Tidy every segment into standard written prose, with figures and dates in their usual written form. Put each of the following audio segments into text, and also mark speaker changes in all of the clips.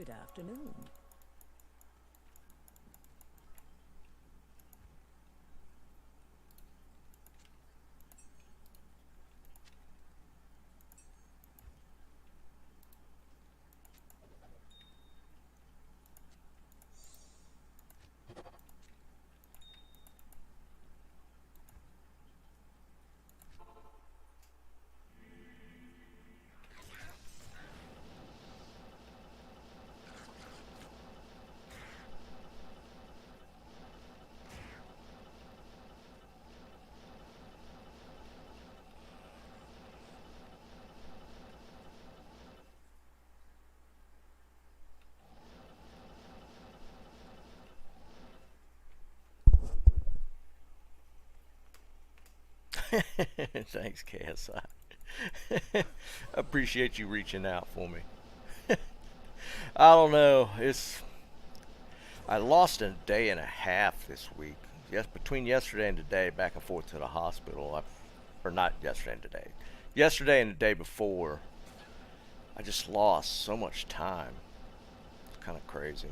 Speaker 1: Good afternoon.
Speaker 2: Thanks, KSI. Appreciate you reaching out for me. I don't know. I lost a day and a half this week. Yes, between yesterday and today, back and forth to the hospital. Or not yesterday and today. Yesterday and the day before, I just lost so much time. It's kind of crazy.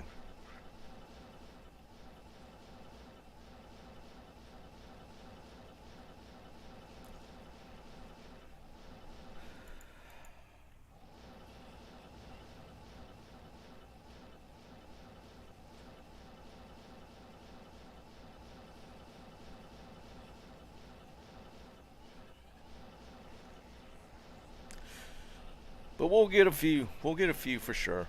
Speaker 2: But we'll get a few. We'll get a few for sure.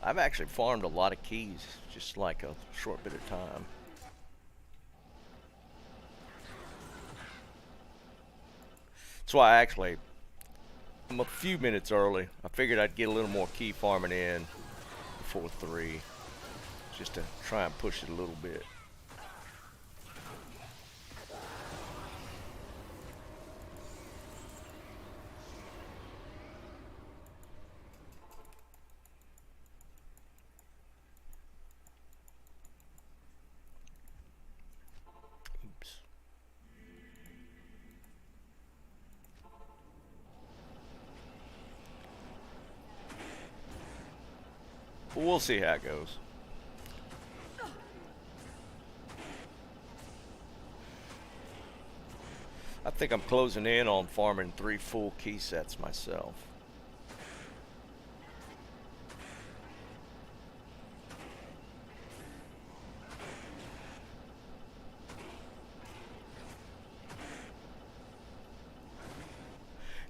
Speaker 2: I've actually farmed a lot of keys, just like a short bit of time. That's why I'm a few minutes early. I figured I'd get a little more key farming in before 3, just to try and push it a little bit. Oops. But we'll see how it goes. I think I'm closing in on farming 3 full key sets myself.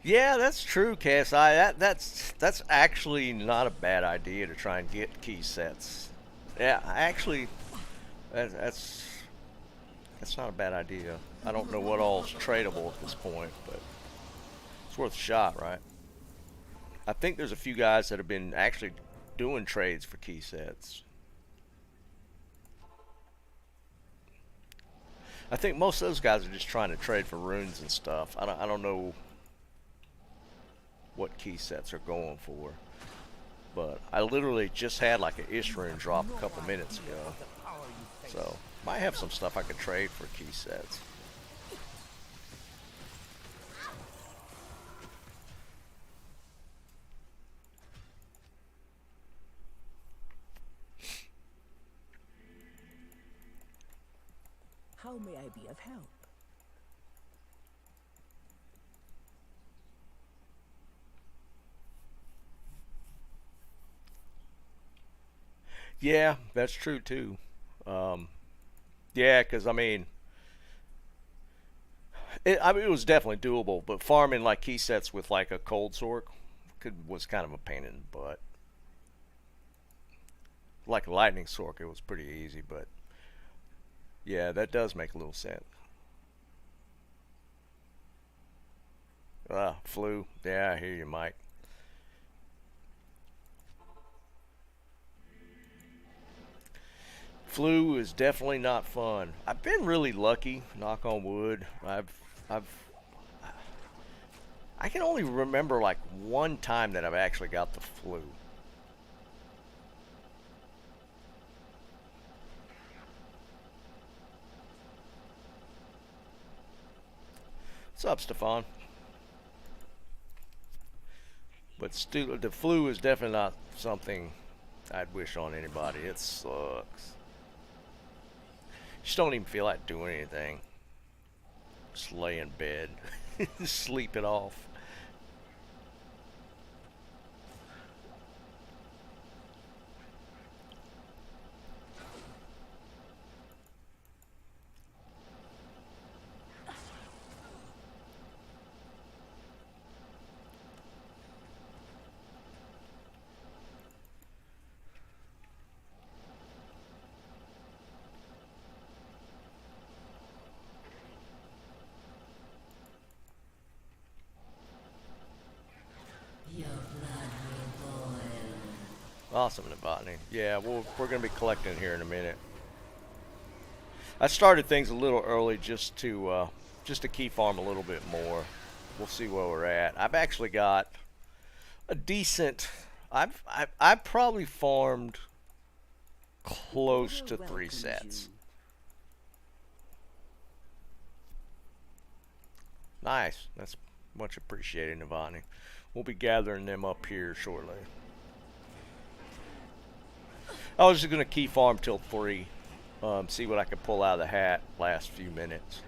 Speaker 2: Yeah, that's true, KSI. That's actually not a bad idea to try and get key sets. Yeah, actually, that's that's not a bad idea. I don't know what all's tradable at this point, but it's worth a shot, right? I think there's a few guys that have been actually doing trades for key sets. I think most of those guys are just trying to trade for runes and stuff. I don't know what key sets are going for, but I literally just had like an Ish rune drop a couple minutes ago, so might have some stuff I could trade for key sets.
Speaker 1: How may I be of help?
Speaker 2: Yeah, that's true too. Um, yeah, because I mean, it was definitely doable, but farming like key sets with like a cold sork was kind of a pain in the butt. Like a lightning sork, it was pretty easy, but yeah, that does make a little sense. Flu. Yeah, I hear you, Mike. Flu is definitely not fun. I've been really lucky, knock on wood. I've I can only remember like one time that I've actually got the flu. What's up, Stefan? But still, the flu is definitely not something I'd wish on anybody. It sucks. Just don't even feel like doing anything. Just lay in bed. Sleep it off. Awesome, Novotny. Yeah, we're going to be collecting here in a minute. I started things a little early just to key farm a little bit more. We'll see where we're at. I've actually got a decent. I've probably farmed close to 3 sets. Nice. That's much appreciated, Novotny. We'll be gathering them up here shortly. I was just going to key farm till 3. See what I can pull out of the hat last few minutes.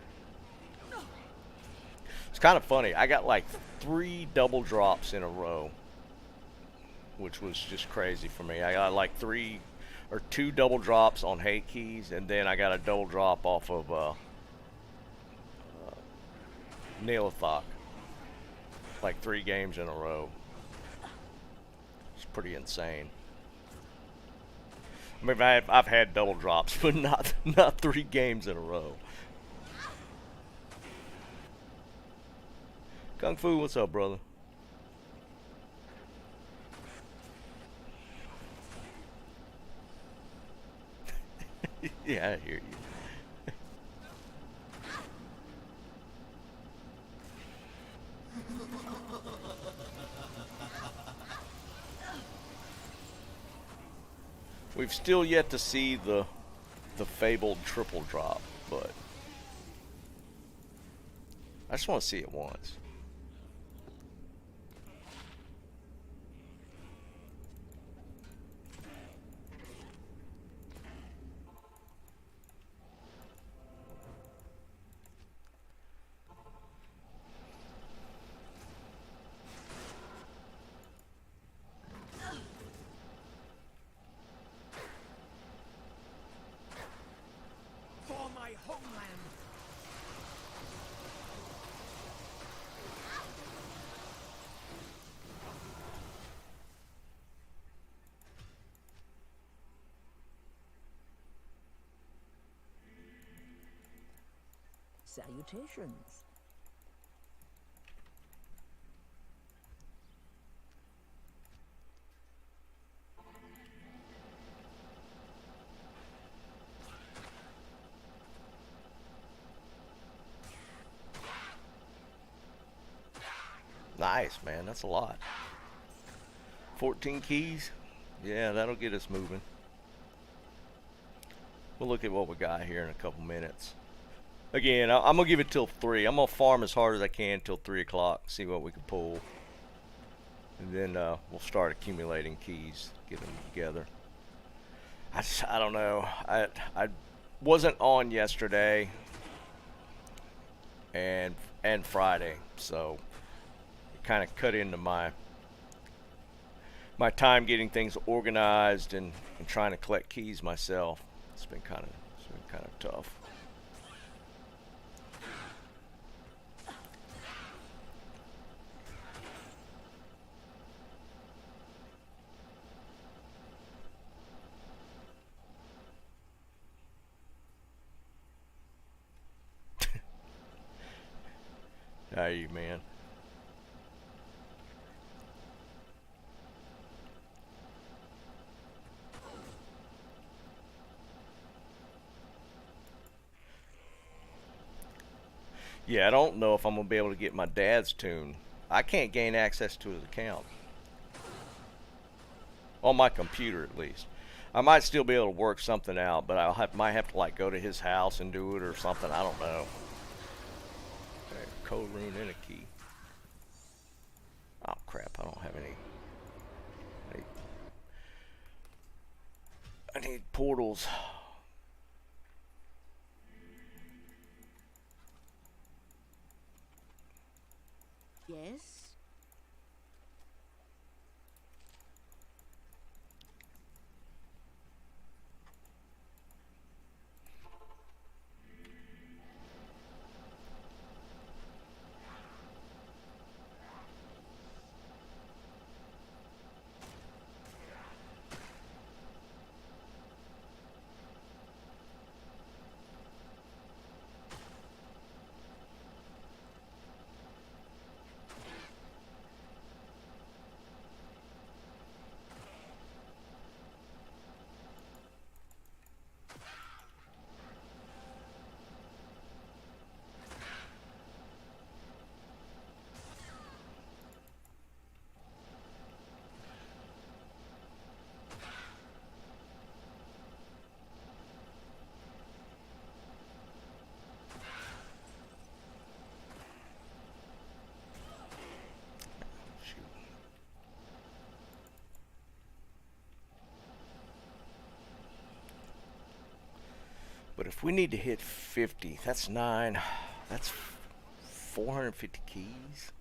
Speaker 2: It's kind of funny. I got like 3 double drops in a row, which was just crazy for me. I got like 3 or 2 double drops on hate keys, and then I got a double drop off of Nailithok. Like 3 games in a row. It's pretty insane. I mean, I've had double drops, but not 3 games in a row. Kung Fu, what's up, brother? Yeah, I hear you. We've still yet to see the fabled triple drop, but I just want to see it once.
Speaker 1: Salutations.
Speaker 2: Nice, man. That's a lot. 14 keys? Yeah, that'll get us moving. We'll look at what we got here in a couple minutes. Again, I'm going to give it till 3. I'm going to farm as hard as I can till 3 o'clock, see what we can pull. And then we'll start accumulating keys, get them together. I don't know. I wasn't on yesterday and Friday, so it kind of cut into my time getting things organized and trying to collect keys myself. It's been kind of tough. How are you, man? Yeah, I don't know if I'm going to be able to get my dad's tune. I can't gain access to his account. On my computer, at least. I might still be able to work something out, but might have to like go to his house and do it or something. I don't know. Okay, code rune and a key. Oh crap! I don't have any. need portals.
Speaker 1: Yes?
Speaker 2: But if we need to hit 50, that's 9. That's 450 keys.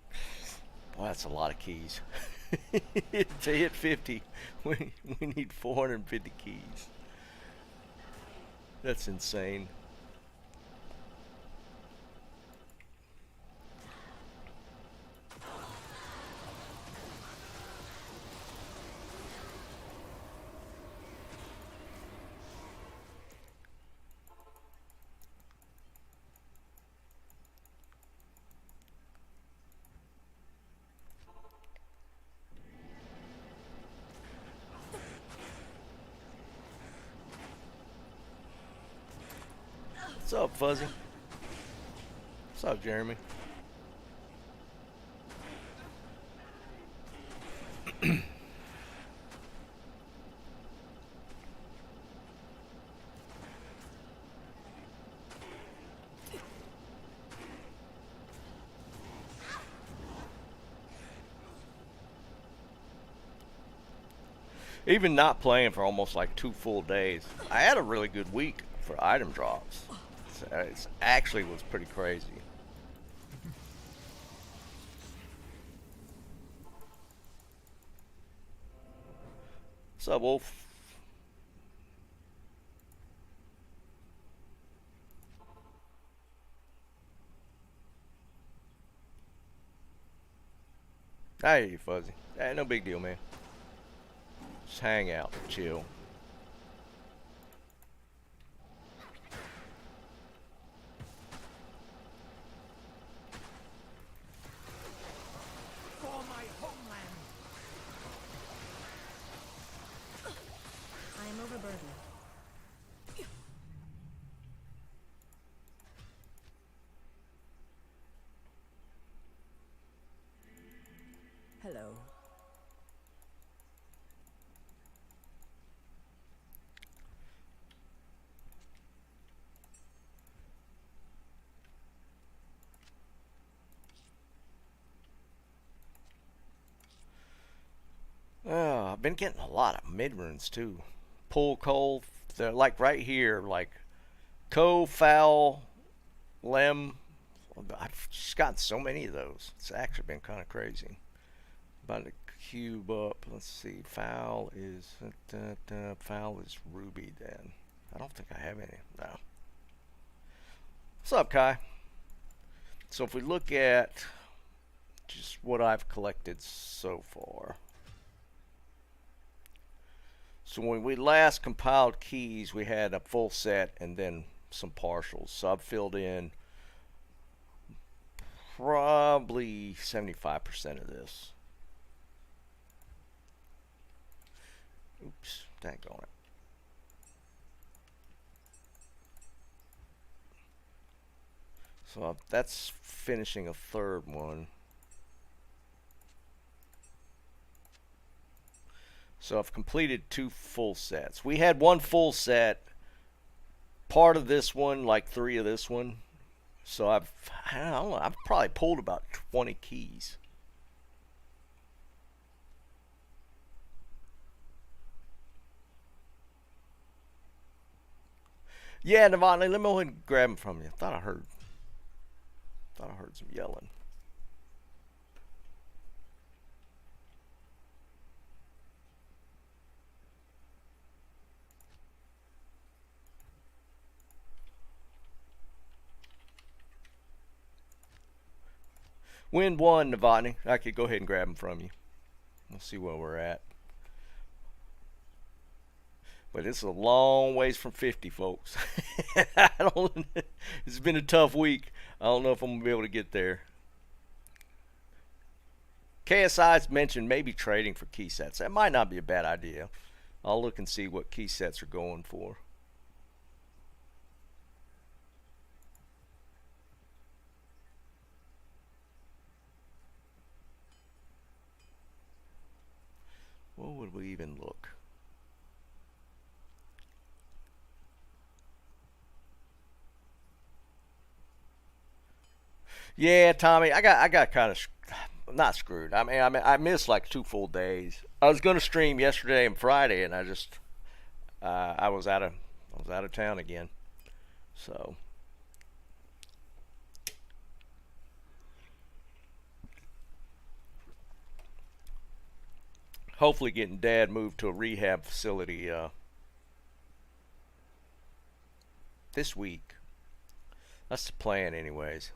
Speaker 2: Boy, that's a lot of keys. To hit 50, we need 450 keys. That's insane. What's up, Fuzzy? What's up, Jeremy? Even not playing for almost like 2 full days, I had a really good week for item drops. It actually was pretty crazy. What's up, Wolf? I hear you, Fuzzy. Hey, no big deal, man. Just hang out, chill.
Speaker 1: Hello.
Speaker 2: Oh, I've been getting a lot of mid runes too. Pull coal, they're like right here, like co, foul, lem. I've just gotten so many of those. It's actually been kind of crazy. About to cube up. Let's see. Foul is ruby. Then I don't think I have any. No. What's up, Kai? So if we look at just what I've collected so far. So when we last compiled keys, we had a full set and then some partials. So I've filled in probably 75% of this. Oops, daggone it. So that's finishing a third one. So I've completed 2 full sets. We had 1 full set, part of this one, like 3 of this one. So I don't know, I've probably pulled about 20 keys. Yeah, Devontae, let me go ahead and grab him from you. Thought I heard some yelling. Win one, Novotny. I could go ahead and grab him from you. We'll see where we're at. But it's a long ways from 50, folks. I don't. It's been a tough week. I don't know if I'm gonna be able to get there. KSI's mentioned maybe trading for key sets. That might not be a bad idea. I'll look and see what key sets are going for. What would we even look? Yeah, Tommy, I got kind of not screwed. I missed like 2 full days. I was gonna stream yesterday and Friday, and I was out of town again. So hopefully getting Dad moved to a rehab facility this week. That's the plan, anyways.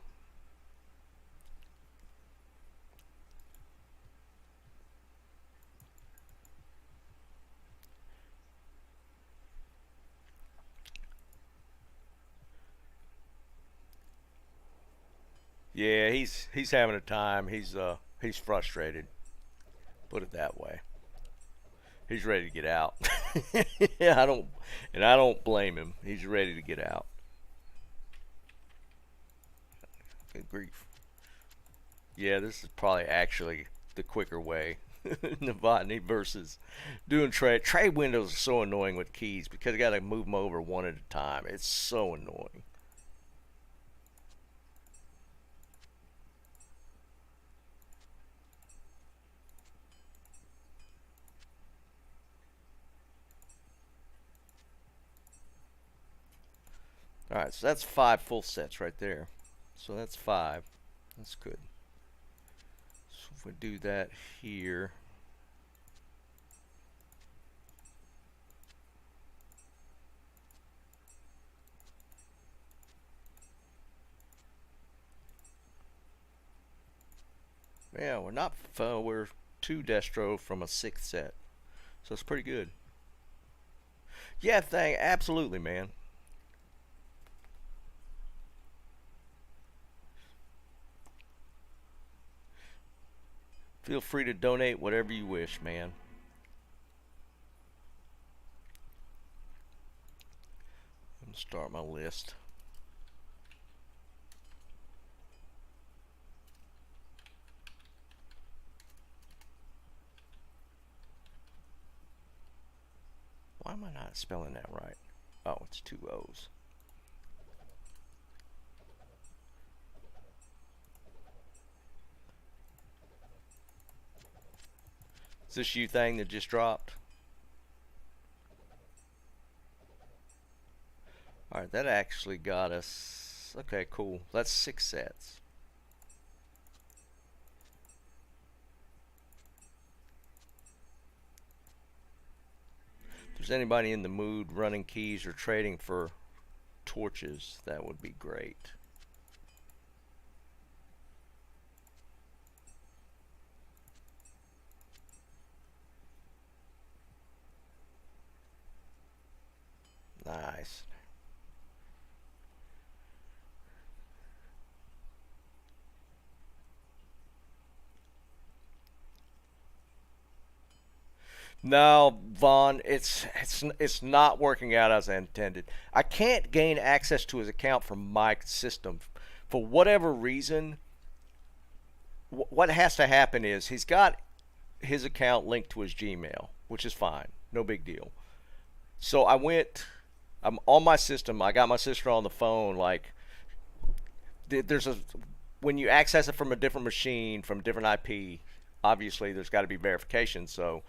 Speaker 2: Yeah, he's having a time. He's frustrated. Put it that way. He's ready to get out. Yeah, I don't blame him. He's ready to get out. Good grief. Yeah, this is probably actually the quicker way. Novotny versus doing trade. Trade windows are so annoying with keys because you got to move them over one at a time. It's so annoying. Alright, so that's 5 full sets right there. So that's 5. That's good. So if we do that here. Yeah, we're 2 destro from a 6th set. So it's pretty good. Yeah, absolutely, man. Feel free to donate whatever you wish, man. I'm gonna start my list. Why am I not spelling that right? Oh, it's 2 O's. Is this you thing that just dropped? Alright, that actually got us. Okay, cool. That's 6 sets. If there's anybody in the mood running keys or trading for torches, that would be great. Nice. No, Vaughn, it's not working out as I intended. I can't gain access to his account from my system for whatever reason. What has to happen is he's got his account linked to his Gmail, which is fine, no big deal. So I'm on my system. I got my sister on the phone. Like, there's a when you access it from a different machine, from a different IP, obviously there's got to be verification. So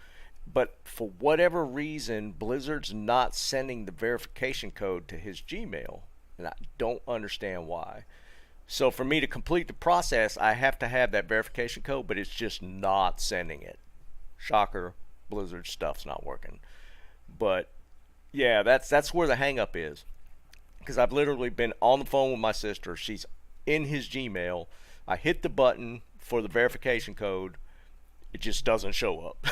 Speaker 2: But for whatever reason, Blizzard's not sending the verification code to his Gmail, and I don't understand why. So for me to complete the process, I have to have that verification code, but it's just not sending it. Shocker, Blizzard stuff's not working. But yeah, that's where the hang up is. Because I've literally been on the phone with my sister. She's in his Gmail. I hit the button for the verification code. It just doesn't show up.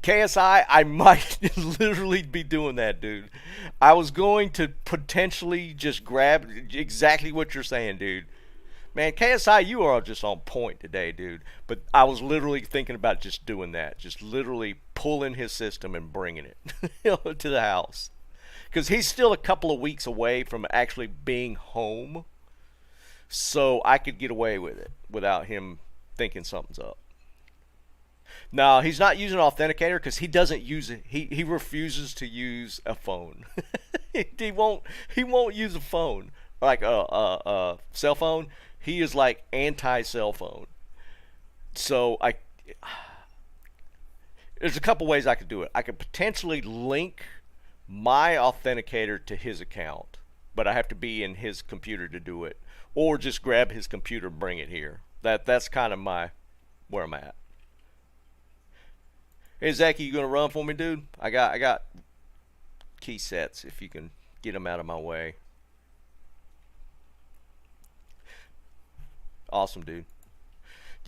Speaker 2: KSI, I might literally be doing that, dude. I was going to potentially just grab exactly what you're saying, dude. Man, KSI, you are just on point today, dude. But I was literally thinking about just doing that. Just literally pulling his system and bringing it to the house. Because he's still a couple of weeks away from actually being home. So I could get away with it without him thinking something's up. No, he's not using an authenticator because he doesn't use it. He refuses to use a phone. he won't use a phone like a cell phone. He is like anti cell phone. So there's a couple ways I could do it. I could potentially link my authenticator to his account, but I have to be in his computer to do it, or just grab his computer and bring it here. That's kind of where I'm at. Hey Zachy, you gonna run for me, dude? I got key sets if you can get them out of my way. Awesome, dude.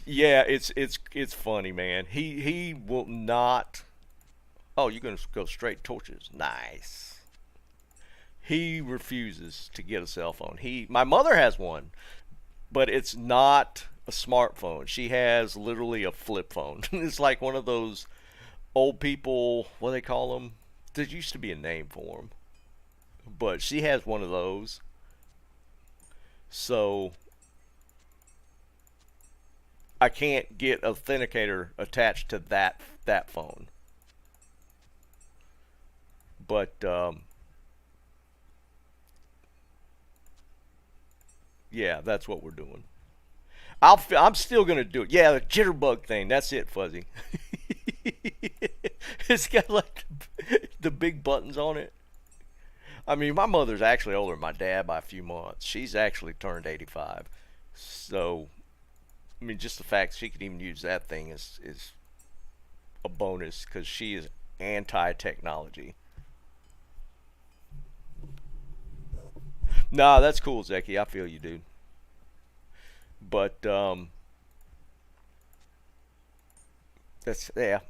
Speaker 2: Yeah, it's funny, man. He will not. Oh, you're gonna go straight torches. Nice. He refuses to get a cell phone. My mother has one, but it's not a smartphone. She has literally a flip phone. It's like one of those old people, what do they call them? There used to be a name for them, but she has one of those. So I can't get authenticator attached to that phone. But yeah, that's what we're doing. I'm still gonna do it. Yeah, the jitterbug thing. That's it, Fuzzy. It's got like the big buttons on it. I mean, my mother's actually older than my dad by a few months. She's actually turned 85. So, I mean, just the fact she could even use that thing is a bonus because she is anti-technology. Nah, that's cool, Zeki. I feel you, dude. But that's yeah,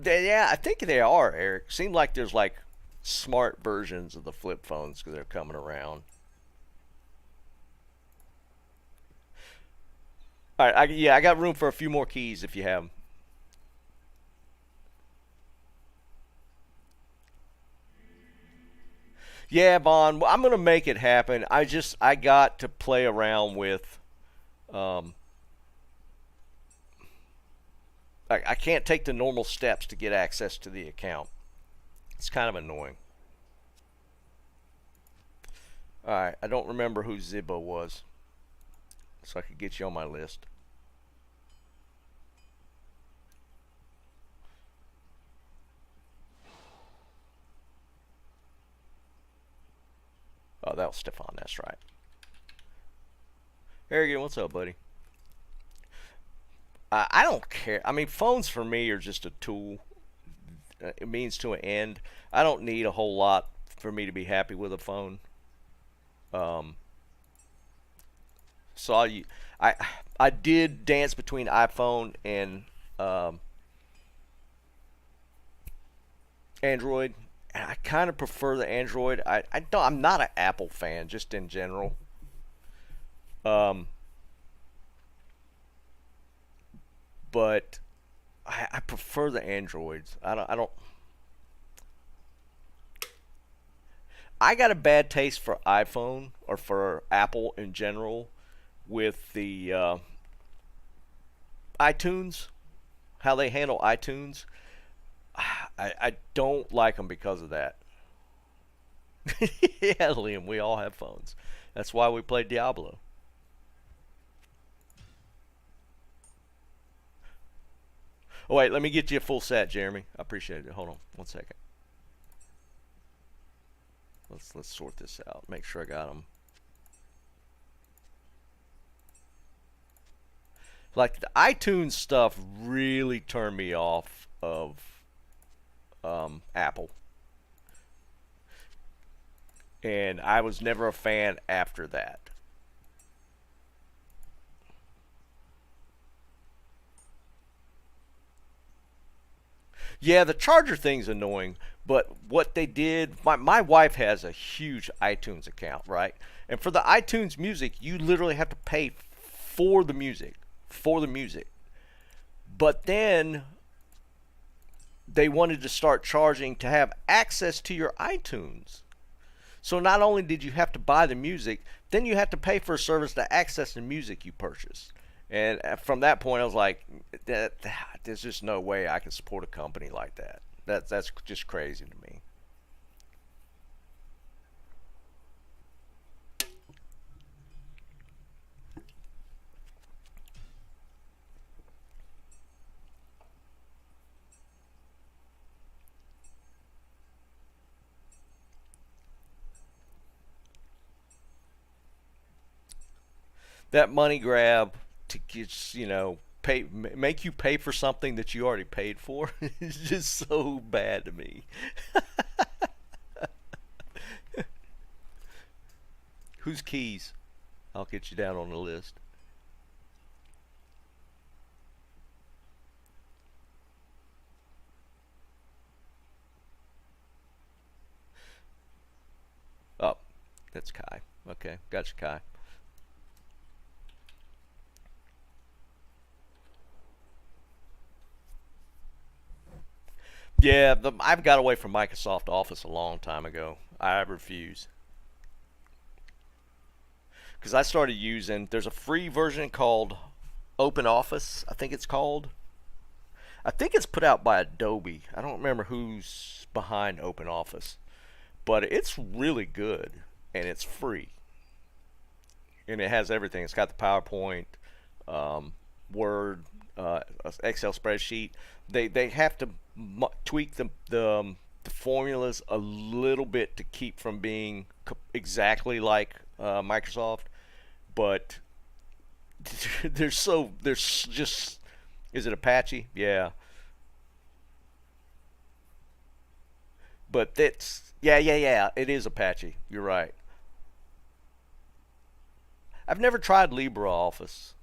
Speaker 2: yeah. I think they are, Eric. Seems like there's like smart versions of the flip phones because they're coming around. All right, yeah, I got room for a few more keys if you have 'em. Yeah, Vaughn, I'm gonna make it happen. I got to play around with. Um, I can't take the normal steps to get access to the account. It's kind of annoying. All right, I don't remember who Zibbo was, so I could get you on my list. Oh, that was Stefan. That's right. Harrigan, what's up, buddy? I don't care. I mean, phones for me are just a tool. It means to an end. I don't need a whole lot for me to be happy with a phone. Um, so I I did dance between iPhone and um, Android, and I kind of prefer the Android. I don't. I'm not an Apple fan, just in general. Um, but I prefer the Androids. I don't. I got a bad taste for iPhone or for Apple in general with the iTunes, how they handle iTunes. I don't like them because of that. Yeah, Liam, we all have phones. That's why we play Diablo. Oh wait, let me get you a full set, Jeremy. I appreciate it. Hold on, 1 second. Let's sort this out. Make sure I got them. Like the iTunes stuff really turned me off of Apple, and I was never a fan after that. Yeah, the charger thing's annoying, but what they did, my wife has a huge iTunes account, right? And for the iTunes music, you literally have to pay for the music, for the music. But then they wanted to start charging to have access to your iTunes. So not only did you have to buy the music, then you had to pay for a service to access the music you purchased. And from that point, I was like, there's just no way I can support a company like that. That's just crazy to me. That money grab to get, pay, make you pay for something that you already paid for is just so bad to me. Whose keys? I'll get you down on the list. Oh, that's Kai. Okay, gotcha, Kai. Yeah, I've got away from Microsoft Office a long time ago. I refuse. Because I started using, there's a free version called Open Office, I think it's called. I think it's put out by Adobe. I don't remember who's behind Open Office. But it's really good, and it's free. And it has everything. It's got the PowerPoint, Word, Excel spreadsheet. They have to tweak the formulas a little bit to keep from being exactly like Microsoft, but there's just, is it Apache? Yeah, but that's, yeah. It is Apache. You're right. I've never tried LibreOffice.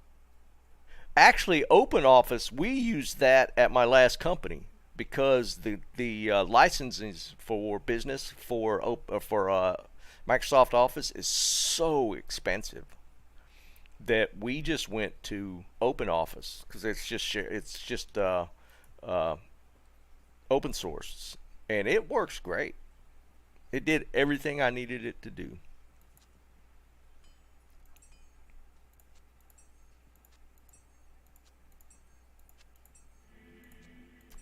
Speaker 2: Actually, OpenOffice, we used that at my last company because the licenses for business for Microsoft Office is so expensive that we just went to OpenOffice because it's just uh, open source, and it works great. It did everything I needed it to do.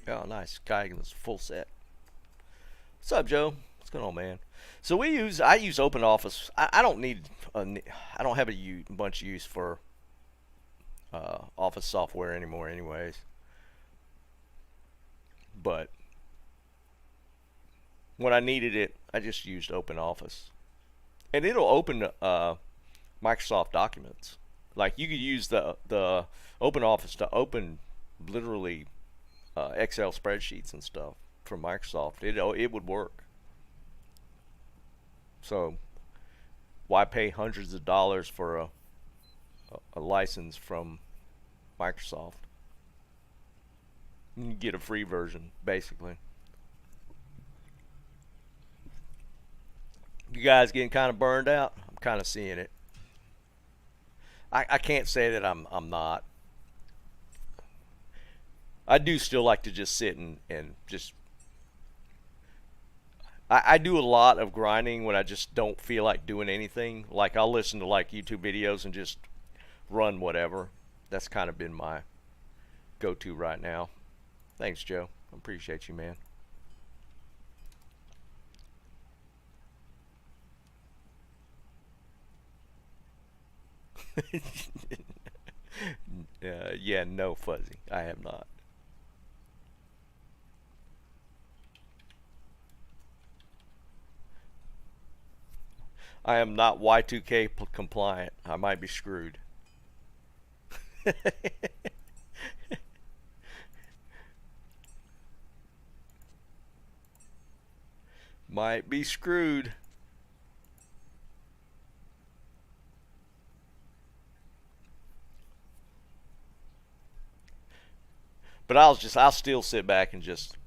Speaker 2: Oh, nice. Geigen's full set. What's up, Joe? What's going on, man? So I use OpenOffice. I don't need I don't have a bunch of use for Office software anymore, anyways. But when I needed it, I just used OpenOffice, and it'll open Microsoft documents. Like you could use the OpenOffice to open literally Excel spreadsheets and stuff from Microsoft. It would work. So why pay hundreds of dollars for a license from Microsoft? You can get a free version, basically. You guys getting kind of burned out? I'm kind of seeing it. I can't say that I'm not. I do still like to just sit and just. I do a lot of grinding when I just don't feel like doing anything. Like I'll listen to like YouTube videos and just run whatever. That's kind of been my go-to right now. Thanks, Joe. I appreciate you, man. Yeah, no, Fuzzy. I have not. I am not Y2K compliant. I might be screwed. Might be screwed. But I'll still sit back and just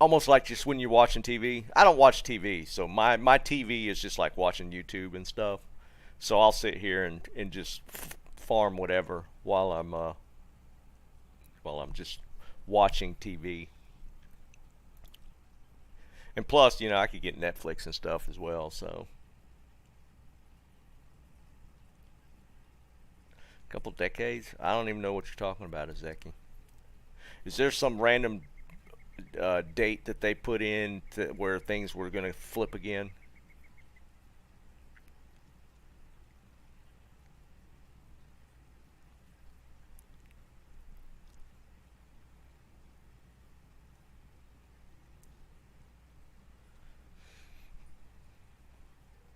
Speaker 2: almost like just when you're watching TV. I don't watch TV, so my TV is just like watching YouTube and stuff. So I'll sit here and just farm whatever while I'm just watching TV. And plus, I could get Netflix and stuff as well. So a couple decades. I don't even know what you're talking about, Ezeki. Is there some random date that they put in where things were going to flip again?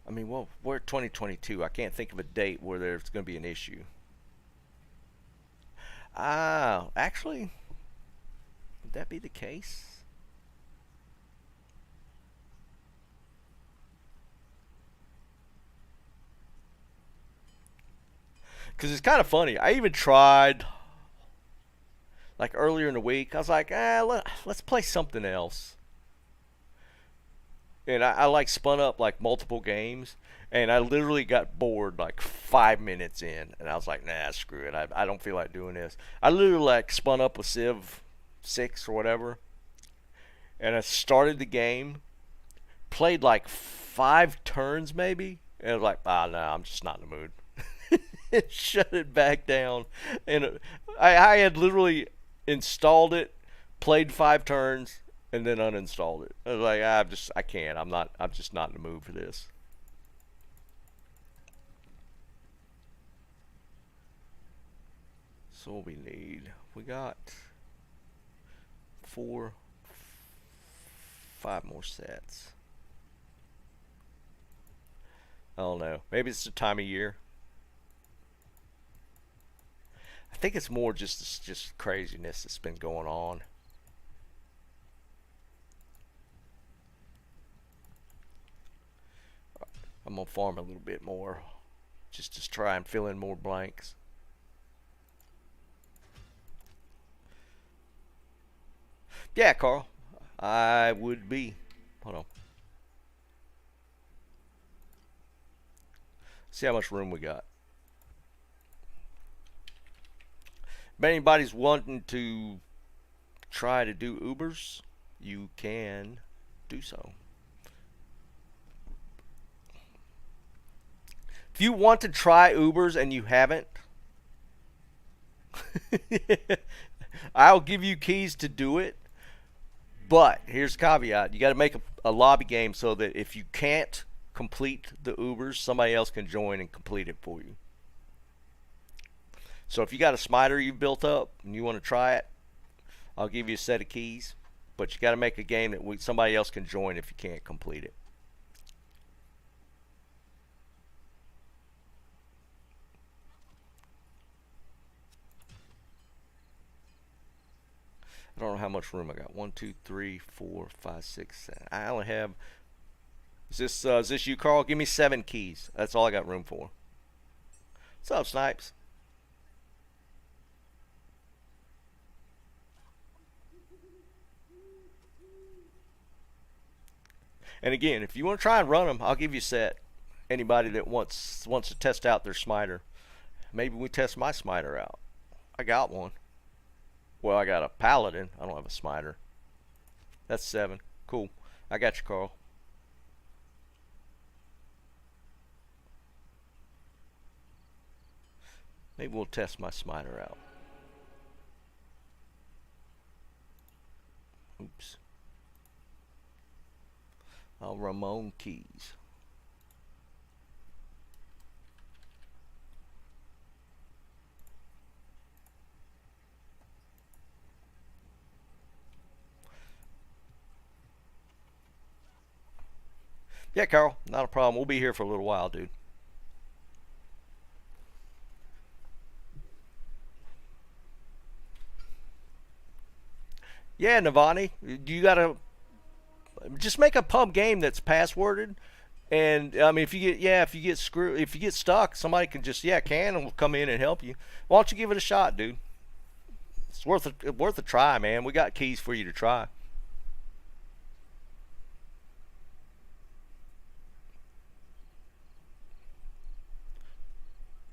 Speaker 2: I mean, well, we're 2022. I can't think of a date where there's going to be an issue. Ah, actually, would that be the case? Because it's kind of funny. I even tried, like earlier in the week, I was like, let's play something else. And I like spun up like multiple games, and I literally got bored like 5 minutes in, and I was like, nah, screw it. I don't feel like doing this. I literally like spun up a Civ 6 or whatever, and I started the game, played like 5 turns maybe, and I was like, no, I'm just not in the mood. Shut it back down. And I had literally installed it, played 5 turns, and then uninstalled it. I was like, I can't. I'm just not in the mood for this. So what we got 5 more sets. I don't know. Maybe it's the time of year. I think it's more just craziness that's been going on. I'm gonna farm a little bit more, just to try and fill in more blanks. Yeah, Carl, I would be. Hold on. See how much room we got. If anybody's wanting to try to do Ubers, you can do so. If you want to try Ubers and you haven't, I'll give you keys to do it. But here's the caveat. You got to make a lobby game so that if you can't complete the Ubers, somebody else can join and complete it for you. So if you got a smiter you've built up and you want to try it, I'll give you a set of keys. But you got to make a game that somebody else can join if you can't complete it. I don't know how much room I got. 1, 2, 3, 4, 5, 6, 7. I only have. Is this you, Carl? Give me 7 keys. That's all I got room for. What's up, Snipes? And again, if you want to try and run them, I'll give you a set. Anybody that wants to test out their smiter, maybe we test my smiter out. I got one. Well, I got a paladin. I don't have a smiter. That's 7. Cool. I got you, Carl. Maybe we'll test my smiter out. Oops. I'll Ramon keys. Yeah, Carl, not a problem. We'll be here for a little while, dude. Yeah, Navani, you gotta just make a pub game that's passworded. And I mean, if you get screwed, if you get stuck, somebody can just can and will come in and help you. Why don't you give it a shot, dude? It's worth a try, man. We got keys for you to try.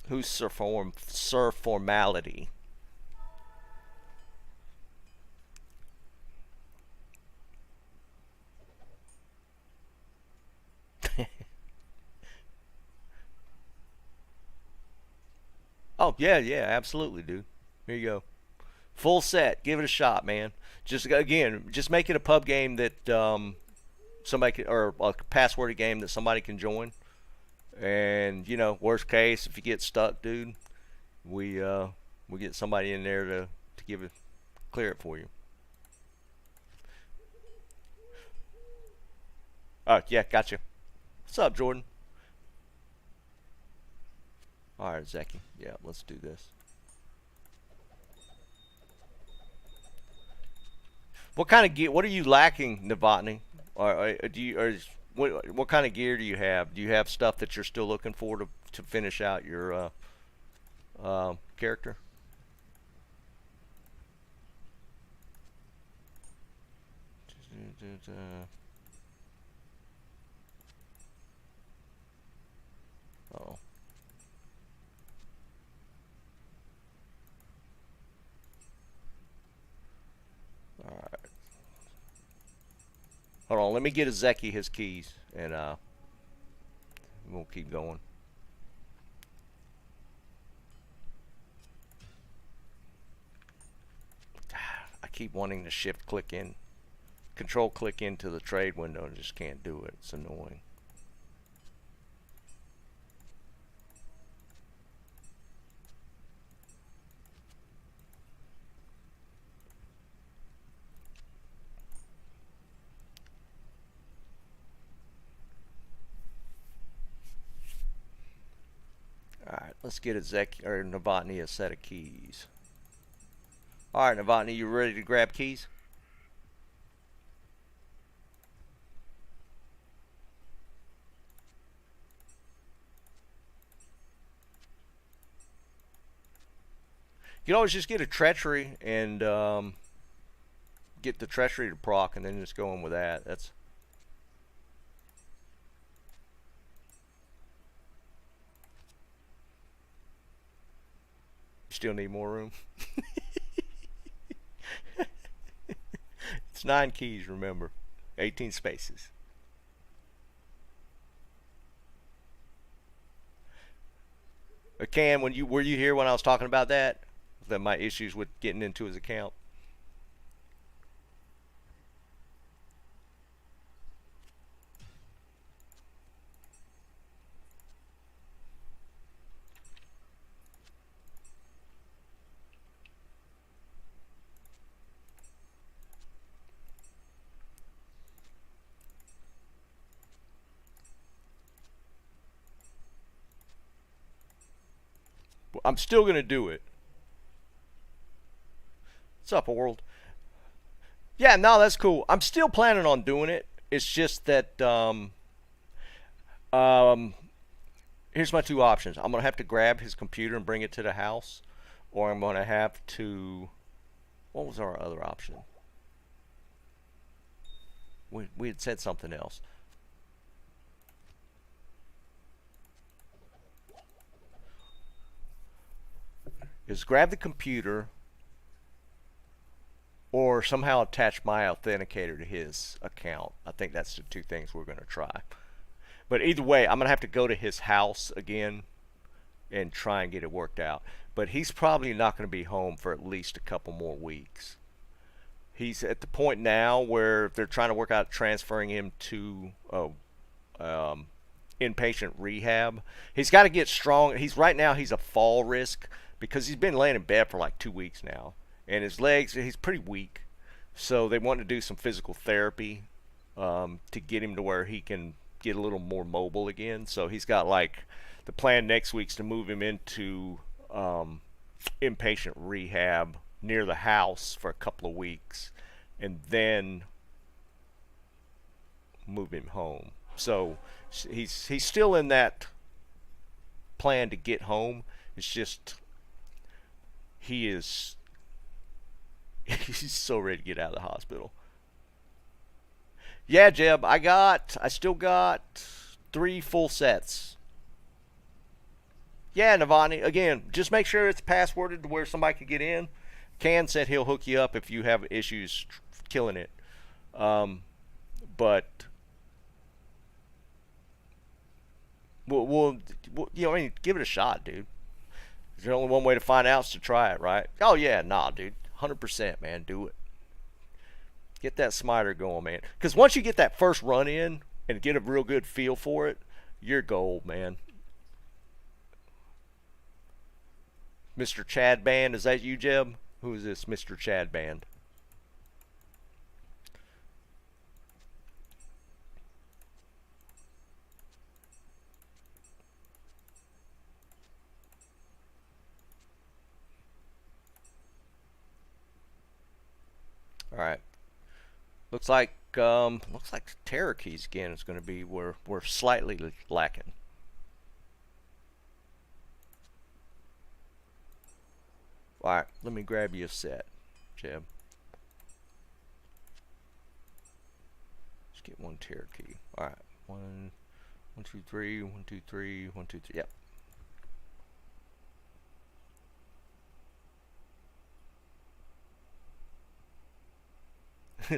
Speaker 2: Who's Sir Formality? Oh yeah, yeah, absolutely, dude. Here you go. Full set. Give it a shot, man. Just again, just make it a pub game that somebody can, or a passworded game that somebody can join. And worst case, if you get stuck, dude, we get somebody in there to give it clear it for you. Yeah, gotcha. What's up, Jordan? All right, Zeki. Yeah, let's do this. What kind of gear? What are you lacking, Novotny? Or do you? Or what kind of gear do you have? Do you have stuff that you're still looking for to finish out your character? Oh, all right. Hold on. Let me get Zeki his keys, and we'll keep going. I keep wanting to shift click in, control click into the trade window, and just can't do it. It's annoying. All right, let's get a Zeki or Novotny a set of keys. All right, Novotny, you ready to grab keys? You can always just get a treachery and get the treachery to proc, and then just go in with that. That's still need more room. It's 9 keys, remember, 18 spaces. Cam, when you were you here when I was talking about that? That my issues with getting into his account. I'm still gonna do it. What's up, world? Yeah, no, that's cool. I'm still planning on doing it. It's just that um, here's my two options. I'm gonna have to grab his computer and bring it to the house, or I'm gonna have to. What was our other option? We had said something else. Is grab the computer or somehow attach my authenticator to his account. I think that's the two things we're going to try. But either way, I'm going to have to go to his house again and try and get it worked out. But he's probably not going to be home for at least a couple more weeks. He's at the point now where they're trying to work out transferring him to inpatient rehab. He's got to get strong. Right now he's a fall risk because he's been laying in bed for like 2 weeks now, and his legs, he's pretty weak. So they want to do some physical therapy to get him to where he can get a little more mobile again. So he's got like the plan next week's to move him into inpatient rehab near the house for a couple of weeks, and then move him home. So he's still in that plan to get home. It's just he is he's so ready to get out of the hospital. Yeah, Jeb, I still got 3 full sets. Yeah, Navani, again, just make sure it's passworded to where somebody can get in. Can said he'll hook you up if you have issues killing it. But we'll, you know, I mean, give it a shot, dude. There's only one way to find out is to try it, right? Oh yeah, nah, dude, 100%, man, do it. Get that smiter going, man. Because once you get that first run in and get a real good feel for it, you're gold, man. Mr. Chad Band, is that you, Jeb? Who is this Mr. Chad Band? All right. Looks like Terror Keys again is going to be where we're slightly lacking. All right, let me grab you a set, Jeb. Let's get 1 Terror Key. All right, 1, 1, 2, 3, 1, 2, 3, 1, 2, 3. Yep.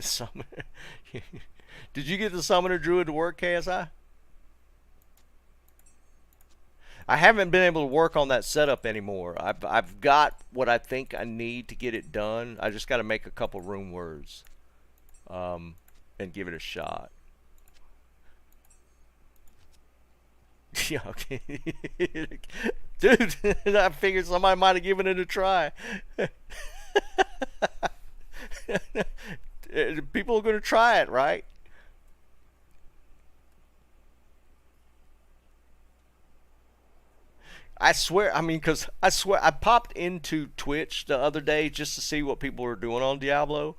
Speaker 2: Summoner. Did you get the Summoner Druid to work, KSI? I haven't been able to work on that setup anymore. I've got what I think I need to get it done. I just got to make a couple rune words, and give it a shot. Yeah, okay. Dude, I figured somebody might have given it a try. People are going to try it, right? I swear, I mean, because I swear, I popped into Twitch the other day just to see what people were doing on Diablo,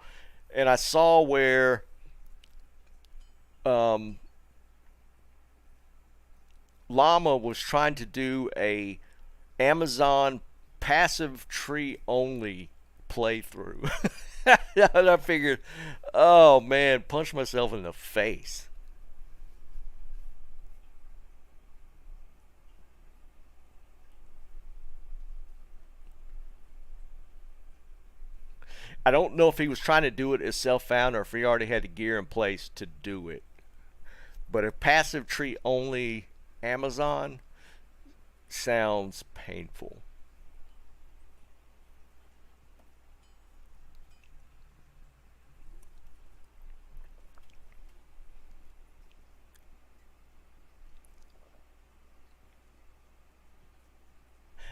Speaker 2: and I saw where Llama was trying to do a Amazon passive tree only playthrough. And I figured, oh man, punch myself in the face. I don't know if he was trying to do it as self-found or if he already had the gear in place to do it. But a passive tree only Amazon sounds painful.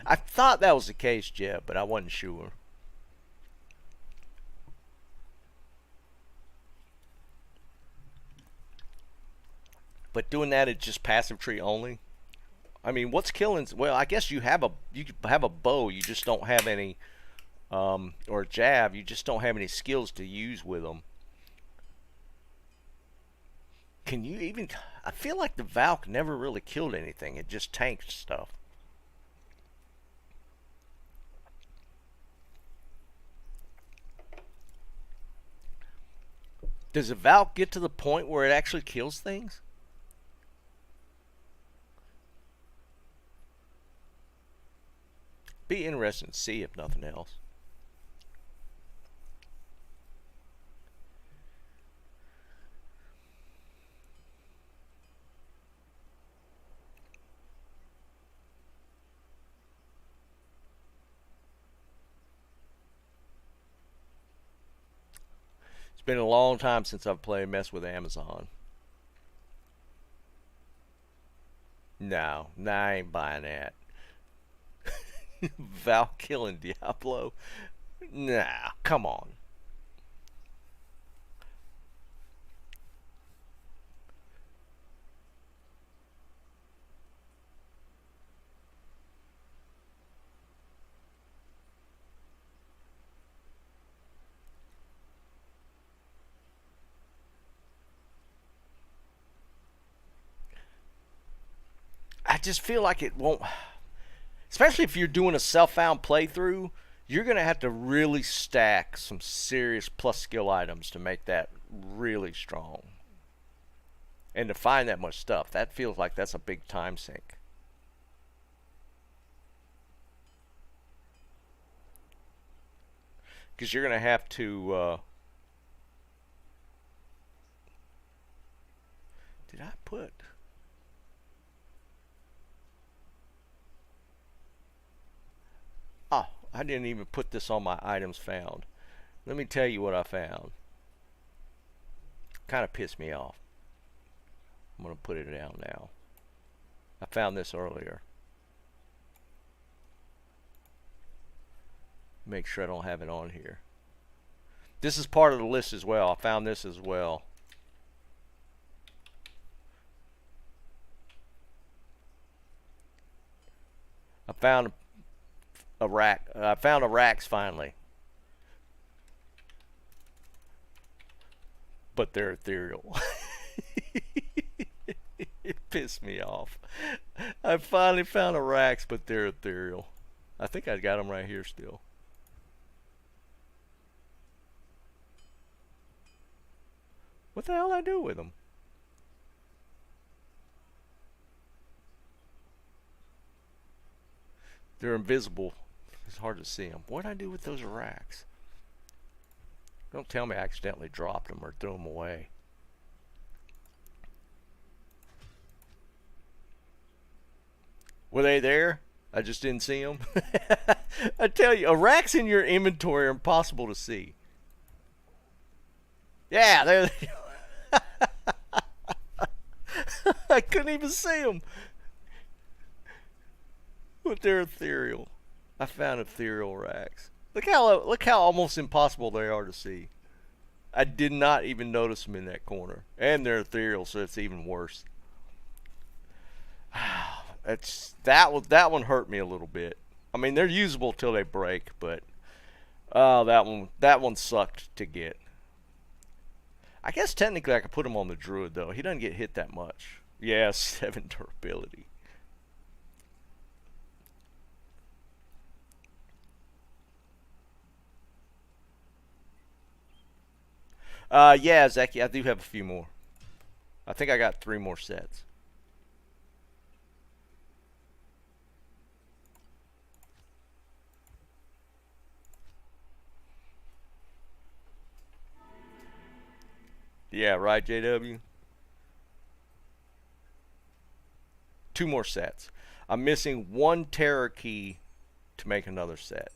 Speaker 2: I thought that was the case, Jeb, but I wasn't sure. But doing that at just passive tree only. I mean, what's killing? Well, I guess you have a bow. You just don't have any, or a jab. You just don't have any skills to use with them. Can you even? I feel like the Valk never really killed anything. It just tanked stuff. Does the Valk get to the point where it actually kills things? Be interesting to see if nothing else. It's been a long time since I've played mess with Amazon. No, I ain't buying that. Val killing Diablo? Nah, come on. just feel like it won't. Especially if you're doing a self-found playthrough, you're gonna have to really stack some serious plus skill items to make that really strong. And to find that much stuff, that feels like that's a big time sink. Because you're gonna have to. Did I put? Oh, I didn't even put this on my items found. Let me tell you what I found. Kind of pissed me off. I'm going to put it down now. I found this earlier. Make sure I don't have it on here. This is part of the list as well. I found this as well. I found a rack. I found a racks finally. But they're ethereal. It pissed me off. I finally found a racks, but they're ethereal. I think I got them right here still. What the hell did I do with them? They're invisible. It's hard to see them. What did I do with those racks? Don't tell me I accidentally dropped them or threw them away. Were they there? I just didn't see them. I tell you, racks in your inventory are impossible to see. Yeah, there they are. I couldn't even see them. But they're ethereal. I found ethereal racks. Look how almost impossible they are to see. I did not even notice them in that corner. And they're ethereal, so it's even worse. That one hurt me a little bit. I mean, they're usable till they break, but that one sucked to get. I guess technically I could put him on the druid though. He doesn't get hit that much. Yeah, 7 durability. Yeah, Zeki, I do have a few more. I think I got 3 more sets. Yeah, right, JW? 2 more sets. I'm missing 1 terror key to make another set.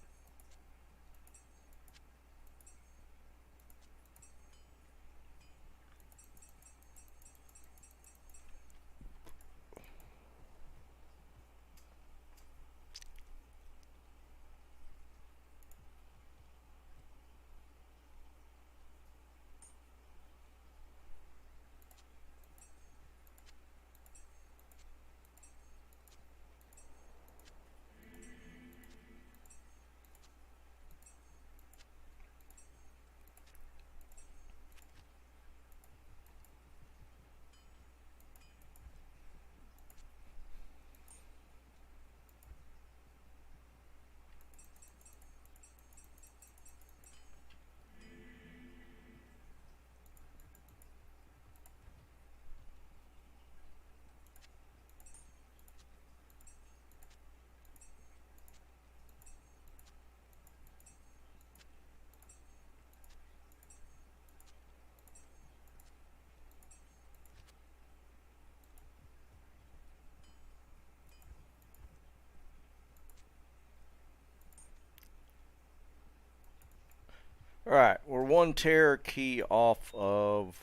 Speaker 2: Alright, we're 1 terror key off of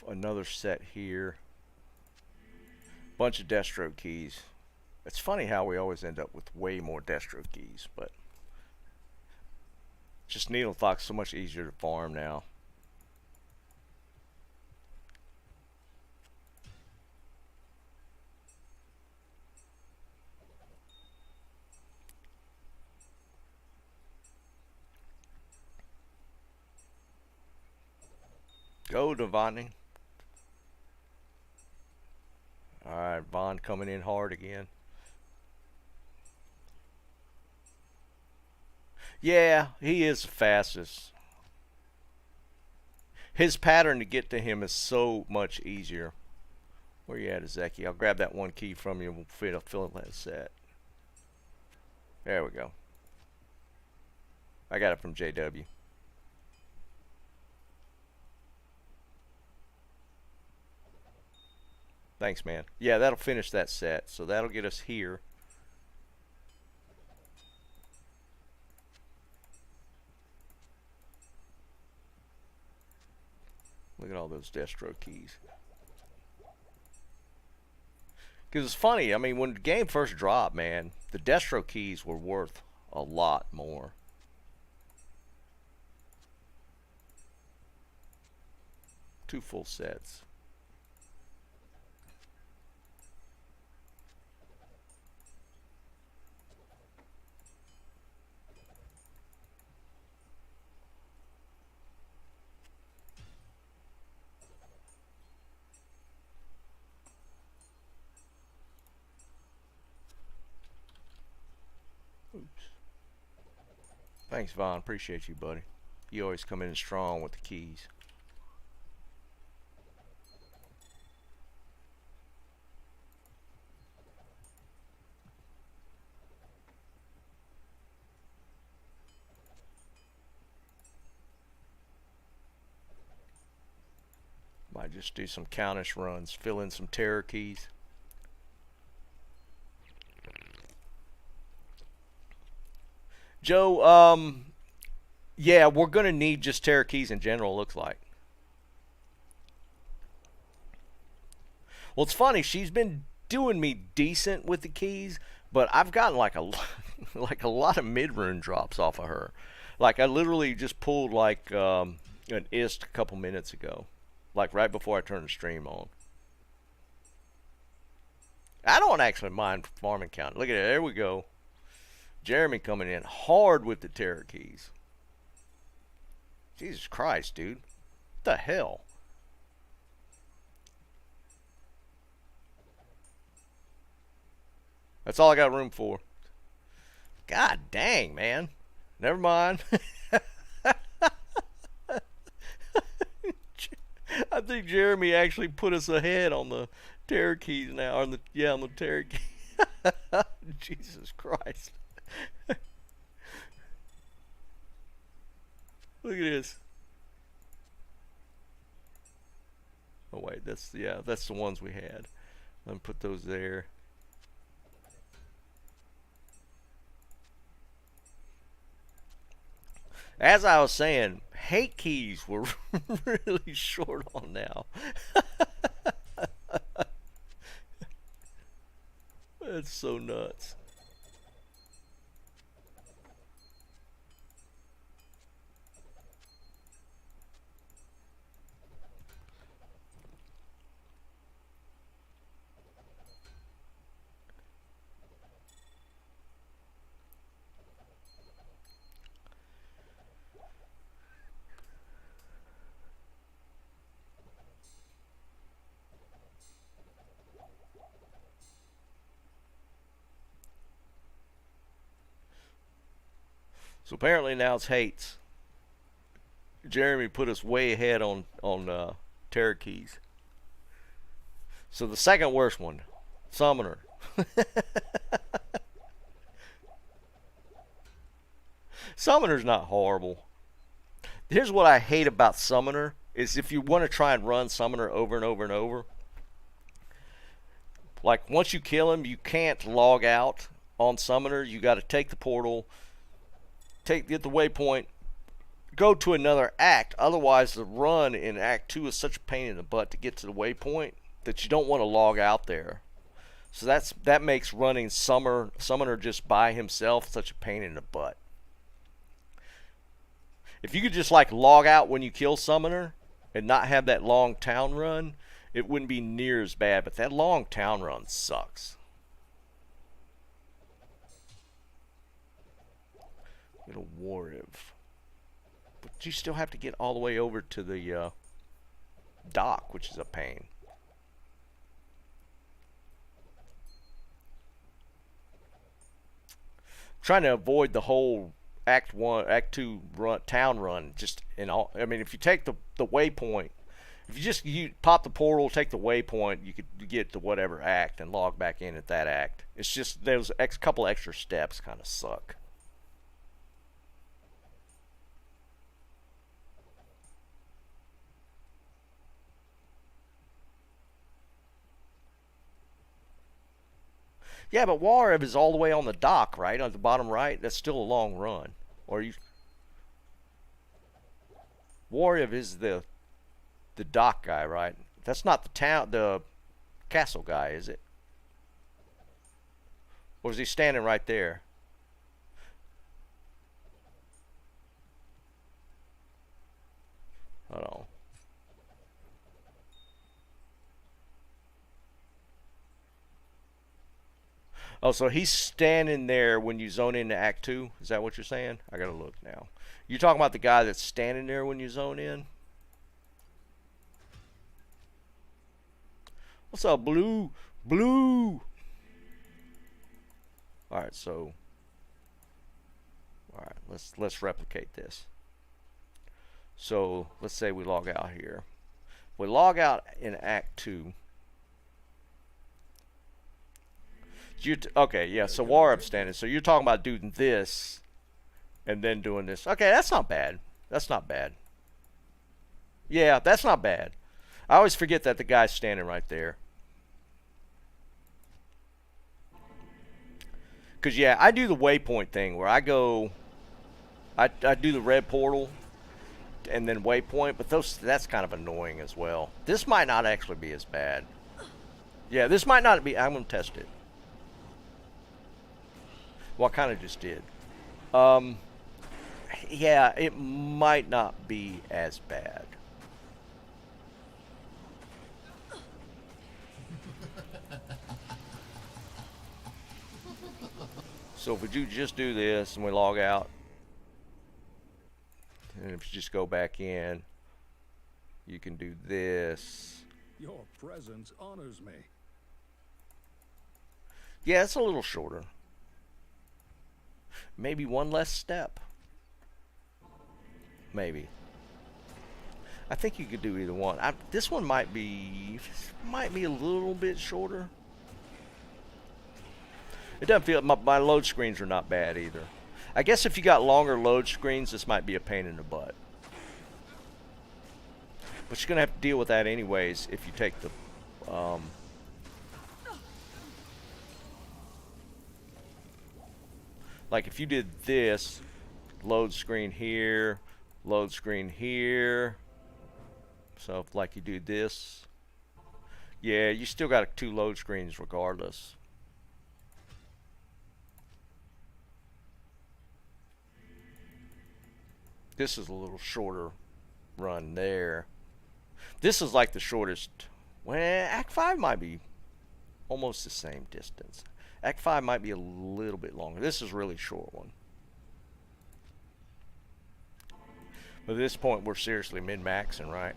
Speaker 2: another set here. Bunch of Destro keys. It's funny how we always end up with way more Destro keys, but just Needle Thought's so much easier to farm now. Go, Devani. Alright, Vaughn coming in hard again. Yeah, he is the fastest. His pattern to get to him is so much easier. Where you at, Zeki? I'll grab that one key from you and we'll fill that set. There we go. I got it from JW. Thanks, man. Yeah, that'll finish that set. So that'll get us here. Look at all those Destro keys. Because it's funny, I mean, when the game first dropped, man, the Destro keys were worth a lot more. Two full sets. Oops. Thanks, Vaughn. Appreciate you, buddy. You always come in strong with the keys. Might just do some countish runs, fill in some terror keys. Joe, yeah, we're gonna need just terror keys in general, looks like. Well, it's funny, she's been doing me decent with the keys, but I've gotten like a like a lot of mid-rune drops off of her. Like I literally just pulled like an ist a couple minutes ago, like right before I turned the stream on. I don't actually mind farming count. Look at it, there we go. Jeremy coming in hard with the terror keys. Jesus Christ, dude. What the hell? That's all I got room for. God dang, man. Never mind. I think Jeremy actually put us ahead on the terror keys now. On the on the terror keys. Jesus Christ. Look at this. Oh wait, that's the ones we had. Let me put those there. As I was saying, hate keys were really short on now. That's so nuts. So apparently now it's hates. Jeremy put us way ahead on terror keys. So the second worst one, Summoner. Summoner's not horrible. Here's what I hate about Summoner is if you want to try and run Summoner over and over and over, like once you kill him, you can't log out on Summoner. You got to take the portal, get the waypoint, go to another act. Otherwise, the run in Act 2 is such a pain in the butt to get to the waypoint that you don't want to log out there. So that makes running Summoner just by himself such a pain in the butt. If you could just like log out when you kill Summoner and not have that long town run, it wouldn't be near as bad. But that long town run sucks. Get a Wariv. But you still have to get all the way over to the dock, which is a pain. trying to avoid the whole Act 1, Act 2 run, town run. Just in all, I mean, if you take the waypoint, if you just pop the portal, take the waypoint, you could get to whatever act and log back in at that act. It's just those couple extra steps kind of suck. Yeah, but Warrev is all the way on the dock, right? On the bottom right. That's still a long run. Or you Warrev is the dock guy, right? That's not the castle guy, is it? Or is he standing right there? Hold on. Oh, so he's standing there when you zone into Act 2? Is that what you're saying? I gotta look now. You're talking about the guy that's standing there when you zone in? What's up, Blue? Blue! Alright, so... Alright, let's replicate this. So, let's say we log out here. We log out in Act 2. Okay, yeah, so Warrev standing. So you're talking about doing this and then doing this. Okay, that's not bad. That's not bad. Yeah, that's not bad. I always forget that the guy's standing right there. Because, yeah, I do the waypoint thing where I go... I do the red portal and then waypoint, but that's kind of annoying as well. This might not actually be as bad. Yeah, this might not be... I'm going to test it. Well, I kind of just did. Yeah, it might not be as bad. So if we just do this and we log out, and if you just go back in, you can do this.
Speaker 3: Your presence honors me.
Speaker 2: Yeah, it's a little shorter. Maybe one less step. Maybe. I think you could do either one. This one might be a little bit shorter. It doesn't feel my load screens are not bad either. I guess if you got longer load screens, this might be a pain in the butt. But you're gonna have to deal with that anyways if you take the like if you did this, load screen here, load screen here. So if like you do this, yeah, you still got 2 load screens regardless. This is a little shorter run there. This is like the shortest. Well, Act 5 might be almost the same distance. Act 5 might be a little bit longer. This is a really short one. But at this point, we're seriously min-maxing, right?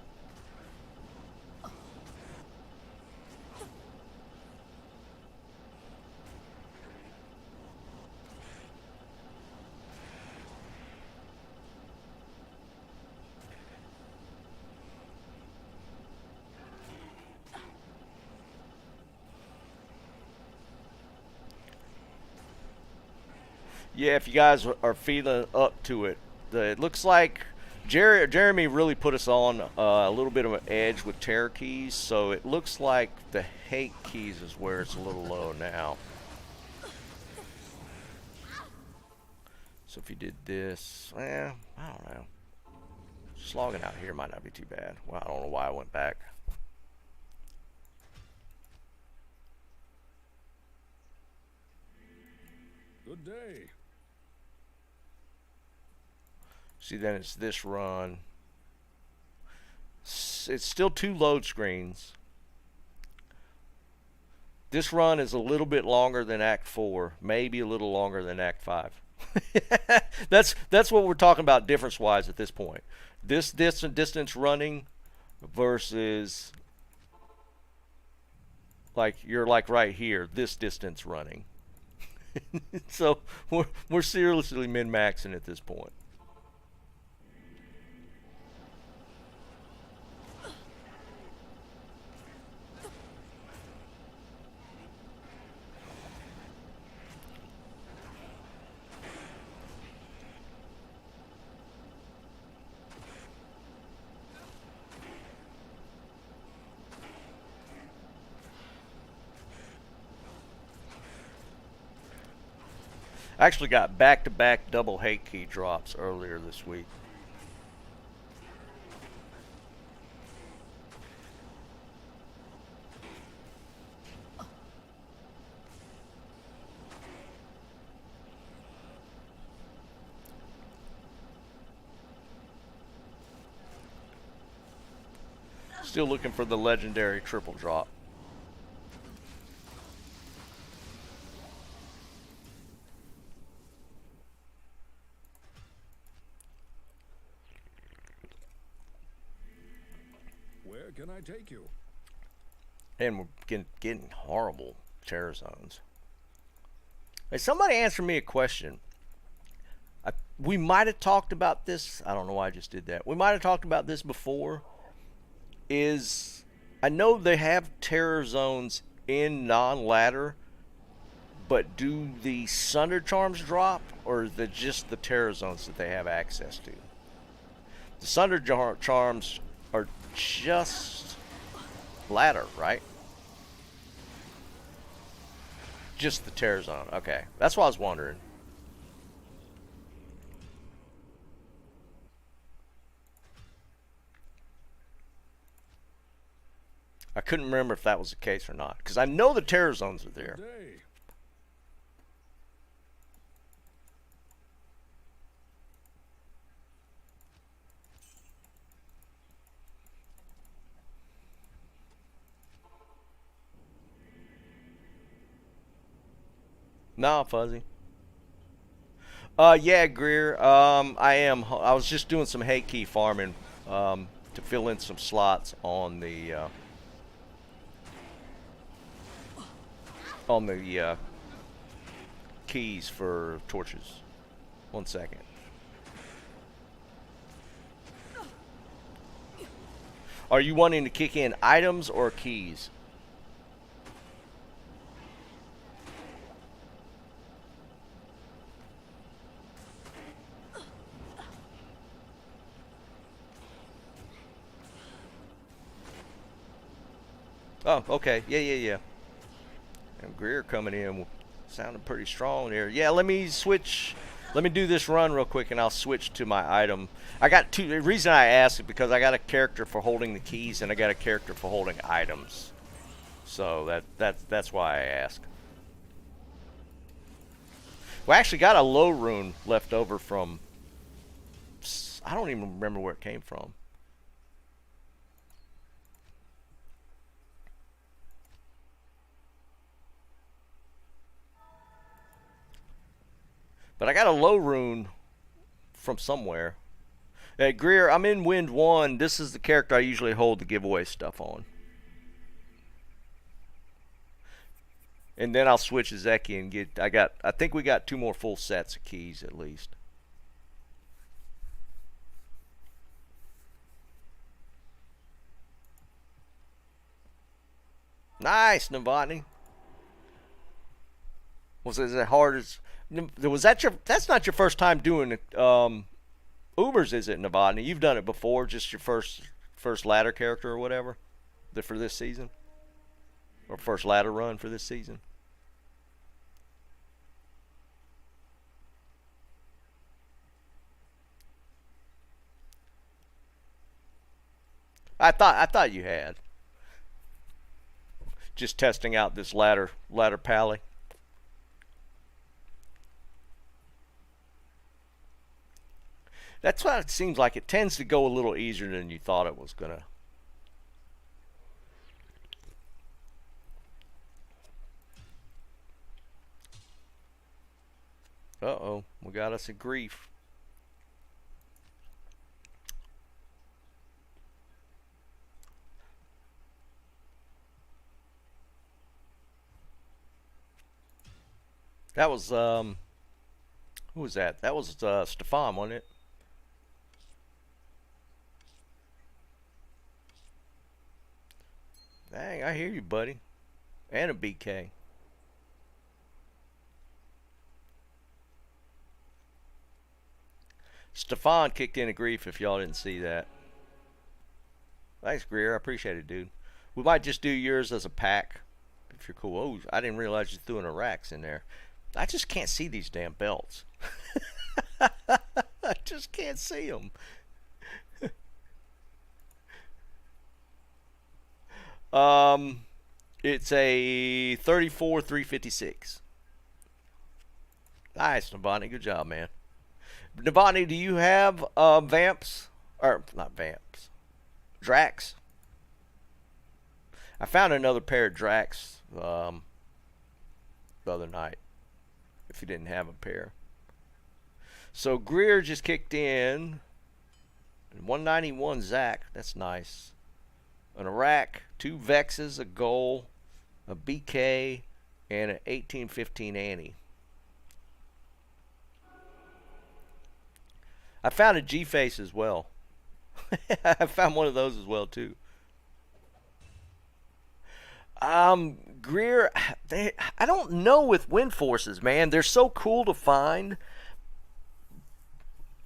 Speaker 2: Yeah, if you guys are feeling up to it, it looks like Jeremy really put us on a little bit of an edge with terror keys, so it looks like the hate keys is where it's a little low now. So if you did this, I don't know. Just logging out here might not be too bad. Well, I don't know why I went back.
Speaker 3: Good day.
Speaker 2: See, then it's this run. It's still 2 load screens. This run is a little bit longer than Act 4, maybe a little longer than Act 5. That's what we're talking about difference-wise at this point. This distance running versus like you're like right here, this distance running. So we're seriously min-maxing at this point. I actually got back-to-back double hate key drops earlier this week. Still looking for the legendary triple drop.
Speaker 3: Where can I take you?
Speaker 2: And we're getting horrible terror zones. Hey, somebody answer me a question. We might have talked about this. I don't know why I just did that. We might have talked about this before. I know they have terror zones in non-ladder, but do the Sunder Charms drop, or is it just the terror zones that they have access to? The Sunder Charms are just ladder, right? Just the terror zone. Okay, that's what I was wondering. I couldn't remember if that was the case or not, because I know the terror zones are there.
Speaker 3: Good day.
Speaker 2: No, Fuzzy. Yeah, Greer. I am. I was just doing some hate key farming to fill in some slots on the keys for torches. 1 second. Are you wanting to kick in items or keys? Oh, okay. Yeah. And Greer coming in, sounding pretty strong there. Yeah, let me switch. Let me do this run real quick, and I'll switch to my item. I got two. The reason I asked is because I got a character for holding the keys, and I got a character for holding items. So that's why I asked. We actually got a low rune left over from. I don't even remember where it came from. But I got a low rune from somewhere. Hey, Greer, I'm in Wind 1. This is the character I usually hold the giveaway stuff on. And then I'll switch to Zeki and get... I think we got 2 more full sets of keys at least. Nice, Novotny. Was it as hard as... Was that your? That's not your first time doing Ubers, is it, Novotny? You've done it before, just your first ladder character or whatever, for this season, or first ladder run for this season. I thought you had. Just testing out this ladder pally. That's what it seems like. It tends to go a little easier than you thought it was gonna. Uh-oh, we got us a grief. That was who was that? That was Stefan, wasn't it? Dang, I hear you, buddy. And a BK. Stefan kicked in a grief if y'all didn't see that. Thanks, Greer. I appreciate it, dude. We might just do yours as a pack if you're cool. Oh, I didn't realize you threw an Iraqs in there. I just can't see these damn belts. I just can't see them. It's a 34 356. Nice, Navani. Good job, man. Navani, do you have vamps? Or, not vamps. Drax? I found another pair of Drax the other night. If you didn't have a pair. So Greer just kicked in. 191 Zach. That's nice. An Iraq, 2 Vexes, a goal, a BK, and an 1815 Annie. I found a G-Face as well. I found one of those as well too. Greer, I don't know with wind forces, man. They're so cool to find,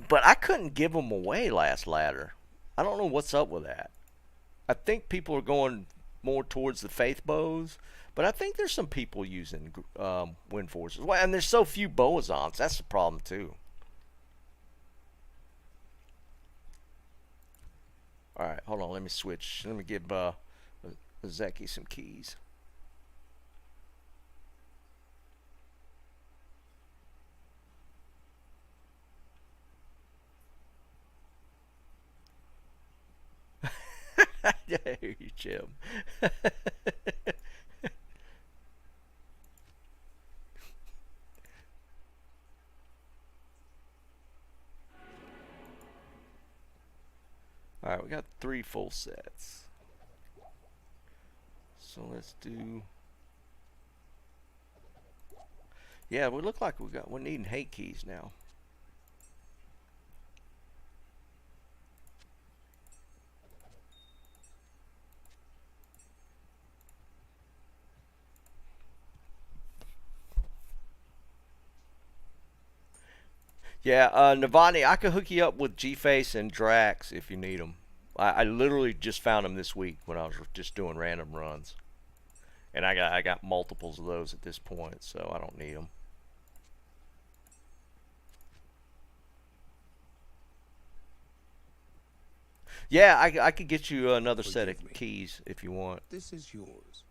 Speaker 2: but I couldn't give them away last ladder. I don't know what's up with that. I think people are going more towards the faith bows, but I think there's some people using wind forces. Well, and there's so few boazons. That's the problem too. All right, hold on. Let me switch. Let me give Zeki some keys. I hear you, Jim. Alright, we got 3 full sets. So let's do... Yeah, we look like we're needing hate keys now. Yeah, Navani, I could hook you up with G-Face and Drax if you need them. I literally just found them this week when I was just doing random runs, and I got multiples of those at this point, so I don't need them. Yeah, I could get you another set of keys if you want.
Speaker 3: This is yours.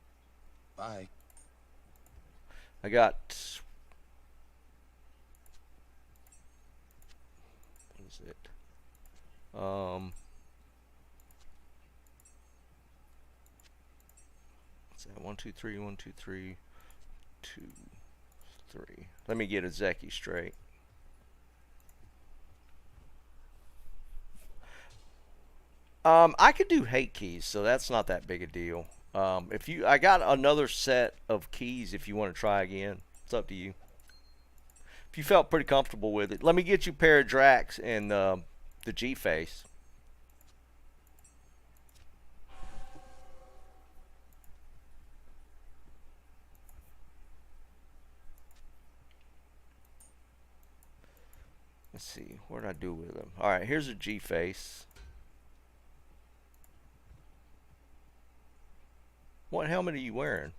Speaker 3: Bye.
Speaker 2: I got... What is it? What's that? 1, 2, 3, 1, 2, 3, 2, 3. Let me get a Zeki straight. I could do hate keys, so that's not that big a deal. I got another set of keys if you want to try again. It's up to you. If you felt pretty comfortable with it, let me get you a pair of Drax and the G-Face. Let's see, what did I do with them? All right, here's a G-Face. What helmet are you wearing?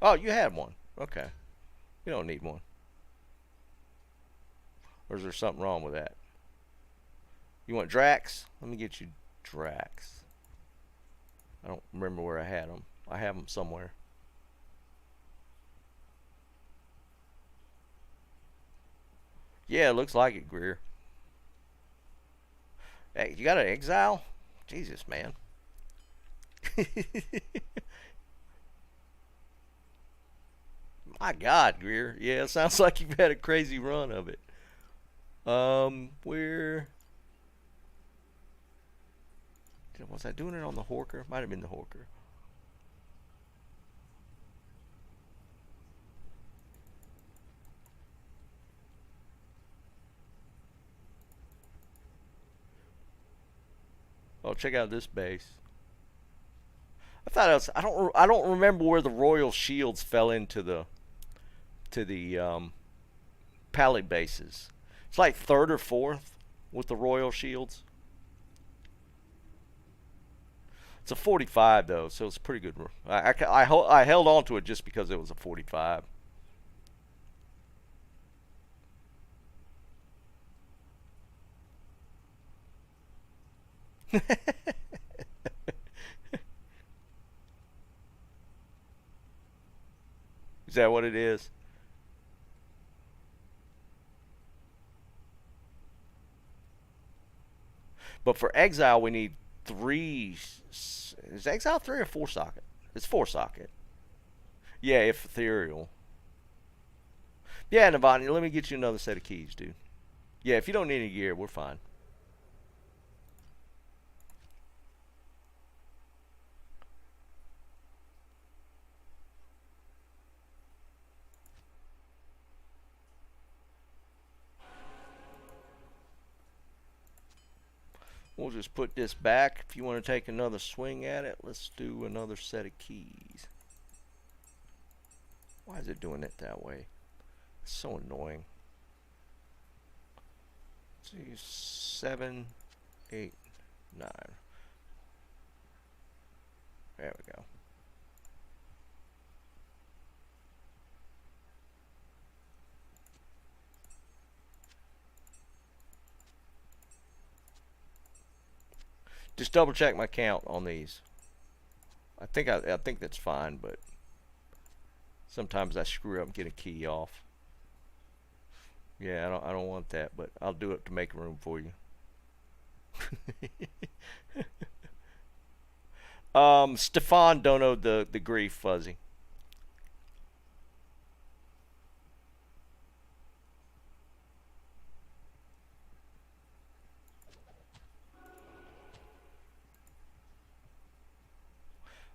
Speaker 2: Oh, you had one. Okay. You don't need one. Or is there something wrong with that? You want Drax? Let me get you Drax. I don't remember where I had them. I have them somewhere. Yeah, it looks like it, Greer. Hey, you got an exile? Jesus, man. My God, Greer. Yeah, it sounds like you've had a crazy run of it. Where? Was I doing it on the Horker? Might have been the Horker. Oh, check out this base. I thought it was. I don't remember where the Royal Shields fell into the pally bases. It's like third or fourth with the Royal Shields. It's a 45 though, so it's pretty good. I held on to it just because it was a 45. Is that what it is? But for Exile, we need three. Is Exile 3 or 4 socket? It's 4 socket. Yeah, if ethereal. Yeah, Navani, let me get you another set of keys, dude. Yeah, if you don't need any gear, we're fine. We'll just put this back. If you want to take another swing at it, let's do another set of keys. Why is it doing it that way? It's so annoying. Let's see, 7, 8, 9. There we go. Just double check my count on these. I think that's fine, but sometimes I screw up and get a key off. Yeah, I don't want that, but I'll do it to make room for you. Stefan don't know the grief, Fuzzy.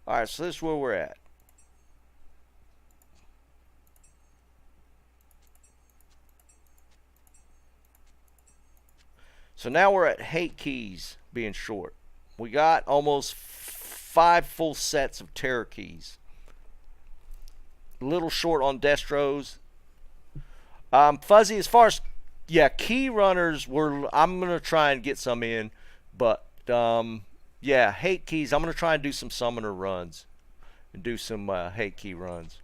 Speaker 2: Alright, so this is where we're at. So now we're at hate keys being short. We got almost 5 full sets of terror keys. A little short on destros. Fuzzy, as far as key runners, I'm gonna try and get some in, but yeah, hate keys. I'm gonna try and do some summoner runs and do some hate key runs.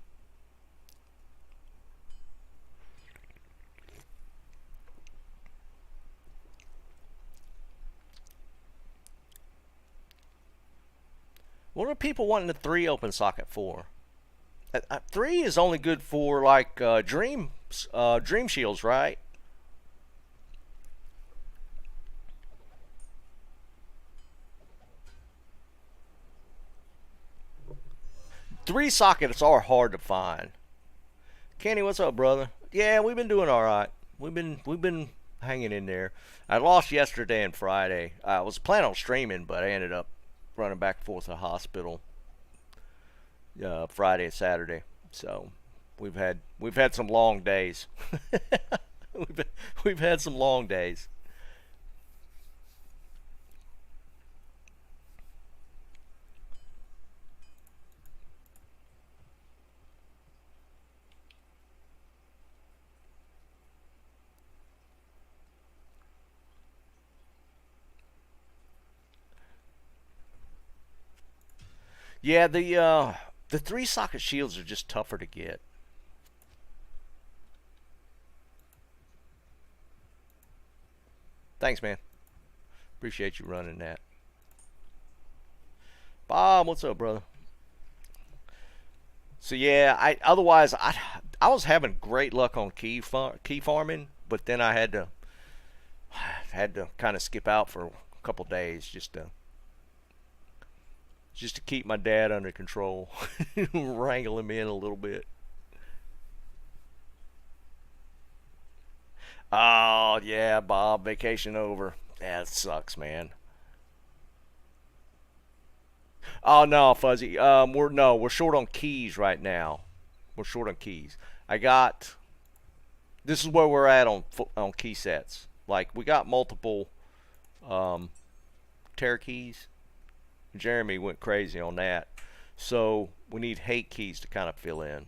Speaker 2: What are people wanting the 3 open socket for? 3 is only good for like dream shields, right? Three sockets are hard to find. Kenny, what's up, brother? Yeah, we've been doing all right. We've been hanging in there. I lost yesterday and Friday. I was planning on streaming, but I ended up running back and forth to the hospital Friday and Saturday. So we've had some long days. we've had some long days. Yeah, the 3 socket shields are just tougher to get. Thanks, man. Appreciate you running that. Bob, what's up, brother? So yeah, I was having great luck on key farming, but then I had to kind of skip out for a couple days just to keep my dad under control, wrangle him in a little bit. Oh yeah, Bob, vacation over. Yeah, it sucks, man. Oh no, Fuzzy. We're short on keys right now. We're short on keys. I got. This is where we're at on key sets. Like we got multiple tear keys. Jeremy went crazy on that. So we need hate keys to kind of fill in.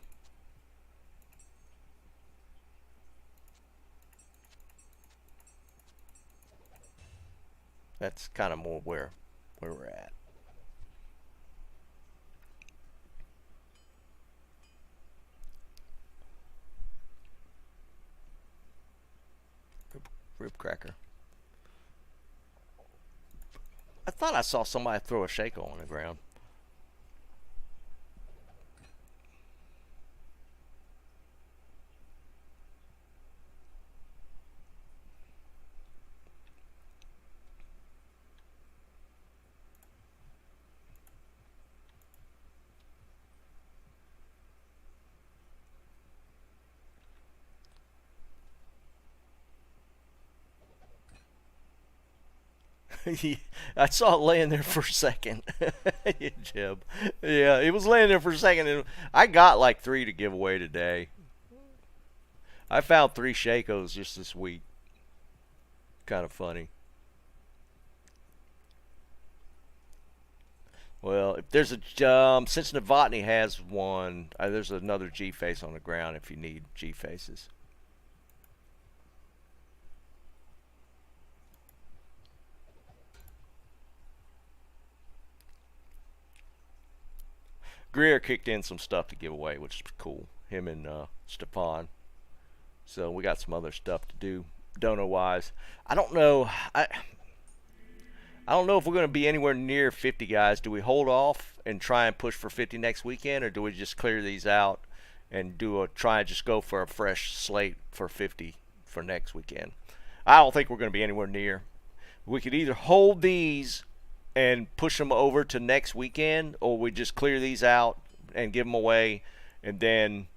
Speaker 2: That's kind of more where we're at. Rib cracker. I thought I saw somebody throw a Shaco on the ground. I saw it laying there for a second. Yeah, Jeb. Yeah, it was laying there for a second, and I got like 3 to give away today. I found 3 Shakos just this week. Kind of funny. Well, if there's a since Novotny has one, there's another G face on the ground if you need G faces. Greer kicked in some stuff to give away, which is cool. Him and Stefan. So we got some other stuff to do, dono wise. I don't know. I don't know if we're going to be anywhere near 50 guys. Do we hold off and try and push for 50 next weekend, or do we just clear these out and try and just go for a fresh slate for 50 for next weekend? I don't think we're going to be anywhere near. We could either hold these and push them over to next weekend, or we just clear these out and give them away, and then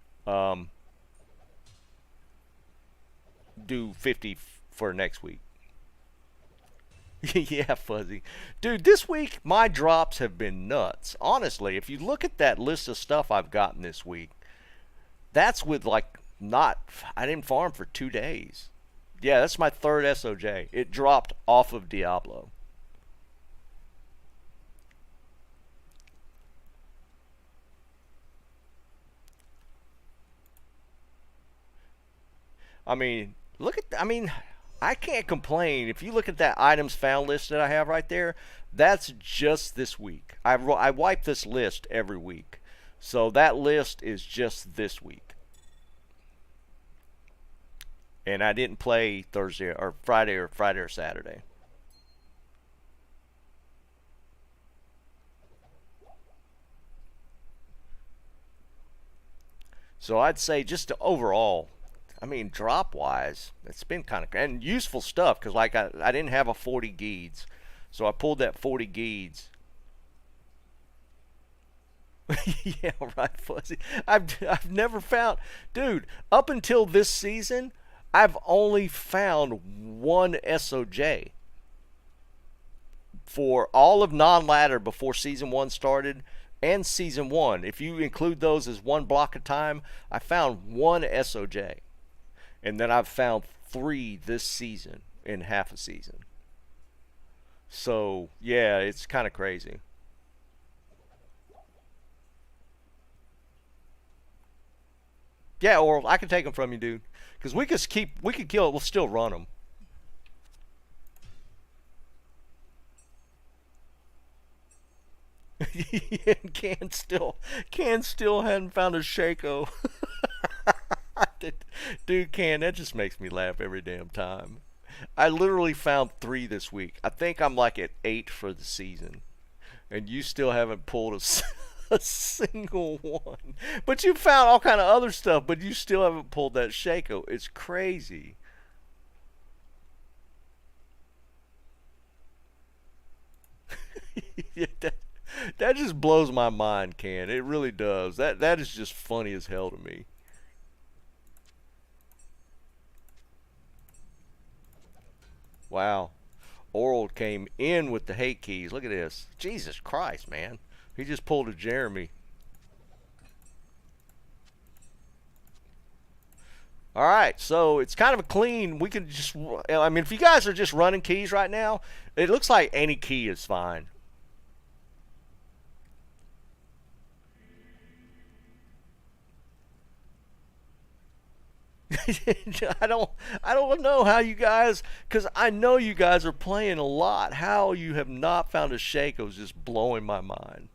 Speaker 2: do 50 for next week. Yeah, Fuzzy. Dude, this week my drops have been nuts. Honestly, if you look at that list of stuff I've gotten this week, that's with like I didn't farm for 2 days. Yeah, that's my 3rd SOJ. It dropped off of Diablo. I mean, I can't complain. If you look at that items found list that I have right there, that's just this week. I wipe this list every week. So that list is just this week. And I didn't play Thursday or Friday or Saturday. So I'd say just overall, I mean, drop-wise, it's been kind of... And useful stuff, because like I didn't have a 40 Geeds. So I pulled that 40 Geeds. Yeah, right, Fuzzy. I've never found... Dude, up until this season, I've only found 1 SOJ. For all of non-ladder before Season 1 started, and Season 1. If you include those as one block of time, I found 1 SOJ. And then I've found 3 this season in half a season. So, yeah, it's kind of crazy. Yeah, or I can take them from you, dude. Because we could kill it, we'll still run them. Yeah, Can still hadn't found a Shaco. Dude, Can, that just makes me laugh every damn time. I literally found 3 this week. I think I'm like at 8 for the season. And you still haven't pulled a single one. But you found all kind of other stuff, but you still haven't pulled that Shaco. It's crazy. Yeah, that just blows my mind, Can. It really does. That is just funny as hell to me. Wow. Oral came in with the hate keys. Look at this. Jesus Christ, man. He just pulled a Jeremy. All right, so it's kind of a clean. We can just, I mean, if you guys are just running keys right now, it looks like any key is fine. I don't know how you guys, because I know you guys are playing a lot. How you have not found a Shaco is just blowing my mind.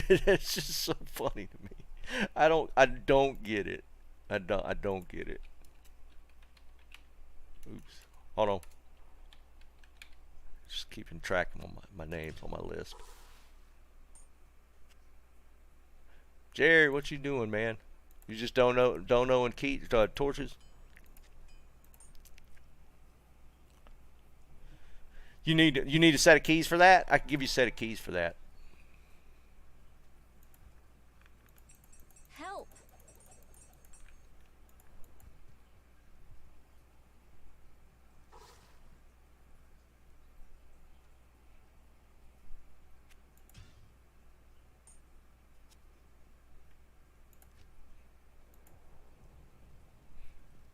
Speaker 2: It's just so funny to me. I don't get it. I don't get it. Oops. Hold on. Just keeping track of my names on my list. Jerry, what you doing, man? You just don't know in key torches? You need a set of keys for that? I can give you a set of keys for that.
Speaker 1: Help!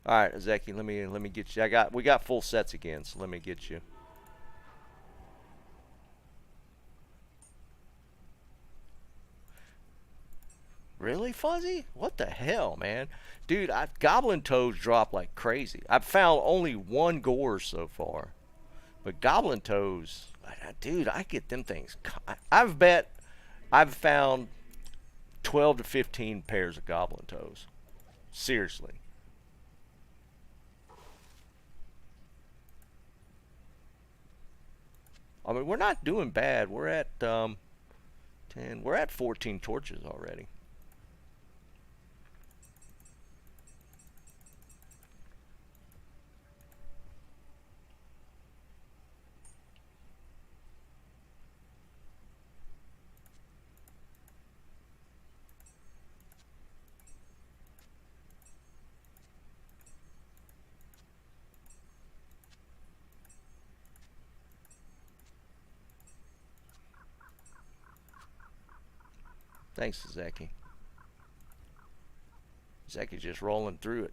Speaker 2: All right, Zeki, let me get you. We got full sets again, so let me get you. Really, Fuzzy? What the hell, man? Dude, Goblin Toads drop like crazy. I've found only one gore so far. But Goblin Toads, dude, I get them things. I've found 12 to 15 pairs of Goblin Toes. Seriously. I mean, we're not doing bad. We're at 10. We're at 14 torches already. Thanks, Zeki. Zeki's just rolling through it.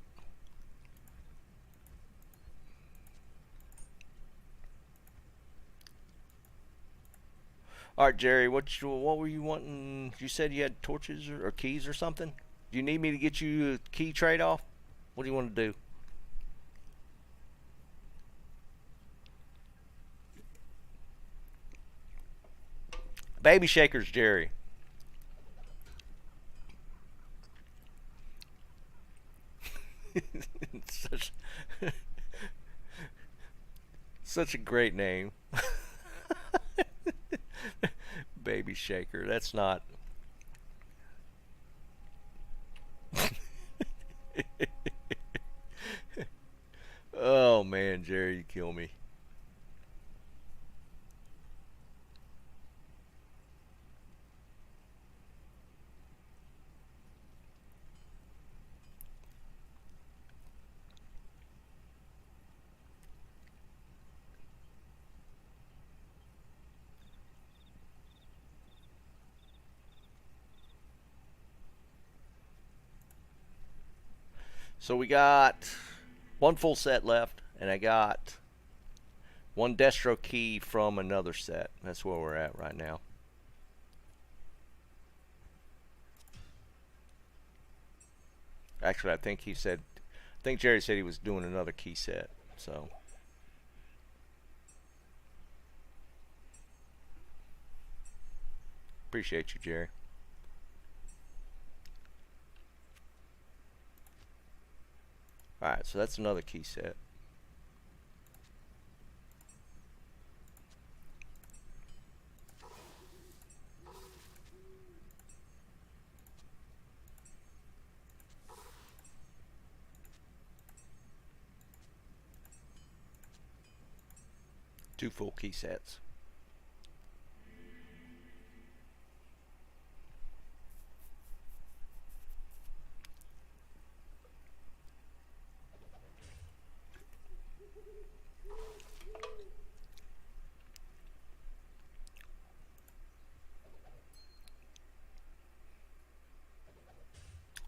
Speaker 2: All right, Jerry, what were you wanting? You said you had torches or keys or something? Do you need me to get you a key trade-off? What do you want to do? Baby Shakers, Jerry. Such a great name. Baby Shaker. That's not. Oh man, Jerry, you kill me. So we got one full set left, and I got one Destro key from another set. That's where we're at right now. Actually, I think Jerry said he was doing another key set. So appreciate you, Jerry. Alright, so that's another key set. Two full key sets.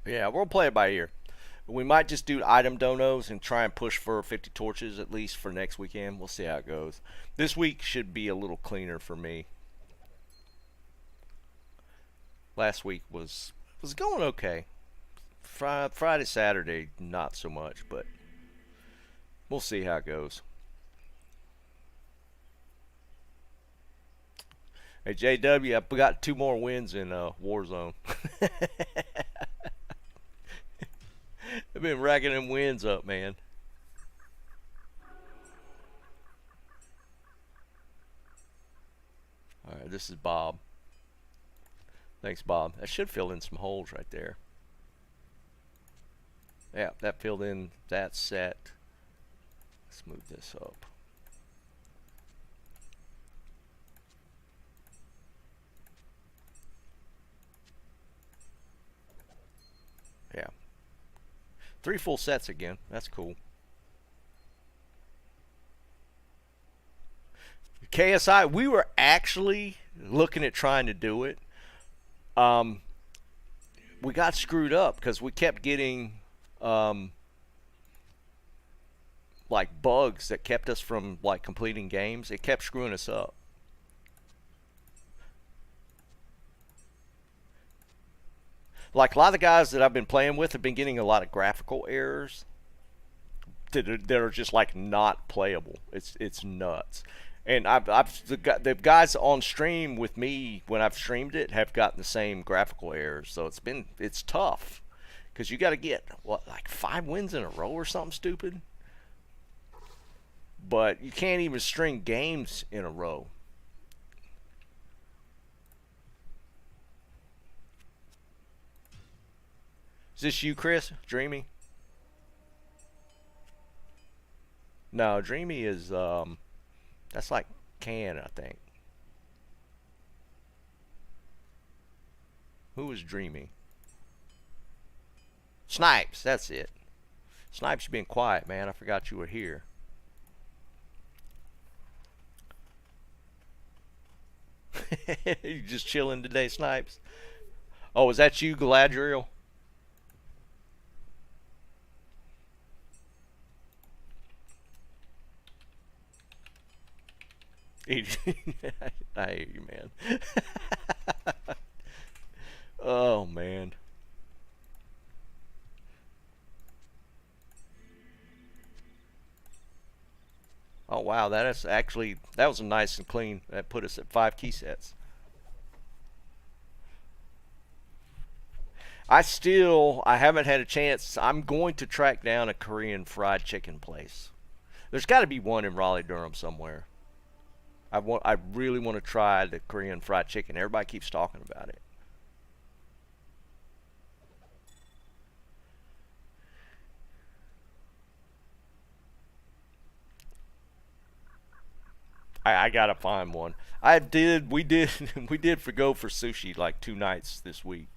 Speaker 2: Yeah, we'll play it by ear. We might just do item donos and try and push for 50 torches at least for next weekend. We'll see how it goes. This week should be a little cleaner for me. Last week was going okay. Friday, Saturday, not so much, but we'll see how it goes. Hey, JW, I've got 2 more wins in Warzone. I've been racking them wins up, man. Alright, this is Bob. Thanks, Bob. That should fill in some holes right there. Yeah, that filled in that set. Let's move this up. Yeah. 3 full sets again. That's cool. KSI, we were actually looking at trying to do it. We got screwed up because we kept getting like bugs that kept us from like completing games. It kept screwing us up. Like a lot of the guys that I've been playing with have been getting a lot of graphical errors that are just like not playable. It's nuts. And the guys on stream with me when I've streamed it have gotten the same graphical errors. So it's tough because you got to get what, like 5 wins in a row or something stupid. But you can't even string games in a row. Is this you, Chris? Dreamy? No, Dreamy is that's like Can, I think. Who was Dreamy? Snipes, that's it. Snipes, you been quiet, man. I forgot you were here. You just chilling today, Snipes? Oh, is that you, Galadriel? I hear you, man. Oh, man. Oh, wow. That was nice and clean. That put us at 5 key sets. I haven't had a chance. I'm going to track down a Korean fried chicken place. There's got to be one in Raleigh-Durham somewhere. I really want to try the Korean fried chicken. Everybody keeps talking about it. I gotta find one. We did go for sushi like 2 nights this week.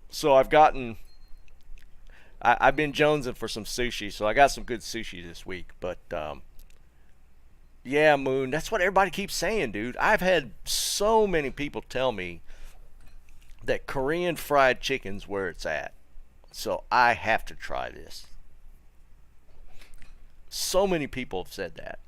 Speaker 2: So I've been jonesing for some sushi, so I got some good sushi this week. But yeah, Moon, that's what everybody keeps saying, dude. I've had so many people tell me that Korean fried chicken's where it's at. So I have to try this. So many people have said that.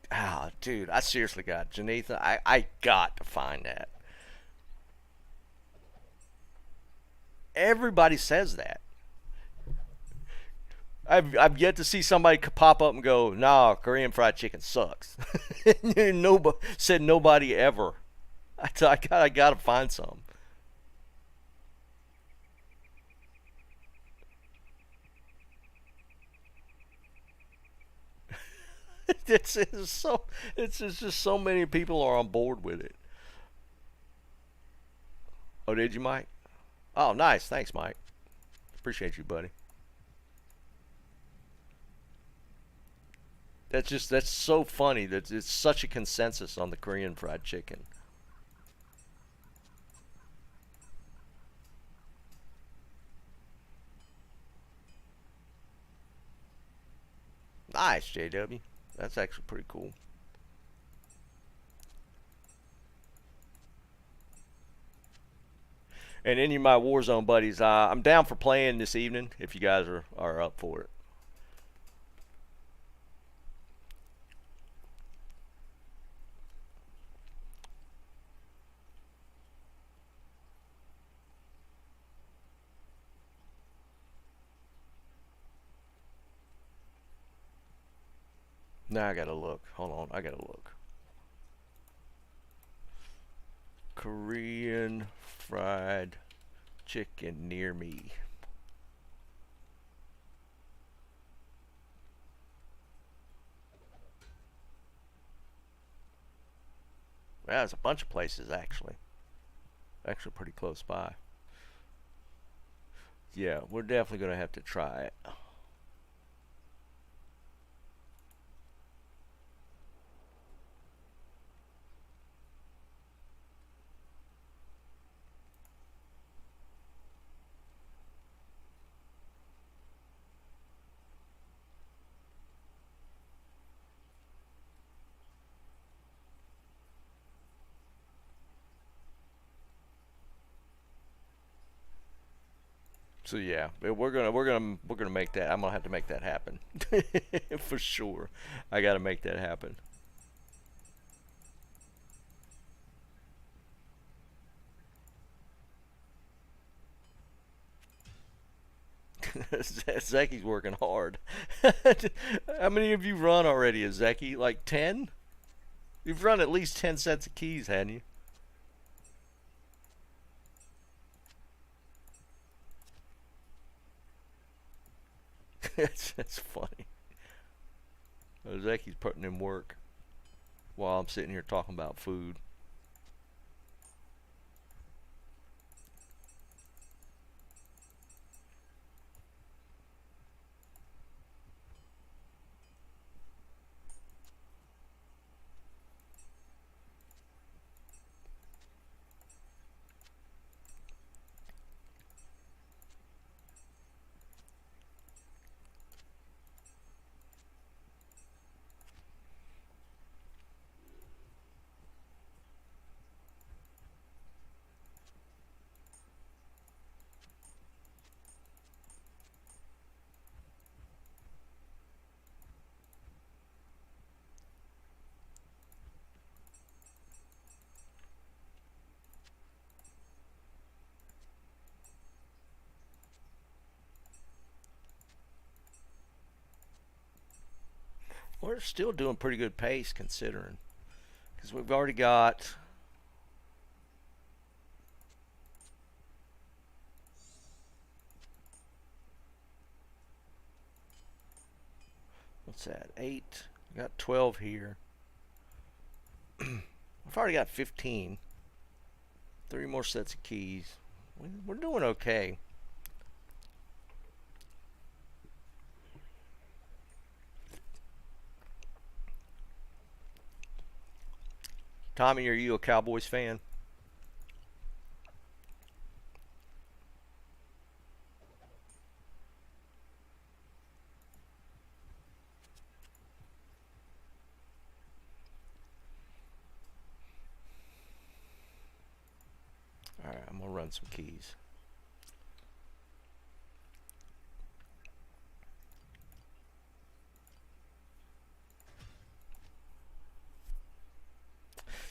Speaker 2: Ah, dude, I seriously got Janetha. I got to find that. Everybody says that. I've yet to see somebody pop up and go, "Nah, Korean fried chicken sucks." Nobody said nobody ever. I gotta find some. It's just so many people are on board with it. Oh, did you, Mike? Oh, nice. Thanks, Mike. Appreciate you, buddy. That's so funny that it's such a consensus on the Korean fried chicken. Nice, JW. That's actually pretty cool. And any of my Warzone buddies, I'm down for playing this evening if you guys are up for it. Now I gotta look. Hold on, I gotta look. Korean fried chicken near me. Yeah, there's a bunch of places actually. Actually pretty close by. Yeah, we're definitely gonna have to try it. So yeah, we're gonna make that. I'm gonna have to make that happen for sure. I gotta make that happen. Zeki's working hard. How many of you run already, Zeki? Like 10? You've run at least 10 sets of keys, hadn't you? That's funny. Zeki's putting in work while I'm sitting here talking about food. We're still doing pretty good pace considering, because we've already got what's that? 8. We got 12 here. We've already got 15. 3 more sets of keys. We're doing okay. Tommy, are you a Cowboys fan? Alright, I'm going to run some keys.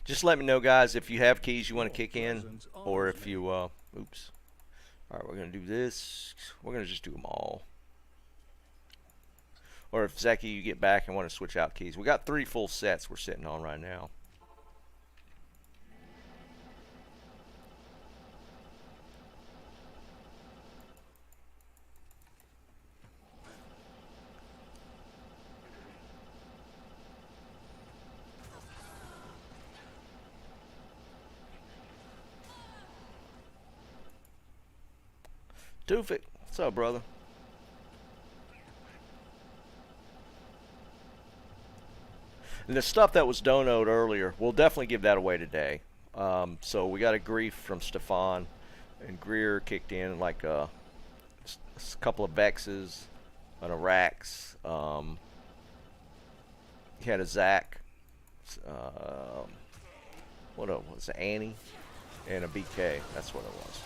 Speaker 2: Just let me know, guys, if you have keys you want to kick in, or if you, oops. Alright, we're going to do this. We're going to just do them all. Or if, Zeki, you get back and want to switch out keys. We got 3 full sets we're sitting on right now. Doofik, what's up, brother? And the stuff that was donoed earlier, we'll definitely give that away today. So we got a grief from Stefan, and Greer kicked in like a couple of Vexes, an Arax, He had a Zach. Um, what was it, Annie? And a BK. That's what it was.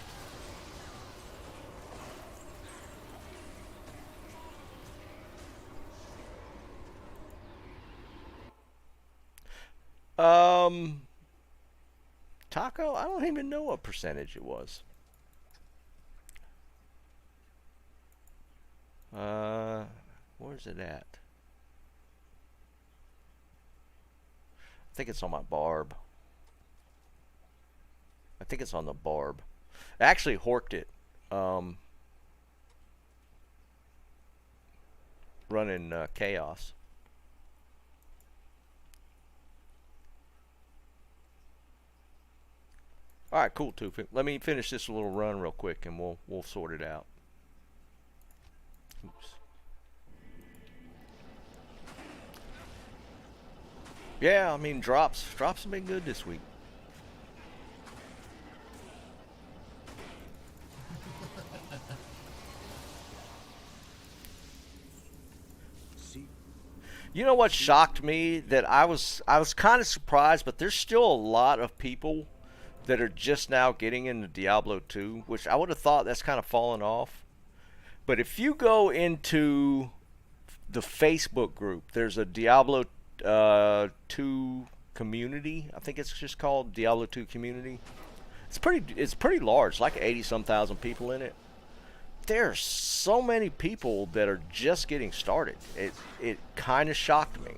Speaker 2: Taco, I don't even know what percentage it was. Where's it at? I think it's on my barb. I think it's on the barb. I actually horked it. Running chaos. All right, cool, Tufik. Let me finish this little run real quick, and we'll sort it out. Oops. Yeah, I mean drops have been good this week. You know what shocked me? That I was kind of surprised, but there's still a lot of people that are just now getting into Diablo 2, which I would have thought that's kind of fallen off. But if you go into the Facebook group, there's a Diablo 2 community. I think it's just called Diablo 2 community. It's pretty large, like 80-some thousand people in it. There are so many people that are just getting started. It kind of shocked me.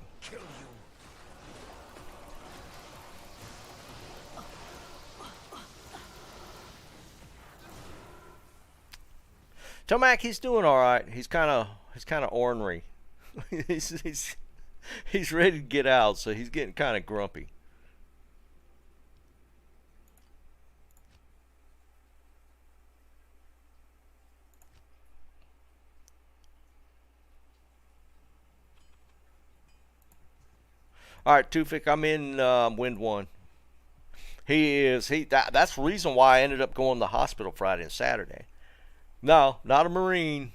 Speaker 2: Tomac, he's doing all right. He's kind of ornery. he's ready to get out, so he's getting kind of grumpy. All right, Tufik, I'm in Wind 1. That's the reason why I ended up going to the hospital Friday and Saturday. No, not a Marine.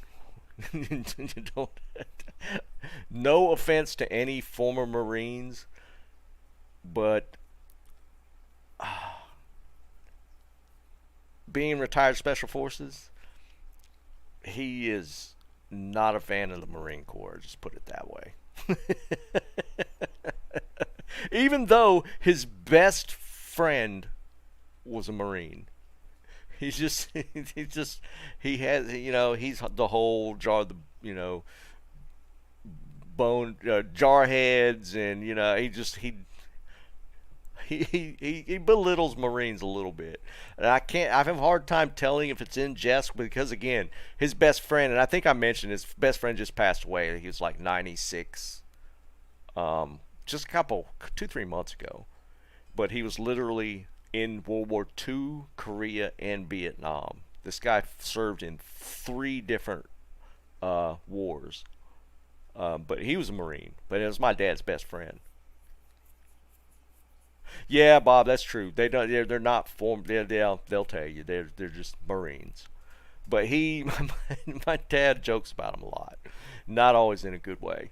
Speaker 2: No offense to any former Marines, but being retired Special Forces, he is not a fan of the Marine Corps, just put it that way. Even though his best friend was a Marine. He has, he's the whole jar, bone, jar heads, and, he belittles Marines a little bit. And I have a hard time telling if it's in jest, because, again, his best friend, and I think I mentioned his best friend just passed away. He was like 96, just 2-3 months ago. But he was literally in World War II, Korea, and Vietnam. This guy served in 3 different wars. But he was a Marine. But it was my dad's best friend. Yeah, Bob, that's true. They're not formed. They'll tell you they're just Marines. But my dad jokes about him a lot, not always in a good way.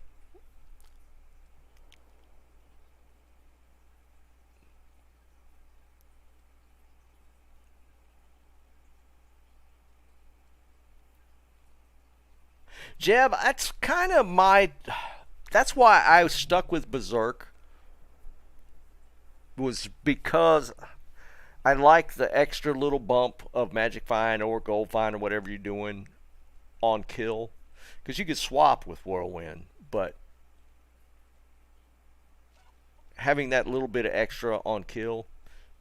Speaker 2: Jeb, that's kind of that's why I was stuck with Berserk, was because I like the extra little bump of Magic Find or Gold Find or whatever you're doing on kill, because you could swap with Whirlwind, but having that little bit of extra on kill,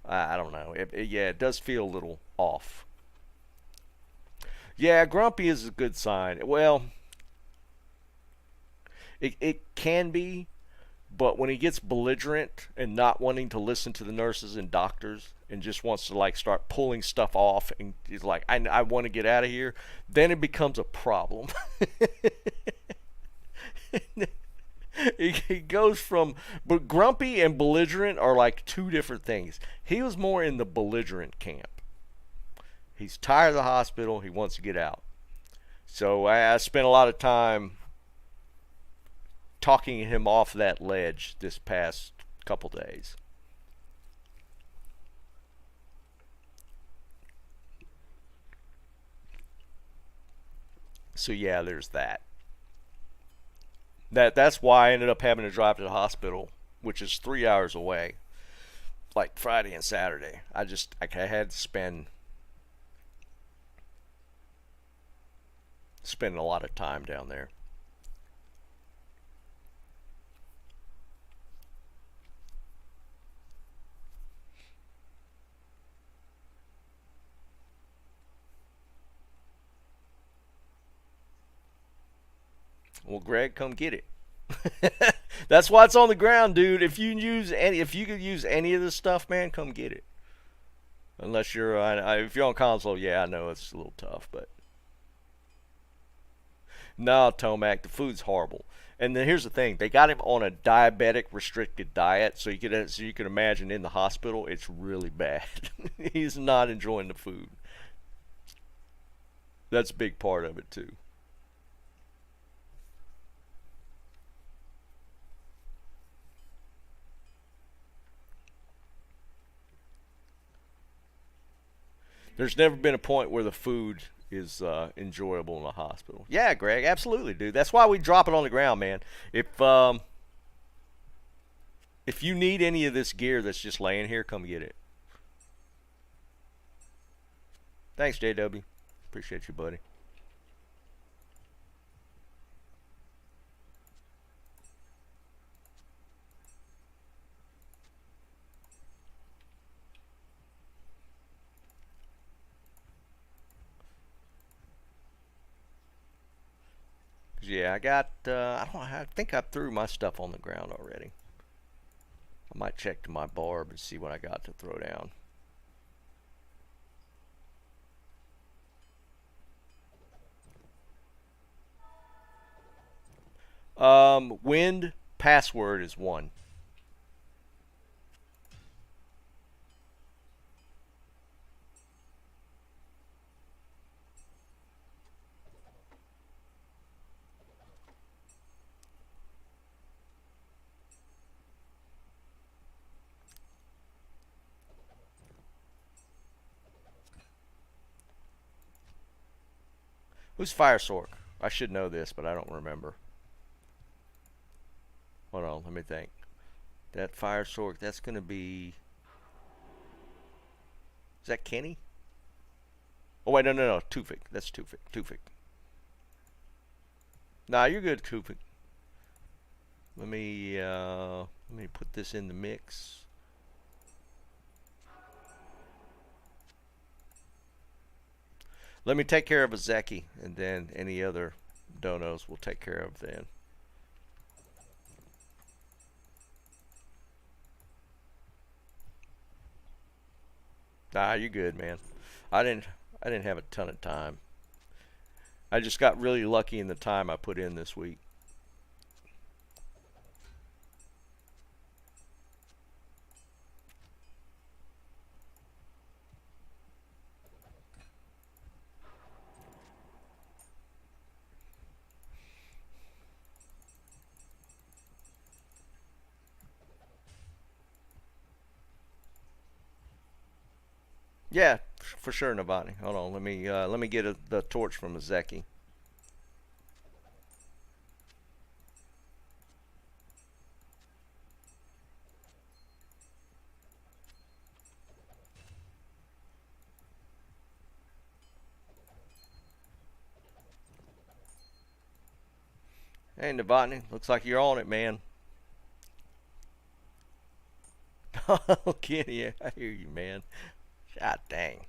Speaker 2: I don't know. It does feel a little off. Yeah, grumpy is a good sign. Well, it can be, but when he gets belligerent and not wanting to listen to the nurses and doctors and just wants to start pulling stuff off, and he's like, I want to get out of here, then it becomes a problem. He goes from, but grumpy and belligerent are like 2 different things. He was more in the belligerent camp. He's tired of the hospital. He wants to get out. So I spent a lot of time talking him off that ledge this past couple days. So yeah, there's that. That's why I ended up having to drive to the hospital, which is 3 hours away, like Friday and Saturday. I had to spend a lot of time down there. Well, Greg, come get it. That's why it's on the ground, dude. If you could use any of this stuff, man, come get it. Unless you're, if you're on console, yeah, I know it's a little tough, but no, Tomac, the food's horrible. And then here's the thing: they got him on a diabetic restricted diet, so you can imagine in the hospital, it's really bad. He's not enjoying the food. That's a big part of it too. There's never been a point where the food is enjoyable in the hospital. Yeah, Greg, absolutely, dude. That's why we drop it on the ground, man. If you need any of this gear that's just laying here, come get it. Thanks, JW. Appreciate you, buddy. Yeah, I got. I don't. I think I threw my stuff on the ground already. I might check to my barb and see what I got to throw down. Wind password is 1. Who's Fire Sork? I should know this, but I don't remember. Hold on, let me think. That Fire Sork, that's gonna be. Is that Kenny? Oh wait, no, Tufik. That's Tufik. Nah, you're good, Tufik. Let me put this in the mix. Let me take care of Azeki, and then any other donos we'll take care of then. Nah, you're good, man. I didn't have a ton of time. I just got really lucky in the time I put in this week. Yeah, for sure, Navani. Hold on, let me get the torch from Azeki. Hey, Navani, looks like you're on it, man. Kenny, I hear you, man. God dang.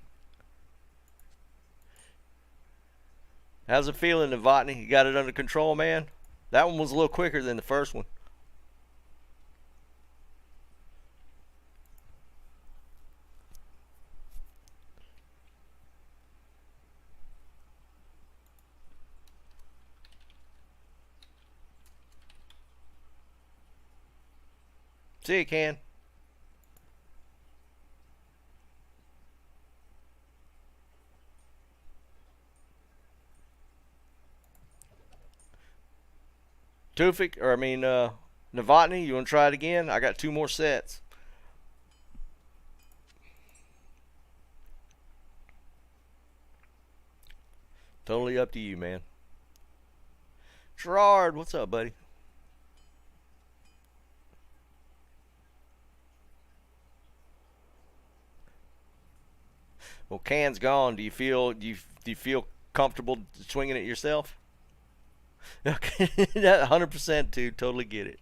Speaker 2: How's it feeling, Novotny? You got it under control, man? That one was a little quicker than the first one. See you, Can. Tufik, or I mean, Novotny, you want to try it again? I got 2 more sets. Totally up to you, man. Gerard, what's up, buddy? Well, Can's gone. Do you feel comfortable swinging it yourself? Okay, 100% too. Totally get it.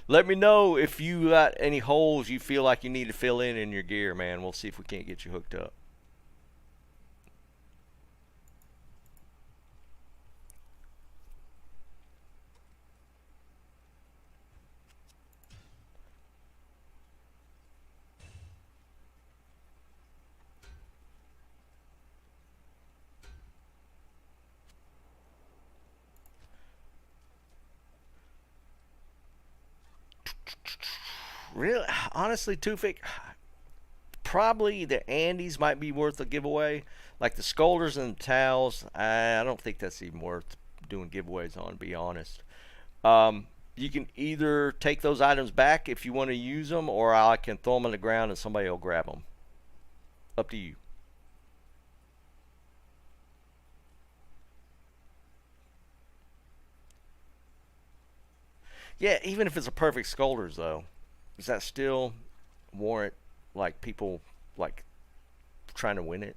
Speaker 2: Let me know if you got any holes you feel like you need to fill in your gear, man. We'll see if we can't get you hooked up. Really, honestly, Tufik, probably the Andes might be worth a giveaway. Like the Scolders and the Towels, I don't think that's even worth doing giveaways on, to be honest. You can either take those items back if you want to use them, or I can throw them on the ground and somebody will grab them. Up to you. Yeah, even if it's a perfect Scolders, though, does that still warrant like people like trying to win it?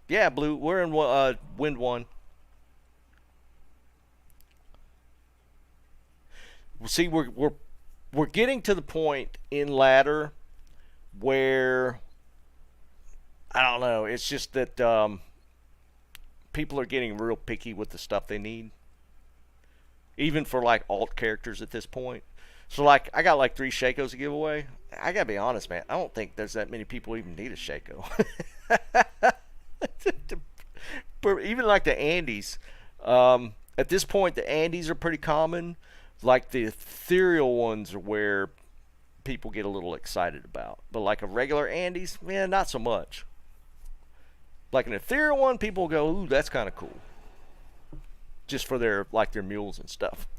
Speaker 2: Yeah, Blue, we're in Wind 1. See, we're getting to the point in ladder where I don't know. It's just that people are getting real picky with the stuff they need, even for like alt characters at this point. So like, I got like 3 Shakos to give away. I gotta be honest, man. I don't think there's that many people even need a Shako. Even like the Andes. At this point, the Andes are pretty common. Like the ethereal ones are where people get a little excited about. But like a regular Andes, man, not so much. Like an ethereal one, people go, ooh, that's kind of cool. Just for their mules and stuff.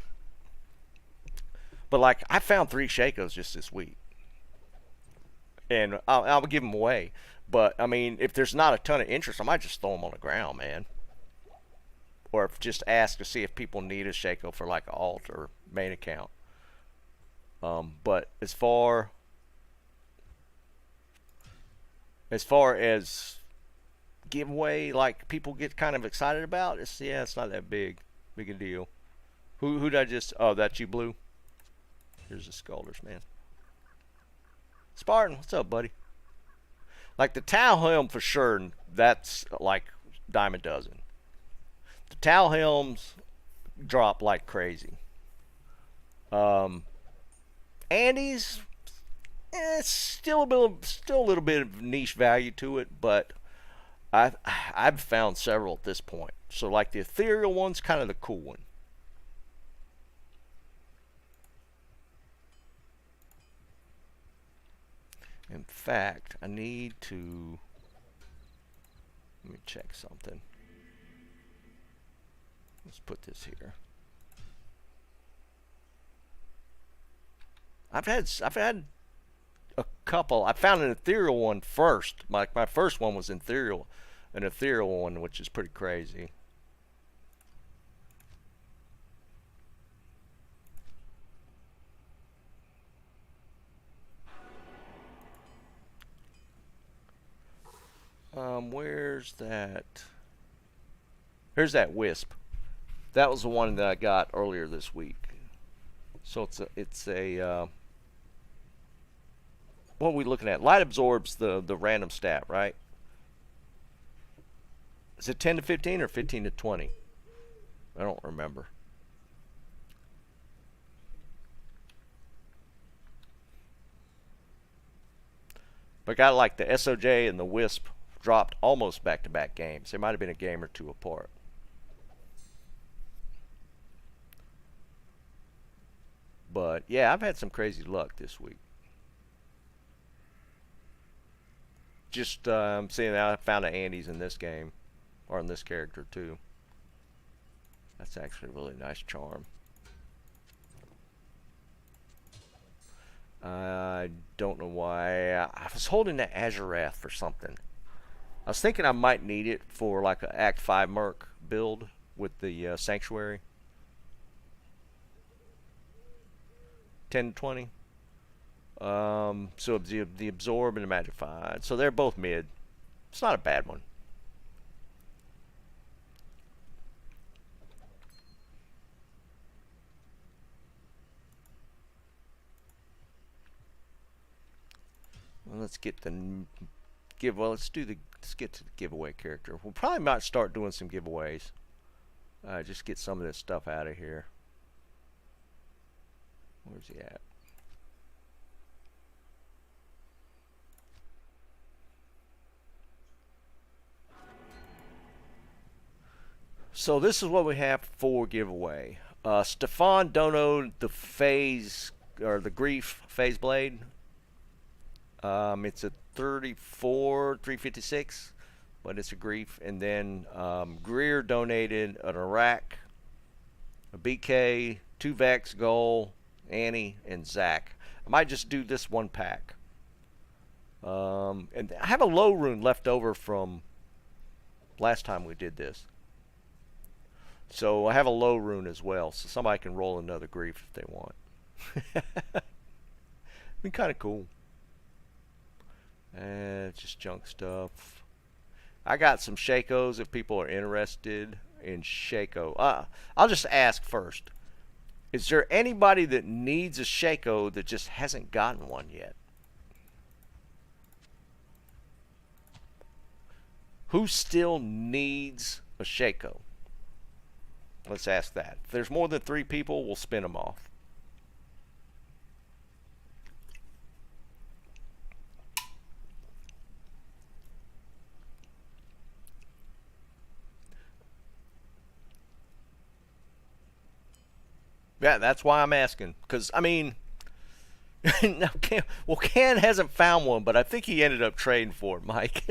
Speaker 2: But like, I found 3 Shakos just this week. And I'll give them away. But, I mean, if there's not a ton of interest, I might just throw them on the ground, man. Or just ask to see if people need a Shako for like an alt or main account. But as far as giveaway, like people get kind of excited about, it's not that big a deal. Who did I just? Oh, that's you, Blue. Here's the Scolders, man. Spartan, what's up, buddy? Like the Tau Helm for sure. That's like dime a dozen. The Tau Helms drop like crazy. Andes, it's still a little bit of niche value to it, but I've found several at this point. So like the ethereal one's kind of the cool one. In fact, I need to let me check something. Let's put this here. I've had a couple. I found an ethereal one first. My first one was an ethereal one, which is pretty crazy. Where's that? Here's that Wisp. That was the one that I got earlier this week. So it's a what are we looking at? Light absorbs the random stat, right? Is it 10 to 15 or 15 to 20? I don't remember. But got like the SOJ and the Wisp dropped almost back-to-back games. They might have been a game or two apart. But yeah, I've had some crazy luck this week. just seeing that I found an Andes in this game, or in this character too. That's actually a really nice charm. I don't know why. I was holding the Azurath for something. I was thinking I might need it for like an Act 5 Merc build with the Sanctuary. 10 to 20. So the Absorb and the Magnified. So they're both mid. It's not a bad one. Well, let's get the let's get to the giveaway character. We'll probably might start doing some giveaways. Just get some of this stuff out of here. Where's he at? So this is what we have for giveaway. Stefan donoed the phase or the Grief phase blade. It's a 34 356, but it's a Grief. And then Greer donated an Iraq, a BK, 2 Vex, Goal, Annie, and Zach. I might just do this one pack. And I have a low rune left over from last time we did this. So I have a low rune as well, so somebody can roll another Grief if they want. Be kind of cool. Just junk stuff. I got some Shakos if people are interested in Shako. I'll just ask first. Is there anybody that needs a Shako that just hasn't gotten one yet? Who still needs a Shako? Let's ask that. If there's more than 3 people, we'll spin them off. Yeah, that's why I'm asking. Because, I mean, no, Ken hasn't found one, but I think he ended up trading for it, Mike.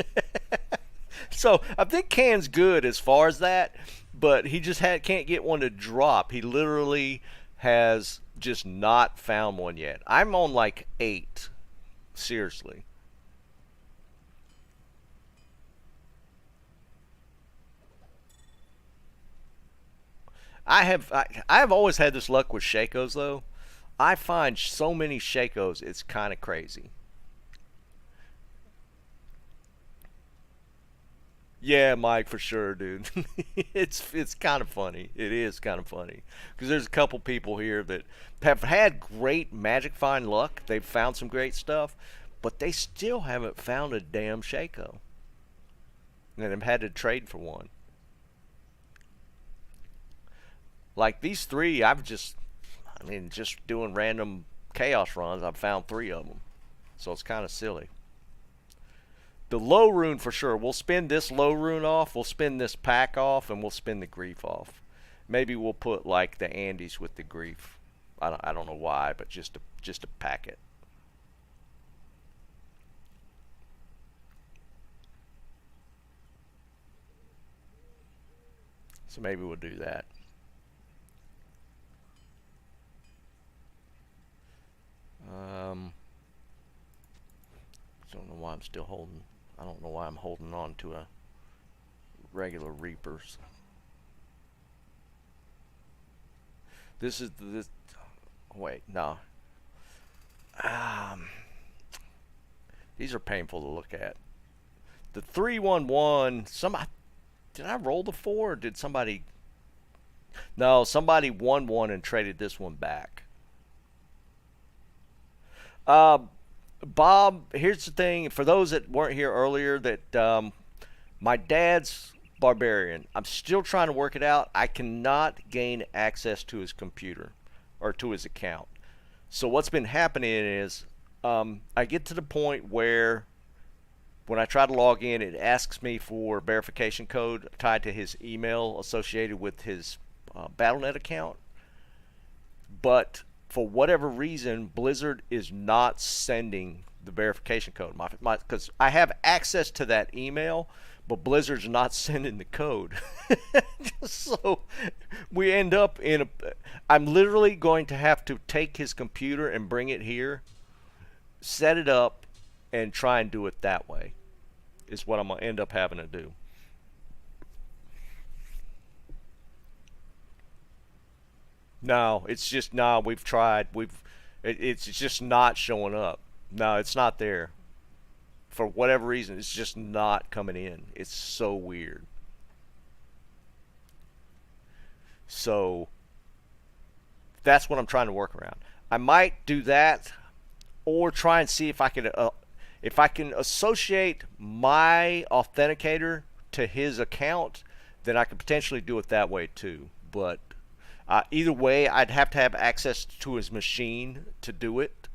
Speaker 2: So, I think Ken's good as far as that, but he just can't get one to drop. He literally has just not found one yet. I'm on like 8. Seriously. I have always had this luck with Shakos though. I find so many Shakos, it's kind of crazy. Yeah, Mike, for sure, dude. It's kind of funny. It is kind of funny because there's a couple people here that have had great Magic Find luck. They've found some great stuff, but they still haven't found a damn Shako, and have had to trade for one. Like these 3, just doing random chaos runs, I've found 3 of them. So it's kind of silly. The low rune for sure. We'll spin this low rune off. We'll spin this pack off, and we'll spin the Grief off. Maybe we'll put like the Andes with the Grief. I don't know why, but just to pack it. So maybe we'll do that. Don't know why I'm still holding. I don't know why I'm holding on to a regular Reapers. This is this. Wait, no. These are painful to look at. The 311. Did I roll the 4? Or did somebody? No, somebody won one and traded this one back. Bob, here's the thing. For those that weren't here earlier, that my dad's Barbarian. I'm still trying to work it out. I cannot gain access to his computer or to his account. So what's been happening is I get to the point where when I try to log in, it asks me for verification code tied to his email associated with his Battle.net account. But for whatever reason, Blizzard is not sending the verification code. Because I have access to that email, but Blizzard's not sending the code. So we end up in a. I'm literally going to have to take his computer and bring it here, set it up, and try and do it that way. Is what I'm going to end up having to do. No, it's just no. We've tried. It's just not showing up. No, it's not there. For whatever reason, it's just not coming in. It's so weird. So that's what I'm trying to work around. I might do that, or try and see if I can associate my authenticator to his account, then I could potentially do it that way too. But either way, I'd have to have access to his machine to do it.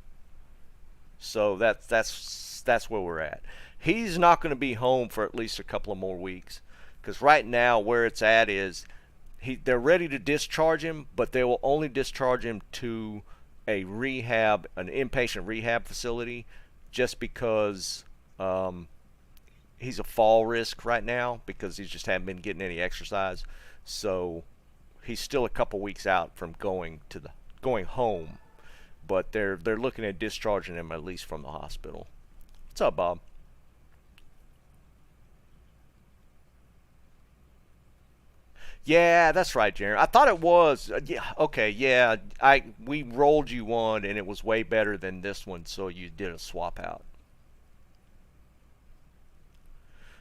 Speaker 2: So that's where we're at. He's not going to be home for at least a couple of more weeks, because right now where it's at is they're ready to discharge him, but they will only discharge him to an inpatient rehab facility, just because he's a fall risk right now because he just hasn't been getting any exercise. So he's still a couple weeks out from going home, but they're looking at discharging him at least from the hospital. What's up, Bob? Yeah, that's right, Jeremy. I thought it was. Yeah, okay, yeah. We rolled you one, and it was way better than this one, so you did a swap out.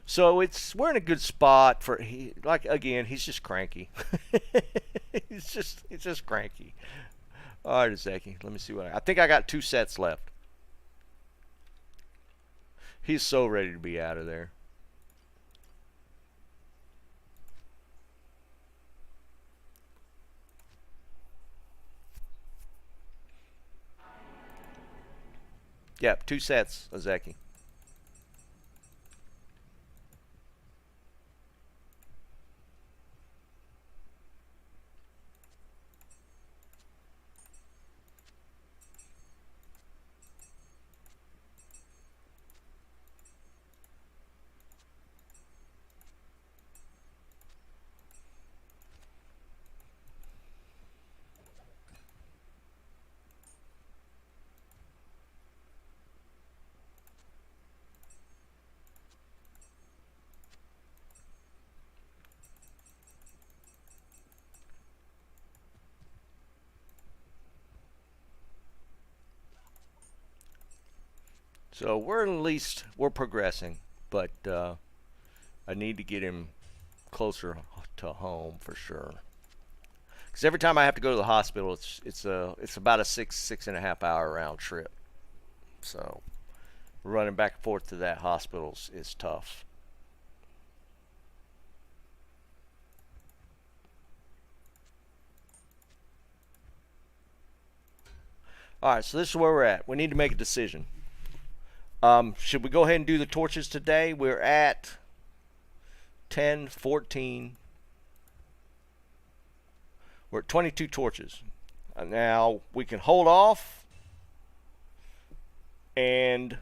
Speaker 2: So we're in a good spot for again. He's just cranky. He's just cranky. All right, Zeki. Let me see I think I got 2 sets left. He's so ready to be out of there. Yep, 2 sets, Azeki. So we're progressing, but I need to get him closer to home for sure. Because every time I have to go to the hospital, it's about a 6.5 hour round trip. So running back and forth to that hospital is tough. All right, so this is where we're at. We need to make a decision. Should we go ahead and do the torches today? We're at 10:14. We're at 22 torches. Now we can hold off and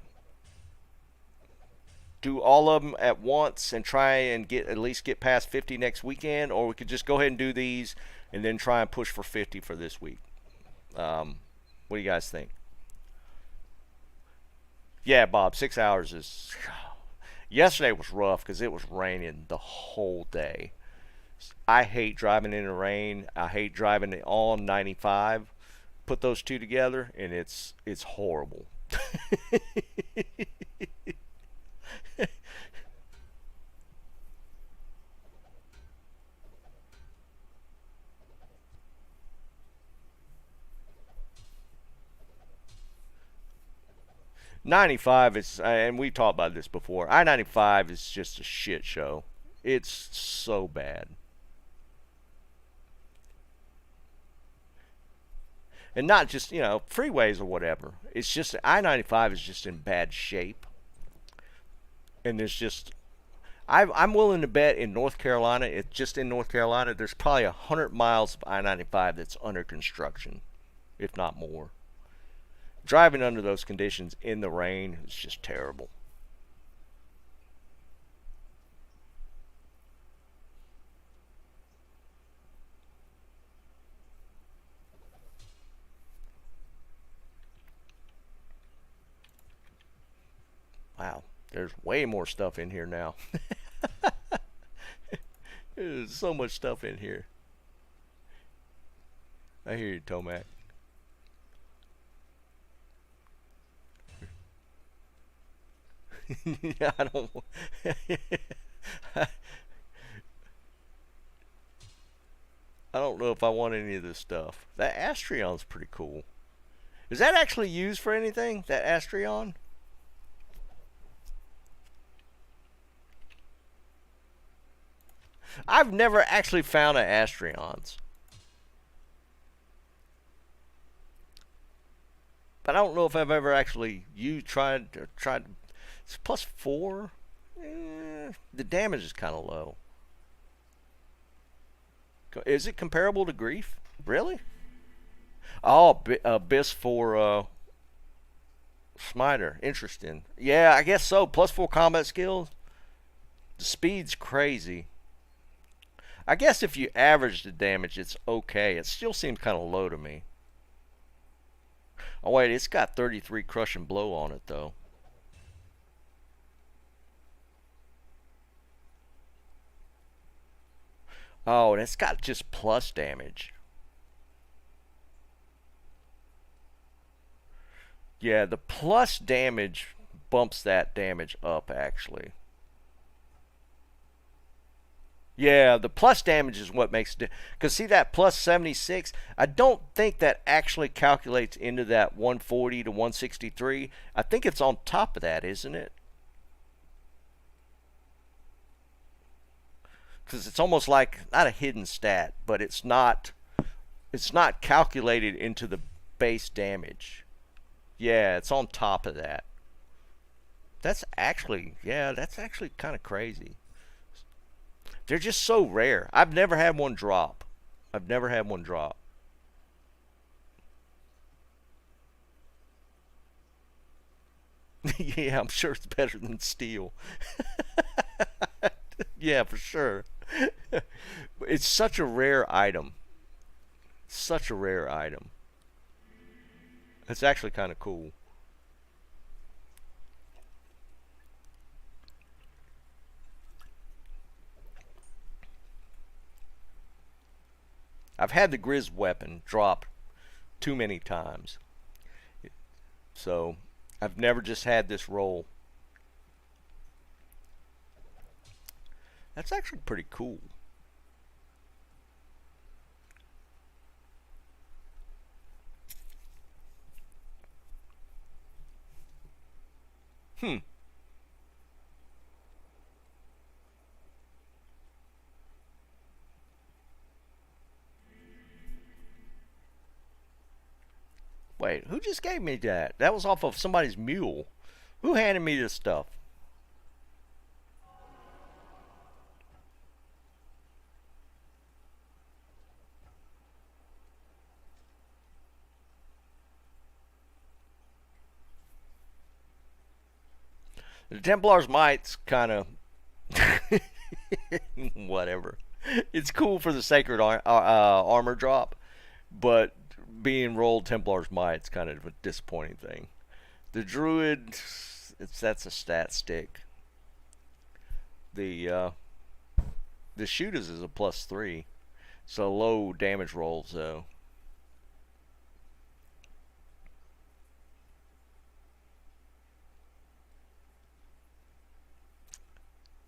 Speaker 2: do all of them at once and try and at least get past 50 next weekend, or we could just go ahead and do these and then try and push for 50 for this week. What do you guys think? Yeah, Bob, 6 hours is... Yesterday was rough because it was raining the whole day. I hate driving in the rain. I hate driving on 95. Put those two together, and it's horrible. 95 is, and we talked about this before, I-95 is just a shit show. It's so bad. And not just, freeways or whatever. It's just I-95 is just in bad shape. And there's just, I'm willing to bet in North Carolina, just in North Carolina, there's probably 100 miles of I-95 that's under construction, if not more. driving under those conditions in the rain is just terrible. Wow, there's way more stuff in here now. There's so much stuff in here. I hear you, Tomac. Yeah, I don't. I don't know if I want any of this stuff. That Astrion's pretty cool. Is that actually used for anything? That Astrion? I've never actually found an Astrions. But I don't know if I've ever actually tried. It's +4. The damage is kind of low. Is it comparable to Grief? Really? Oh, Abyss for Smiter. Interesting. Yeah, I guess so. +4 combat skills. The speed's crazy. I guess if you average the damage, it's okay. It still seems kind of low to me. Oh wait, it's got 33 crush and blow on it though. Oh, and it's got just plus damage. Yeah, the plus damage bumps that damage up actually. Yeah, the plus damage is what makes it. Because see that plus 76? I don't think that actually calculates into that 140 to 163. I think it's on top of that, isn't it? Because it's almost like, not a hidden stat, but it's not calculated into the base damage. Yeah, it's on top of that. That's actually, yeah, that's actually kind of crazy. They're just so rare. I've never had one drop. I've never had one drop. Yeah, I'm sure it's better than steel. Yeah, for sure. It's such a rare item. Such a rare item. It's actually kind of cool. I've had the Grizz weapon drop too many times. So, I've never just had this roll. That's actually pretty cool. Wait, who just gave me that? That was off of somebody's mule. Who handed me this stuff? The Templar's Might's kind of whatever. It's cool for the Sacred Armor drop, but being rolled Templar's Might's kind of a disappointing thing. The Druid, that's a stat stick. The Shooters is a +3. So low damage rolls though.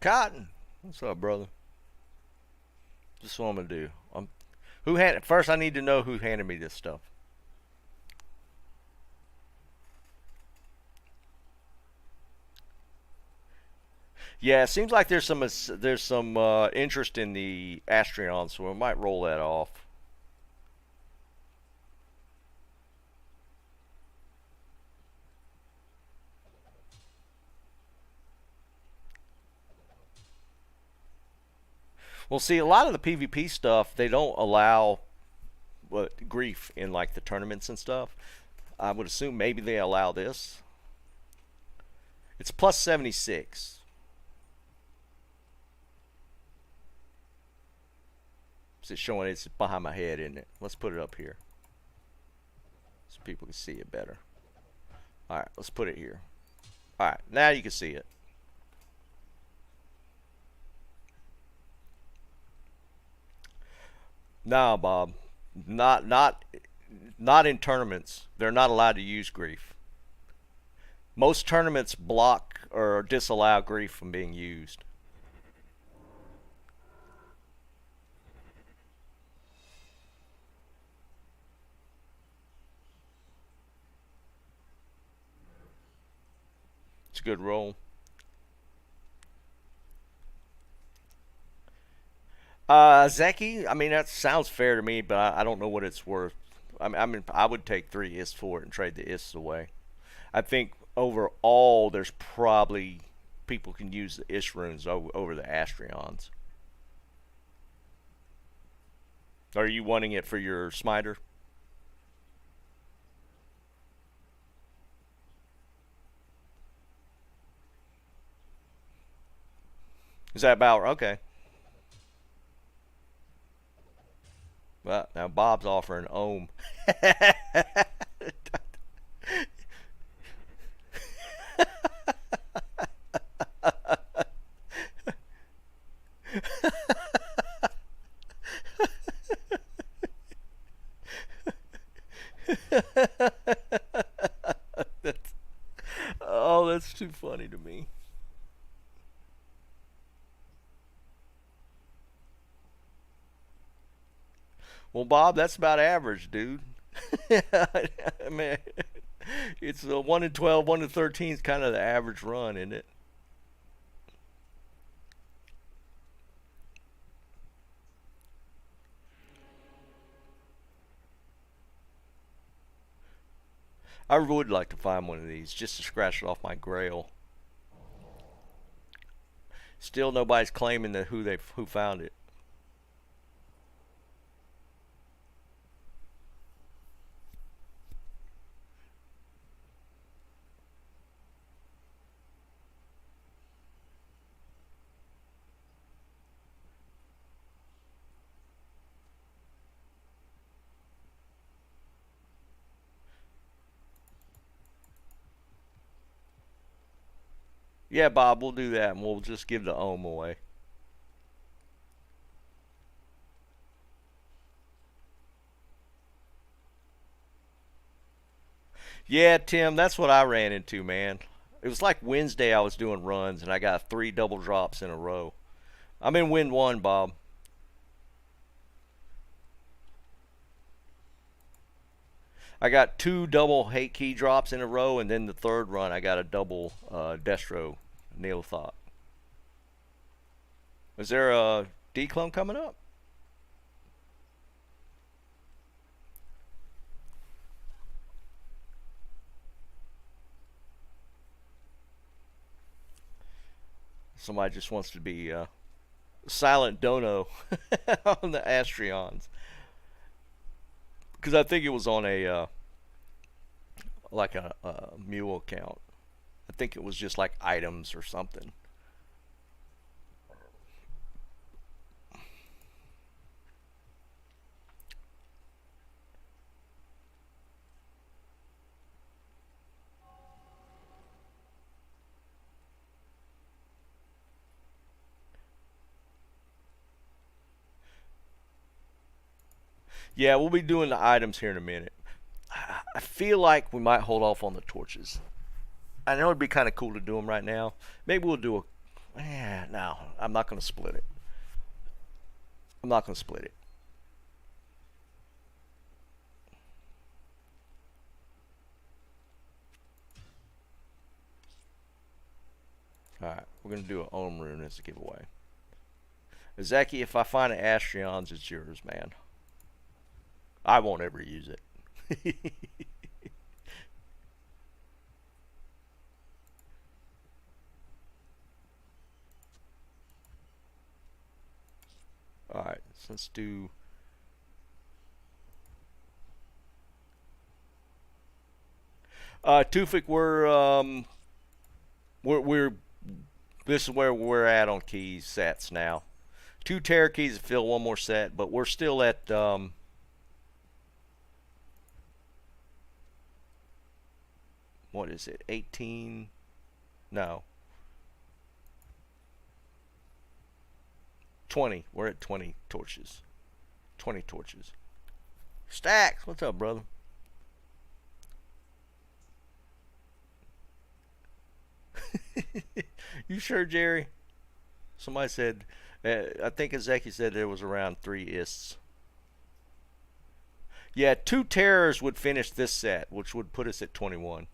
Speaker 2: Cotton, what's up, brother? Just what I'm gonna do. First, I need to know who handed me this stuff. Yeah, it seems like there's some interest in the Astrion, so we might roll that off. Well, see, a lot of the PvP stuff, they don't allow grief in like the tournaments and stuff. I would assume maybe they allow this. It's plus 76. It's showing it's behind my head, isn't it? Let's put it up here so people can see it better. Alright, let's put it here. Alright, now you can see it. No, Bob. Not in tournaments. They're not allowed to use grief. Most tournaments block or disallow grief from being used. It's a good roll. Zeki, I mean, that sounds fair to me, but I don't know what it's worth. I mean, I would take 3 ists for it and trade the ists away. I think overall, there's probably people can use the ist runes over the Astrions. Are you wanting it for your smiter? Is that about okay? Well, now Bob's offering ohm. Oh, that's too funny to me. Well, Bob, that's about average, dude. I mean, it's a 1 in 12, 1 in 13 is kind of the average run, isn't it? I would like to find one of these just to scratch it off my grail. Still, nobody's claiming that who found it. Yeah, Bob, we'll do that, and we'll just give the ohm away. Yeah, Tim, that's what I ran into, man. It was like Wednesday I was doing runs, and I got 3 double drops in a row. I'm in win 1, Bob. I got 2 double hate key drops in a row, and then the third run I got a double Destro Nail Thought. Is there a D-clone coming up? Somebody just wants to be silent dono on the Astrions. Because I think it was on a like a mule account. I think it was just like items or something. Yeah, we'll be doing the items here in a minute. I feel like we might hold off on the torches. I know it'd be kind of cool to do them right now. Maybe we'll do a... no, I'm not going to split it. I'm not going to split it. Alright, we're going to do an Ohm Rune as a giveaway. Zeki, if I find an Astrions, it's yours, man. I won't ever use it. Alright, so let's do... Tufik, we're this is where we're at on keys sets now. 2 terror keys to fill 1 more set, but we're still at what is it? 18? No. 20. We're at 20 torches. 20 torches. Stacks, what's up, brother? You sure, Jerry? Somebody said, I think Ezeki said there was around 3 ists. Yeah, 2 terrors would finish this set, which would put us at 21.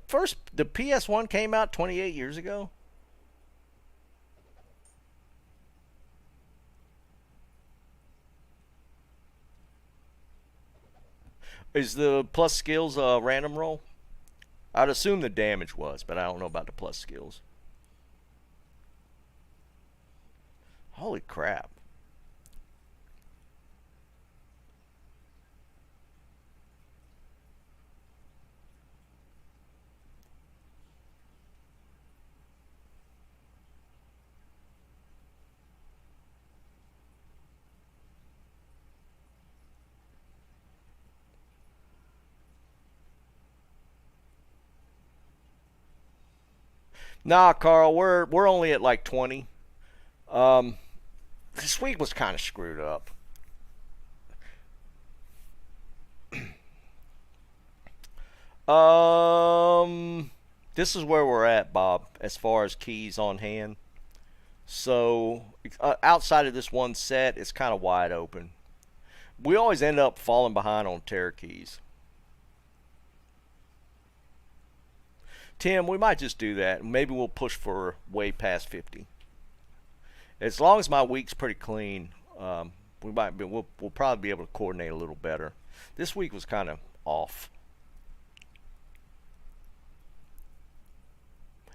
Speaker 2: The PS1 came out 28 years ago. Is the plus skills a random roll? I'd assume the damage was, but I don't know about the plus skills. Holy crap. Nah, Carl, we're only at like 20. This week was kind of screwed up. This is where we're at, Bob, as far as keys on hand. So outside of this one set, it's kind of wide open. We always end up falling behind on terror keys. Tim, we might just do that. Maybe we'll push for way past 50. As long as my week's pretty clean, we'll probably be able to coordinate a little better. This week was kind of off.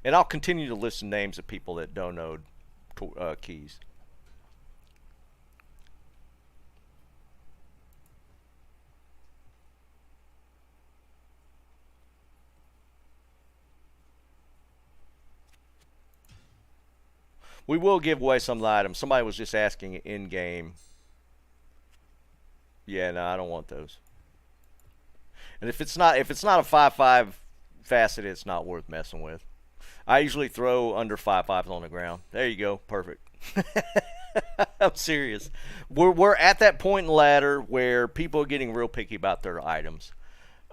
Speaker 2: And I'll continue to list names of people that don't know keys. We will give away some of the items. Somebody was just asking in game. Yeah, no, I don't want those. And if it's not a 5/5 facet, it's not worth messing with. I usually throw under 5/5s on the ground. There you go, perfect. I'm serious. We're at that point in the ladder where people are getting real picky about their items.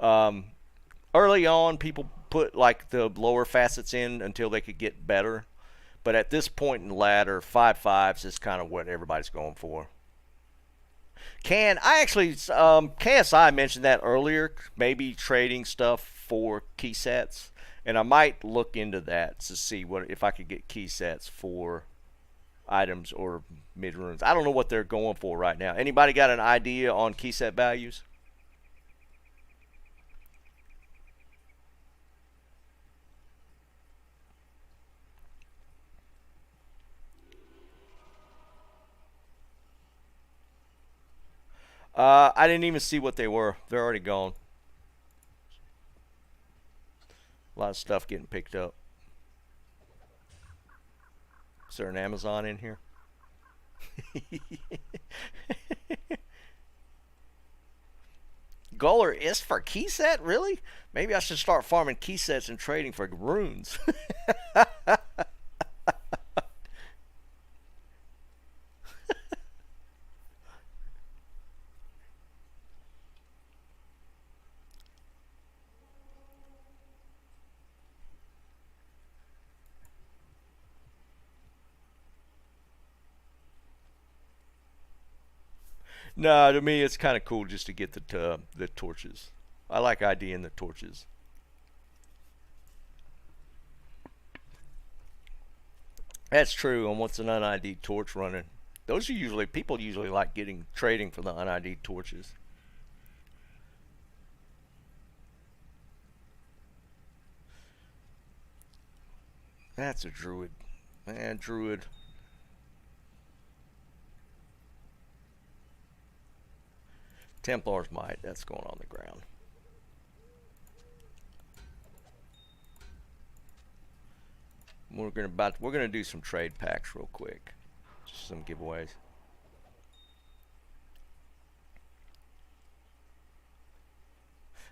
Speaker 2: Early on, people put like the lower facets in until they could get better. But at this point in the ladder, 5/5s is kind of what everybody's going for. KSI mentioned that earlier, maybe trading stuff for key sets, and I might look into that to see if I could get key sets for items or mid runes. I don't know what they're going for right now. Anybody got an idea on key set values? I didn't even see what they were. They're already gone. A lot of stuff getting picked up. Is there an Amazon in here? Goaler is for key set? Really? Maybe I should start farming key sets and trading for runes. No, to me it's kind of cool just to get the torches. I like IDing the torches. That's true. And what's an un-ID'd torch running? Those are people usually like trading for the un-ID'd torches. That's a druid. Man, druid. Templar's Might. That's going on the ground. We're gonna do some trade packs real quick. Just some giveaways.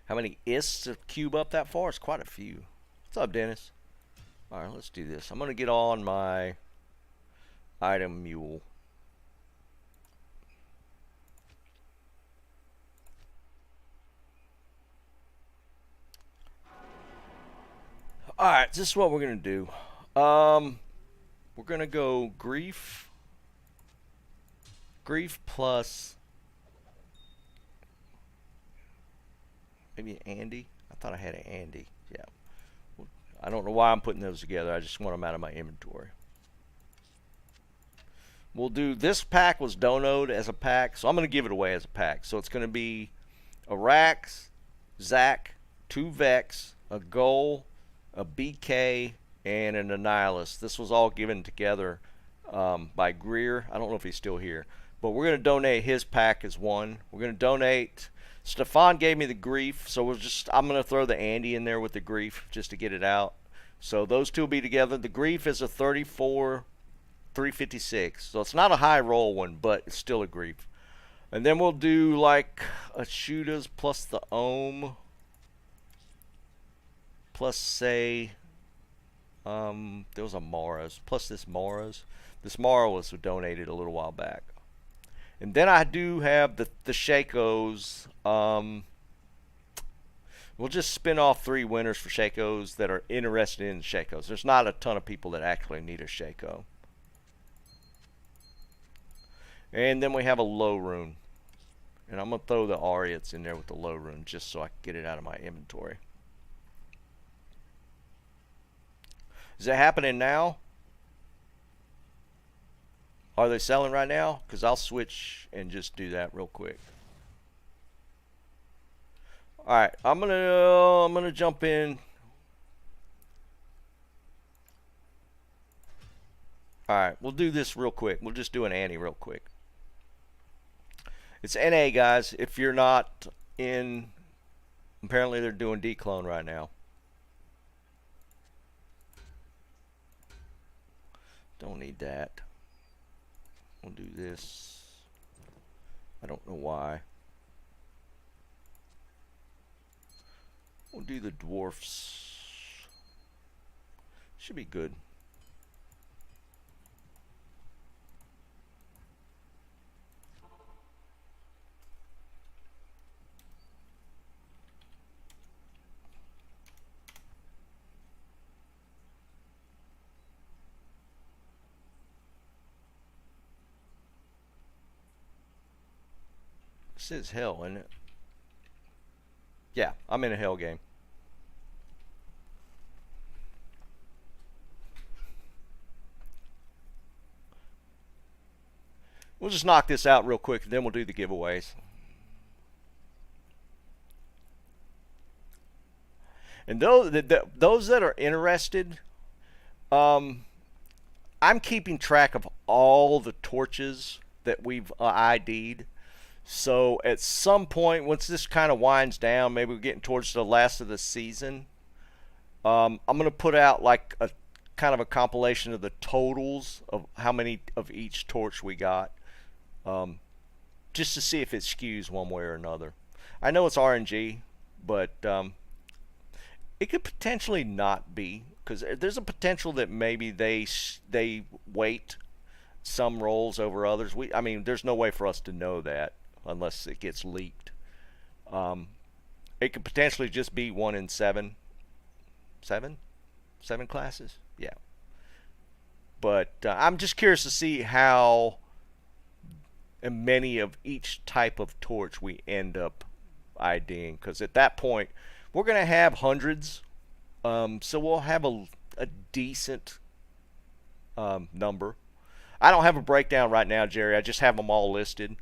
Speaker 2: How many ists to cube up that far? It's quite a few. What's up, Dennis? Alright, let's do this. I'm gonna get on my item mule. Alright, this is what we're gonna do. We're gonna go grief plus maybe Andy. I thought I had an Andy. Yeah. I don't know why I'm putting those together. I just want them out of my inventory. We'll do, this pack was donoed as a pack, so I'm going to give it away as a pack. So it's going to be a Rax, Zac, 2 Vex, a Goal, a BK, and an Annihilus. This was all given together by Greer. I don't know if he's still here. But we're going to donate his pack as one. We're going to donate... Stefan gave me the grief, so I'm going to throw the Andy in there with the grief just to get it out. So those two will be together. The grief is a 34, 356. So it's not a high roll one, but it's still a grief. And then we'll do like a Shootas plus the Ohm. Plus, say, there was a Mara's. Plus this Mara's. This Mara was donated a little while back. And then I do have the Shakos. We'll just spin off 3 winners for Shakos that are interested in Shakos. There's not a ton of people that actually need a Shako. And then we have a low rune. And I'm going to throw the Ariats in there with the low rune just so I can get it out of my inventory. Is that happening now? Are they selling right now? Because I'll switch and just do that real quick. All right, I'm gonna jump in. All right, we'll do this real quick. We'll just do an Annie real quick. It's NA, guys. If you're not in, apparently they're doing declone right now. Don't need that. We'll do this. I don't know why. We'll do the dwarfs. Should be good. This is hell, isn't it? Yeah, I'm in a hell game. We'll just knock this out real quick, and then we'll do the giveaways. And those that are interested, I'm keeping track of all the torches that we've ID'd. So at some point, once this kind of winds down, maybe we're getting towards the last of the season, I'm going to put out like a kind of a compilation of the totals of how many of each torch we got, just to see if it skews one way or another. I know it's RNG, but it could potentially not be, because there's a potential that maybe they weight some rolls over others. I mean, there's no way for us to know that unless it gets leaked. It could potentially just be 1 in 7 classes. Yeah, but I'm just curious to see how many of each type of torch we end up IDing, because at that point we're gonna have hundreds, so we'll have a decent number. I don't have a breakdown right now, Jerry. I just have them all listed.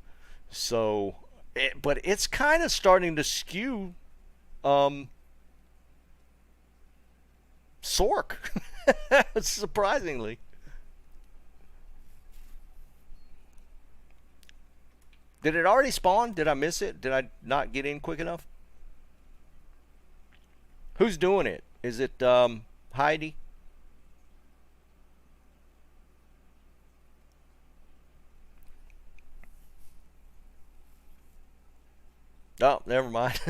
Speaker 2: So, but it's kind of starting to skew Sork. Surprisingly. Did it already spawn? Did I miss it? Did I not get in quick enough? Who's doing it? Is it Heidi? Oh, never mind.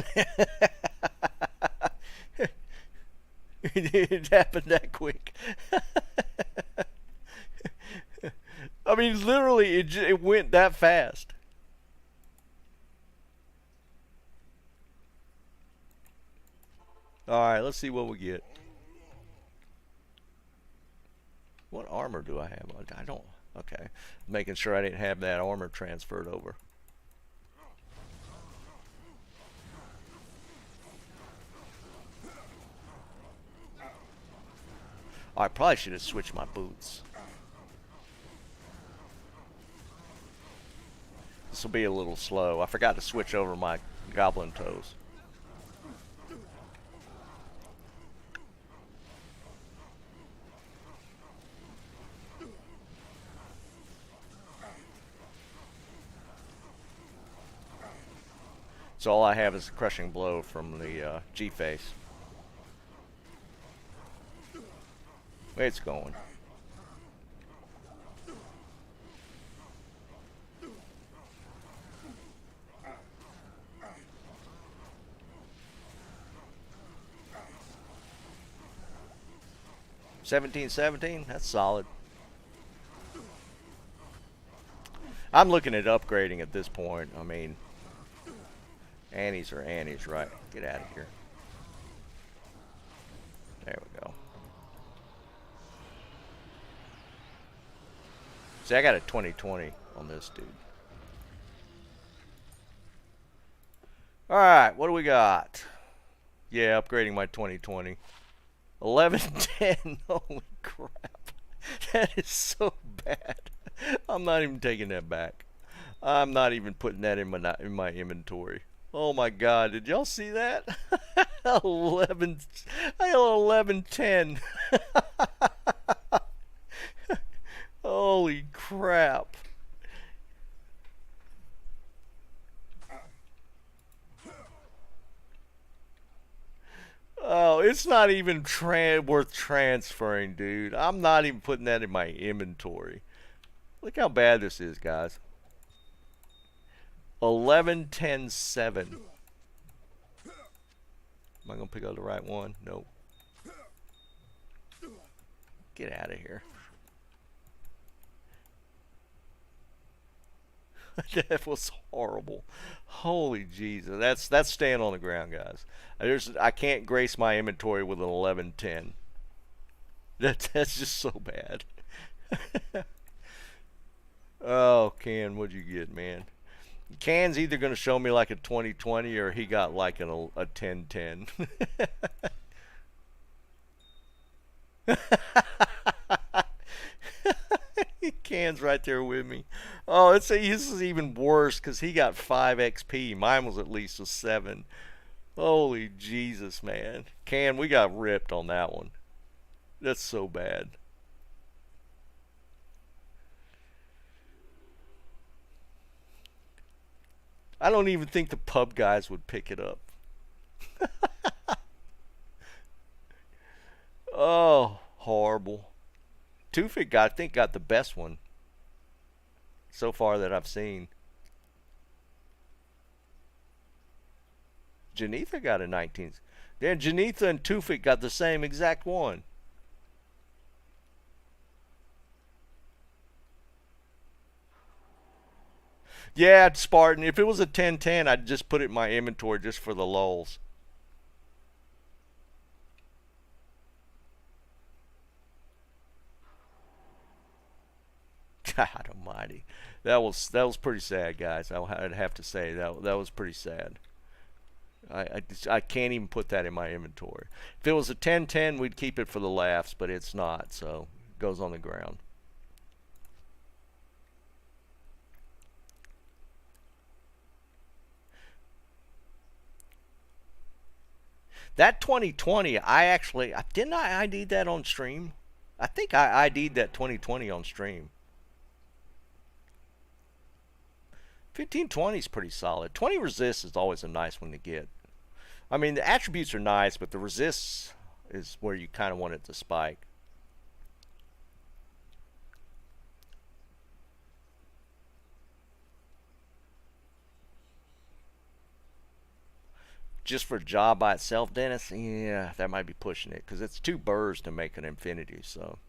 Speaker 2: It happened that quick. I mean, literally, it went that fast. Alright, let's see what we get. What armor do I have? I don't... Okay. Making sure I didn't have that armor transferred over. I probably should have switched my boots. This will be a little slow. I forgot to switch over my goblin toes. So all I have is a crushing blow from the G-face. It's going. $17.17. That's solid. I'm looking at upgrading at this point. I mean, Annies are Annies, right? Get out of here. There we go. See, I got a 2020 on this dude. Alright, what do we got? Yeah, upgrading my 2020. 1110. Holy crap. That is so bad. I'm not even taking that back. I'm not even putting that in my inventory. Oh my god, did y'all see that? 11. I got 1110. Holy crap. Oh, it's not even worth transferring, dude. I'm not even putting that in my inventory. Look how bad this is, guys. 11-10-7. Am I going to pick up the right one? Nope. Get out of here. That was horrible. Holy Jesus. That's staying on the ground, guys. I can't grace my inventory with an 11-10. That's just so bad. Oh, Ken, what'd you get, man? Can's either going to show me like a 2020 or he got like a 10-10. Can's right there with me. Oh, this is even worse because he got 5 XP. Mine was at least a 7. Holy Jesus, man. Can, we got ripped on that one. That's so bad. I don't even think the pub guys would pick it up. Oh, horrible. Tufik, I think, got the best one so far that I've seen. Janitha got a 19. Then Janitha and Tufik got the same exact one. Yeah, Spartan. If it was a 10-10, I'd just put it in my inventory just for the lulz. God almighty. That was pretty sad, guys. I'd have to say that was pretty sad. I can't even put that in my inventory. If it was a 10-10, we'd keep it for the laughs, but it's not, so it goes on the ground. That 2020, didn't I ID that on stream? I think I ID'd that 2020 on stream. 1520 is pretty solid. 20 resist is always a nice one to get. I mean, the attributes are nice, but the resists is where you kind of want it to spike. Just for job by itself, Dennis, yeah, that might be pushing it because it's 2 burrs to make an infinity. So,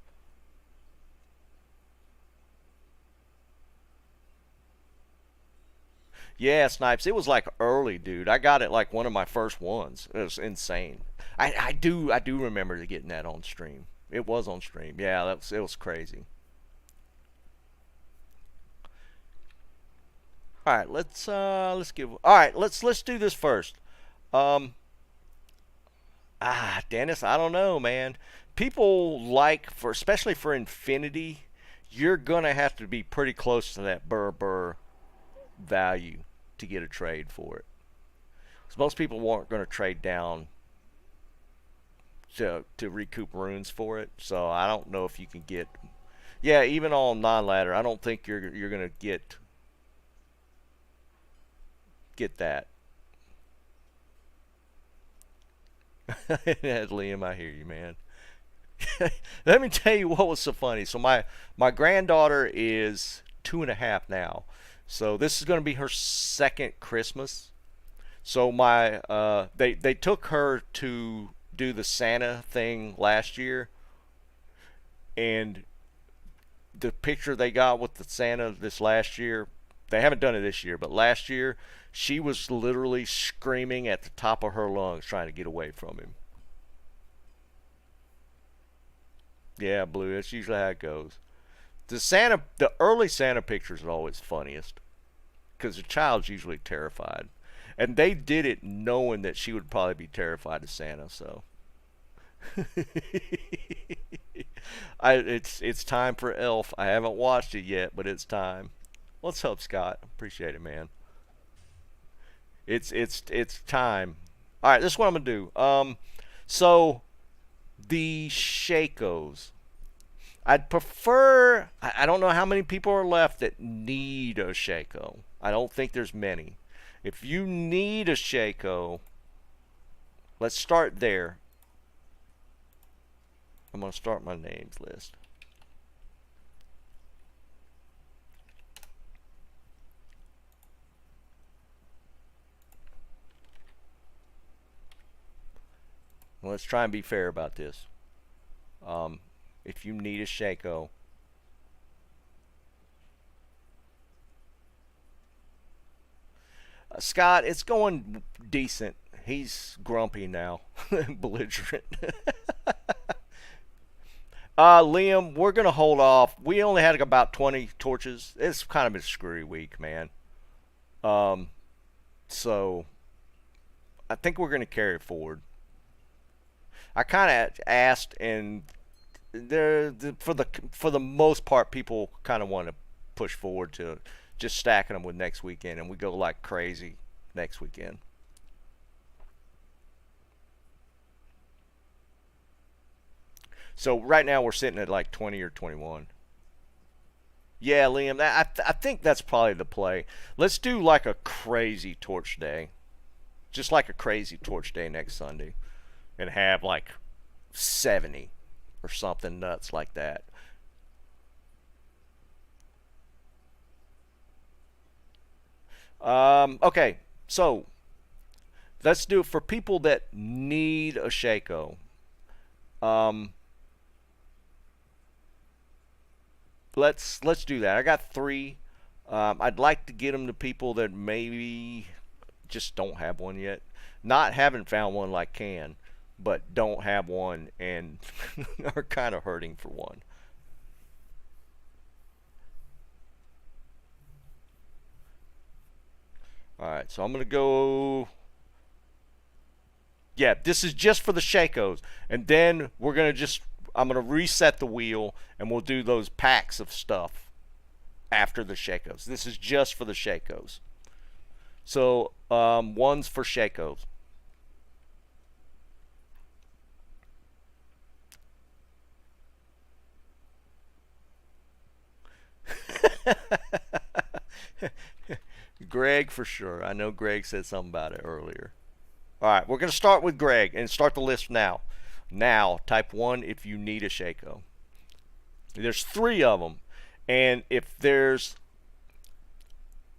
Speaker 2: yeah, Snipes, it was like early, dude. I got it like one of my first ones. It was insane. I do remember getting that on stream. It was on stream. Yeah, it was crazy. All right, let's give. All right, let's do this first. Um, Dennis, I don't know, man. People like for especially for Infinity, you're gonna have to be pretty close to that burr value to get a trade for it. Because most people weren't gonna trade down to recoup runes for it. So I don't know if you can get. Yeah, even on non-ladder, I don't think you're gonna get that. Liam, I hear you, man. Let me tell you what was so funny. So my granddaughter is 2.5 now, so this is going to be her second Christmas. So they took her to do the Santa thing last year, and the picture they got with the Santa this last year, they haven't done it this year, but last year she was literally screaming at the top of her lungs trying to get away from him. Yeah, Blue, that's usually how it goes. The early Santa pictures are always funniest because the child's usually terrified, and they did it knowing that she would probably be terrified of Santa. So, it's time for Elf. I haven't watched it yet, but it's time. What's up, Scott? Appreciate it, man. It's time. All right, this is what I'm gonna do. So the Shakos. I'd prefer. I don't know how many people are left that need a Shako. I don't think there's many. If you need a Shako, let's start there. I'm gonna start my names list. Let's try and be fair about this. If you need a Shako, Scott, it's going decent. He's grumpy now, belligerent. Liam, we're gonna hold off. We only had about 20 torches. It's kind of a screwy week, man. Um, so I think we're gonna carry it forward. I kind of asked, and for the most part, people kind of want to push forward to just stacking them with next weekend, and we go like crazy next weekend. So right now we're sitting at like 20 or 21. Yeah, Liam, I think that's probably the play. Let's do like a crazy torch day, just like a crazy torch day next Sunday, and have like 70 or something nuts like that. Okay, so let's do it for people that need a Shako. Um, let's do that. I got 3. I'd like to get them to people that maybe just don't have one yet. Not haven't found one like can, but don't have one and are kind of hurting for one. Alright, so I'm going to go. Yeah, this is just for the Shakos. And then we're going to just. I'm going to reset the wheel and we'll do those packs of stuff after the Shakos. This is just for the Shakos. So, one's for Shakos. Greg for sure. I know Greg said something about it earlier. All right, we're going to start with Greg and start the list now. Now, type 1 if you need a Shaco. There's 3 of them. And if there's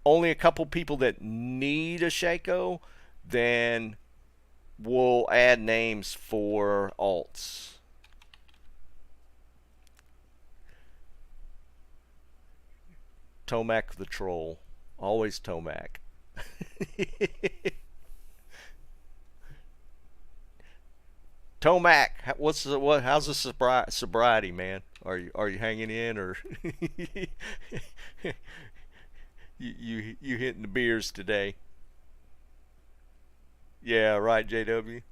Speaker 2: only a couple people that need a Shaco, then we'll add names for alts. Tomac the Troll. Always Tomac. Tomac, how's the sobriety, man? Are you hanging in, or you hitting the beers today? Yeah, right, JW.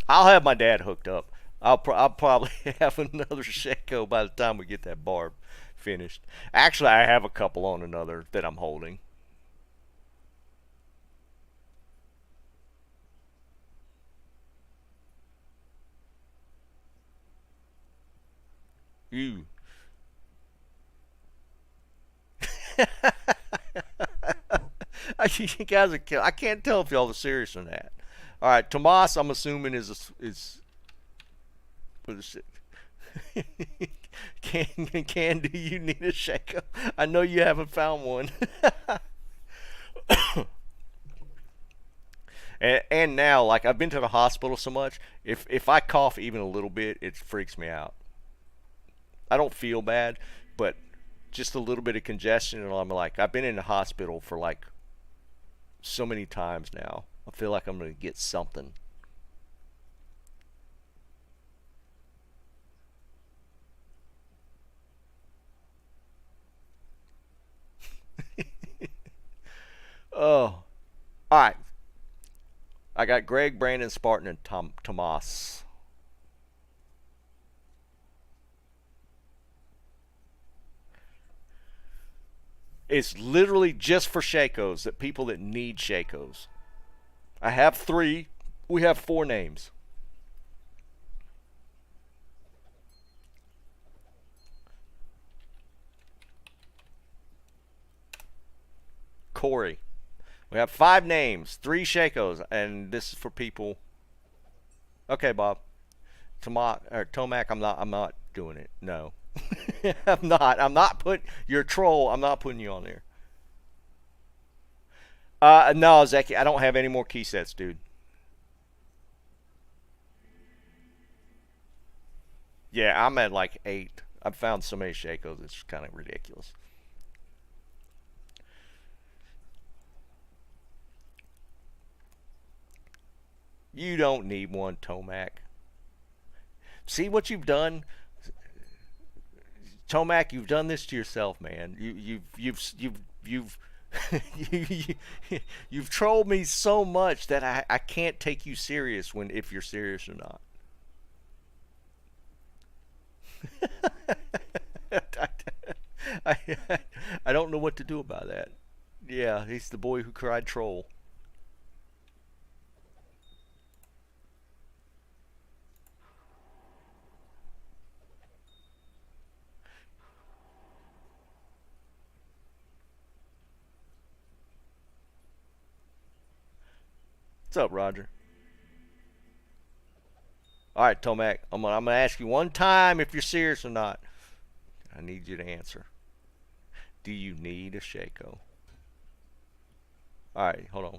Speaker 2: I'll have my dad hooked up. I'll probably have another Shaco by the time we get that barb finished. Actually, I have a couple on another that I'm holding. You. You guys are kill. I can't tell if y'all are serious or not. All right, Tomas, I'm assuming is what is it? Can do you need a Shaco? I know you haven't found one. And now, like, I've been to the hospital so much, if I cough even a little bit, it freaks me out. I don't feel bad, but just a little bit of congestion, and I'm like, I've been in the hospital for like so many times now. I feel like I'm gonna get something. Oh, all right. I got Greg, Brandon, Spartan, and Tomas. It's literally just for Shakos, that people that need Shakos. I have 3. We have 4 names. Corey. We have 5 names, 3 Shakos, and this is for people. Okay, Bob. Tomac, I'm not doing it. No. I'm not putting, you're a troll. I'm not putting you on there. No, Zeki, I don't have any more key sets, dude. Yeah, I'm at like 8. I've found so many Shakos, it's kind of ridiculous. You don't need one, Tomac. See what you've done? Tomac, you've done this to yourself, man. You've you've trolled me so much that I can't take you serious when if you're serious or not. I, I don't know what to do about that. Yeah, he's the boy who cried troll. What's up, Roger? All right, Tomac, I'm gonna ask you one time if you're serious or not. I need you to answer. Do you need a Shaco? All right, hold on.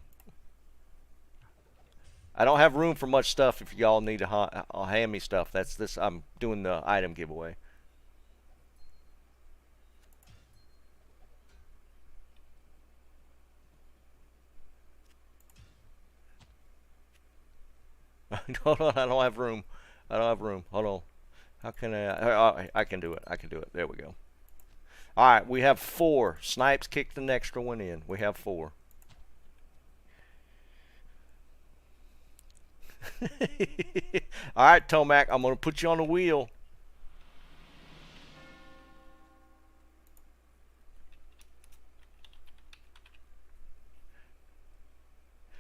Speaker 2: I don't have room for much stuff. If y'all need to hand me stuff, that's this. I'm doing the item giveaway. Hold on, I don't have room. I don't have room. Hold on. How can I can do it. I can do it. There we go. All right, we have 4. Snipes kicked an extra one in. We have 4. All right, Tomac, I'm gonna put you on the wheel.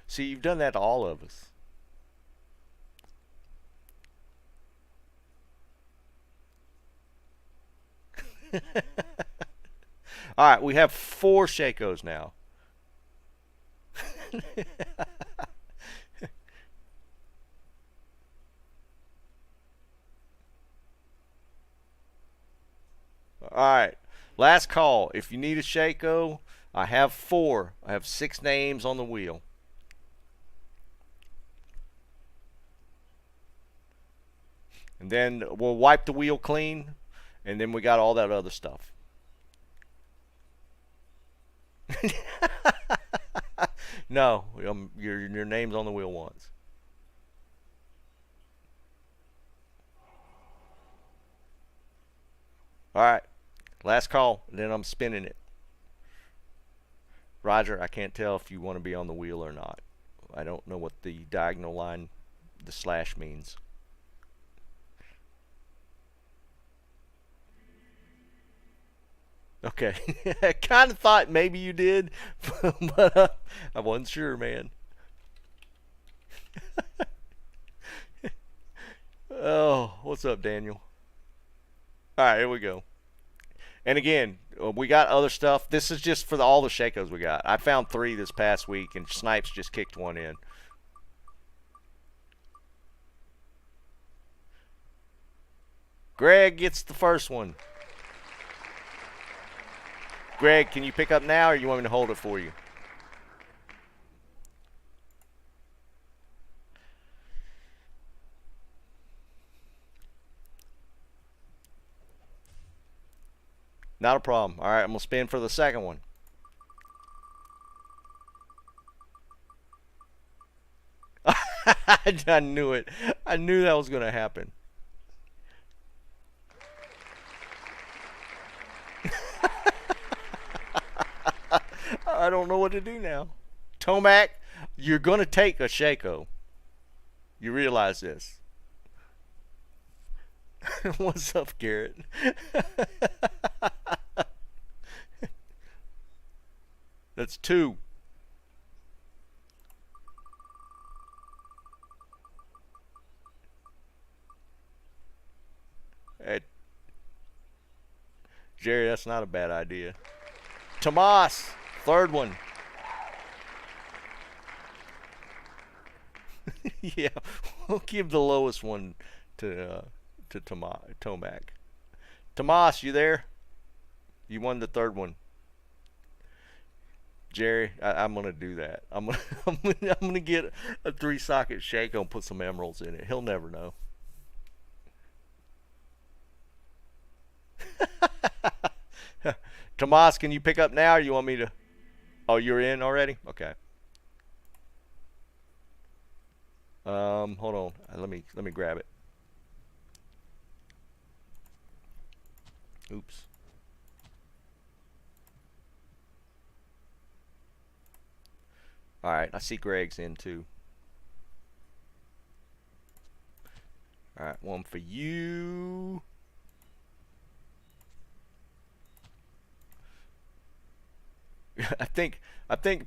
Speaker 2: See, you've done that to all of us. All right, we have 4 Shakos now. All right, last call. If you need a Shako, I have 4. I have 6 names on the wheel. And then we'll wipe the wheel clean, and then we got all that other stuff. No, your name's on the wheel once. All right, last call, and then I'm spinning it. Roger, I can't tell if you want to be on the wheel or not. I don't know what the diagonal line, the slash means. Okay, I kind of thought maybe you did, but I wasn't sure, man. Oh, what's up, Daniel? All right, here we go. And again, we got other stuff. This is just for all the Shakos we got. I found 3 this past week, and Snipes just kicked 1 in. Greg gets the first one. Greg, can you pick up now, or you want me to hold it for you? Not a problem. All right, I'm going to spin for the second one. I knew it. I knew that was going to happen. I don't know what to do now. Tomac, you're going to take a Shako. You realize this. What's up, Garrett? That's 2. Hey, Jerry, that's not a bad idea. Tomas, 3rd one. Yeah, we'll give the lowest one to Tomac. Tomas, you there? You won the 3rd one. Jerry, I'm gonna do that. I'm gonna get a 3-socket Shako and put some emeralds in it. He'll never know. Tomas, can you pick up now, or you want me to? Oh, you're in already? Okay. Hold on. Let me grab it. Oops. All right, I see Greg's in too. All right, one for you. I think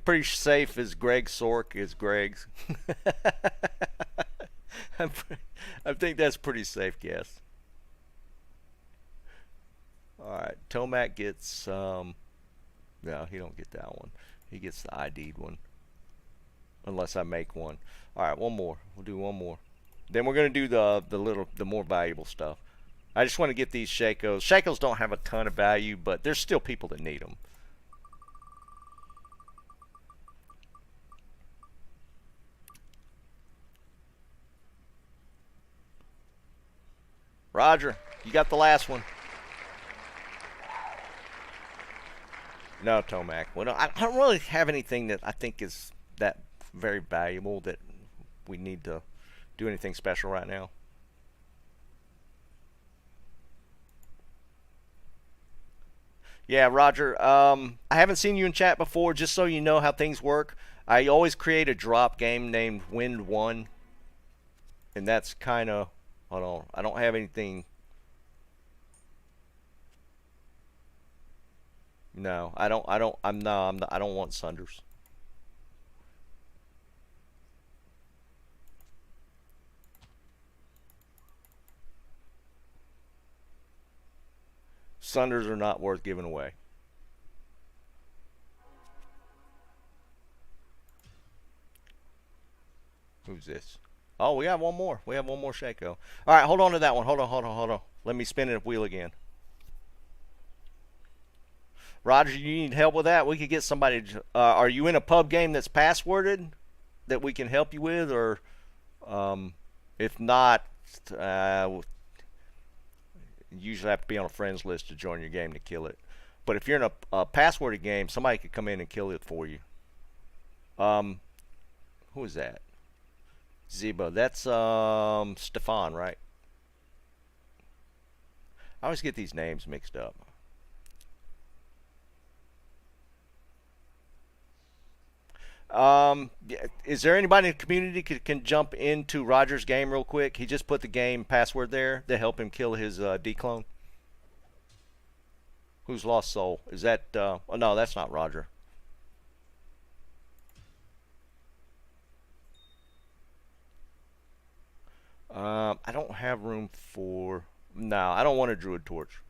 Speaker 2: pretty safe is Greg Sork is Greg's. I think that's pretty safe guess. All right, Tomac gets no, he don't get that one. He gets the ID'd one, unless I make one. All right, one more. We'll do one more. Then we're gonna do the more valuable stuff. I just want to get these Shakos. Shakos don't have a ton of value, but there's still people that need them. Roger, you got the last one. No, Tomac. Well, I don't really have anything that I think is that very valuable that we need to do anything special right now. Yeah, Roger. I haven't seen you in chat before. Just so you know how things work, I always create a drop game named Wind 1, and that's kind of. Hold on. I don't have anything. No, I don't. I don't want Sunders. Sunders are not worth giving away. Who's this? Oh, we have one more. We have one more Shaco. All right, hold on to that one. Hold on. Let me spin the wheel again. Roger, you need help with that? We could get somebody. Are you in a pub game that's passworded that we can help you with, or if not, you usually have to be on a friends list to join your game to kill it. But if you're in a passworded game, somebody could come in and kill it for you. Who is that? Zeba. That's Stefan, right? I always get these names mixed up. Is there anybody in the community can jump into Roger's game real quick? He just put the game password there to help him kill his D-clone. Who's Lost Soul? Is that, oh no, that's not Roger. I don't have room for, no, I don't want a Druid Torch.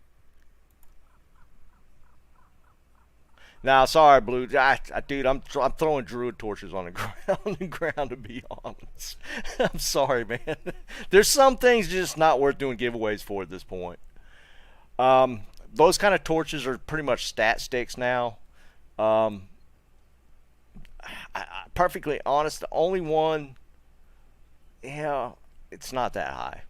Speaker 2: Now, sorry, Blue. Dude, I'm throwing Druid torches on the ground. To be honest, I'm sorry, man. There's some things just not worth doing giveaways for at this point. Those kind of torches are pretty much stat sticks now. Perfectly honest, the only one, yeah, it's not that high.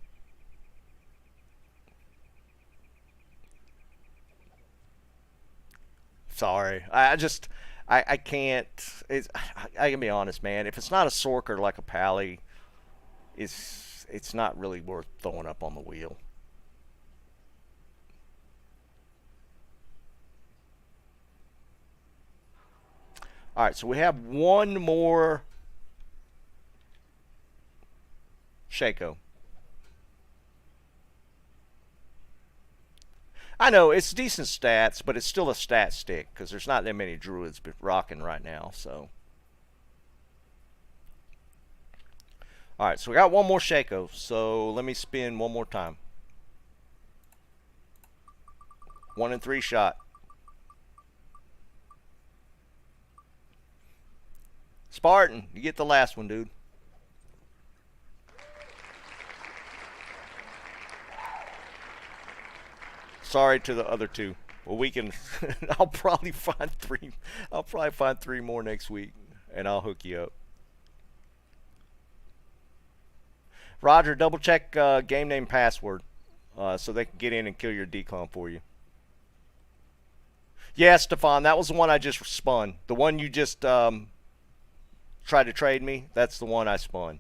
Speaker 2: Sorry, I can't. I can be honest, man. If it's not a Sorker like a Pally, it's not really worth throwing up on the wheel. All right, so we have one more Shaco. I know it's decent stats, but it's still a stat stick because there's not that many druids rocking right now. So, all right, so we got one more Shaco. So let me spin one more time. 1 in 3 shot. Spartan, you get the last one, dude. Sorry to the other two. Well, we can. I'll probably find 3. I'll probably find 3 more next week, and I'll hook you up. Roger, double check game name password, so they can get in and kill your D-clone for you. Yeah, Stefan, that was the one I just spun. The one you just tried to trade me. That's the one I spun.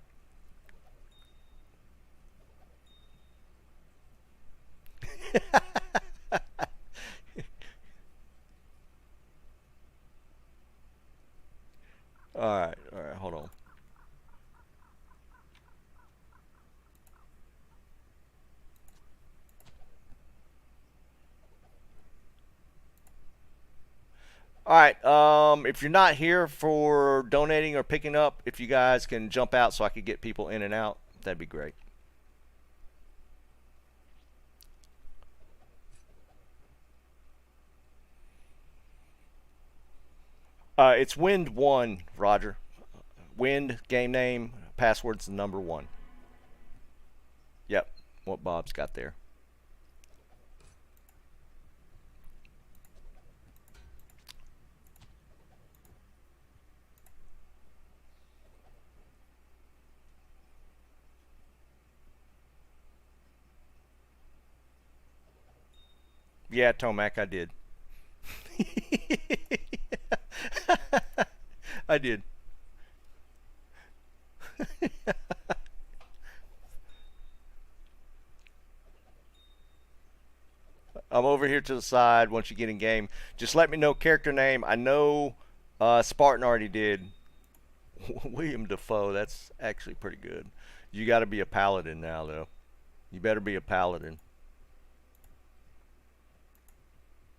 Speaker 2: All right, hold on. All right, if you're not here for donating or picking up, if you guys can jump out so I could get people in and out, that'd be great. It's Wind 1, Roger. Wind, game name, password's number 1. Yep, what Bob's got there. Yeah, Tomac, I did. I did. I'm over here to the side once you get in game. Just let me know character name. I know Spartan already did. William Defoe, that's actually pretty good. You got to be a paladin now, though. You better be a paladin.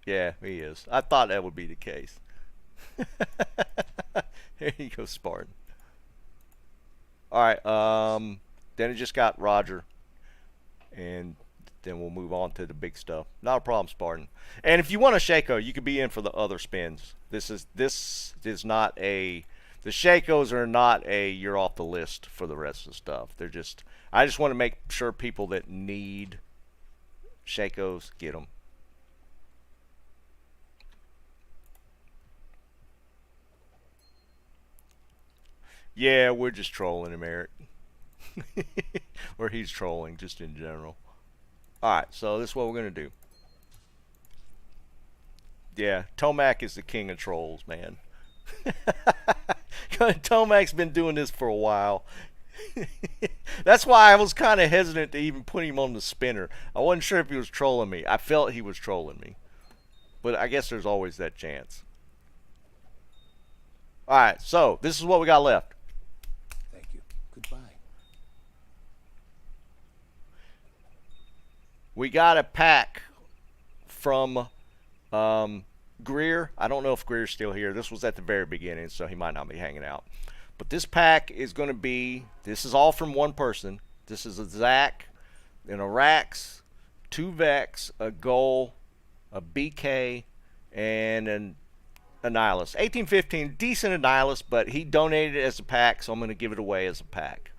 Speaker 2: Yeah, he is. I thought that would be the case. There you go, Spartan. Alright, then it just got Roger. And then we'll move on to the big stuff. Not a problem, Spartan. And if you want a Shaco, you could be in for the other spins. This is not a, the Shacos are not a you're off the list for the rest of the stuff. They're just, I just want to make sure people that need Shacos get them. Yeah, we're just trolling him, Eric. Or he's trolling, just in general. Alright, so this is what we're going to do. Yeah, Tomac is the king of trolls, man. Tomac's been doing this for a while. That's why I was kind of hesitant to even put him on the spinner. I wasn't sure if he was trolling me. I felt he was trolling me. But I guess there's always that chance. Alright, so this is what we got left.
Speaker 3: Thank you. Goodbye.
Speaker 2: We got a pack from Greer. I don't know if Greer's still here. This was at the very beginning, so he might not be hanging out. But this pack is going to be, this is all from one person. This is a Zach, an Arax, 2 Vex, a Goal, a BK, and an Annihilus. 1815, decent Annihilus, but he donated it as a pack, so I'm going to give it away as a pack.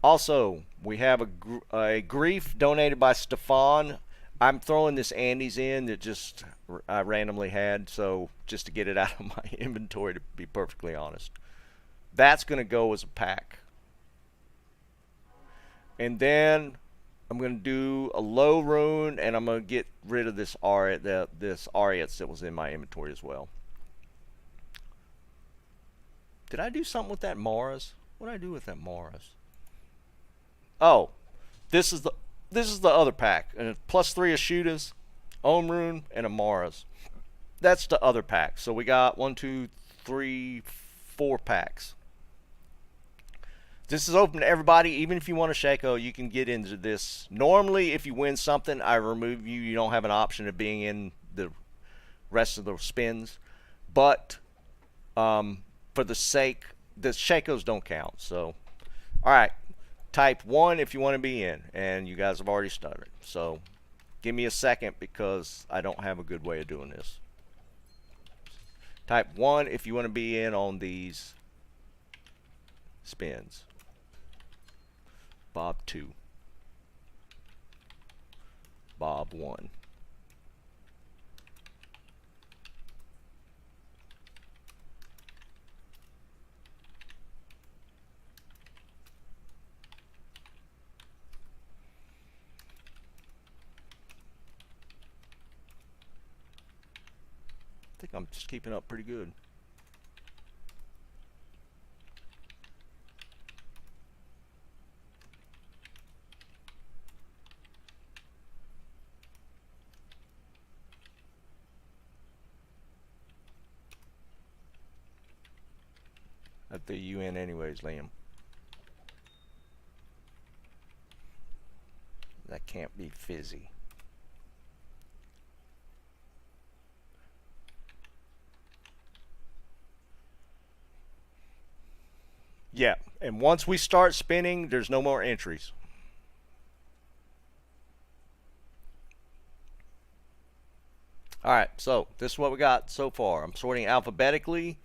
Speaker 2: Also, we have a Grief donated by Stefan. I'm throwing this Andes in that just I randomly had, so just to get it out of my inventory, to be perfectly honest. That's going to go as a pack. And then I'm going to do a low rune, and I'm going to get rid of this Ariats that was in my inventory as well. Did I do something with that Mars? What did I do with that Mars? Oh, this is the other pack, and +3 Ashudas, Ohm Rune, and a Mars. That's the other pack. So we got 1, 2, 3, 4 packs. This is open to everybody. Even if you want a Shaco, you can get into this. Normally, if you win something, I remove you. You don't have an option of being in the rest of the spins. But for the sake, the Shacos don't count. So, all right. Type 1 if you want to be in, and you guys have already started. So give me a second because I don't have a good way of doing this. Type 1 if you want to be in on these spins. Bob 2. Bob 1. I think I'm just keeping up pretty good. I threw you in anyways, Liam. That can't be fizzy. Yeah, and once we start spinning, there's no more entries. Alright, so this is what we got so far. I'm sorting alphabetically.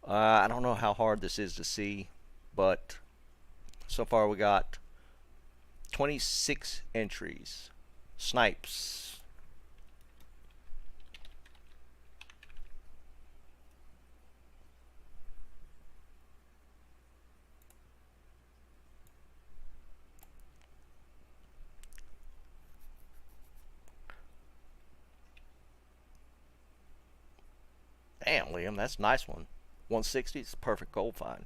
Speaker 2: I don't know how hard this is to see, but so far we got 26 entries. Snipes. Damn, Liam, that's a nice one. 160 is a perfect gold find.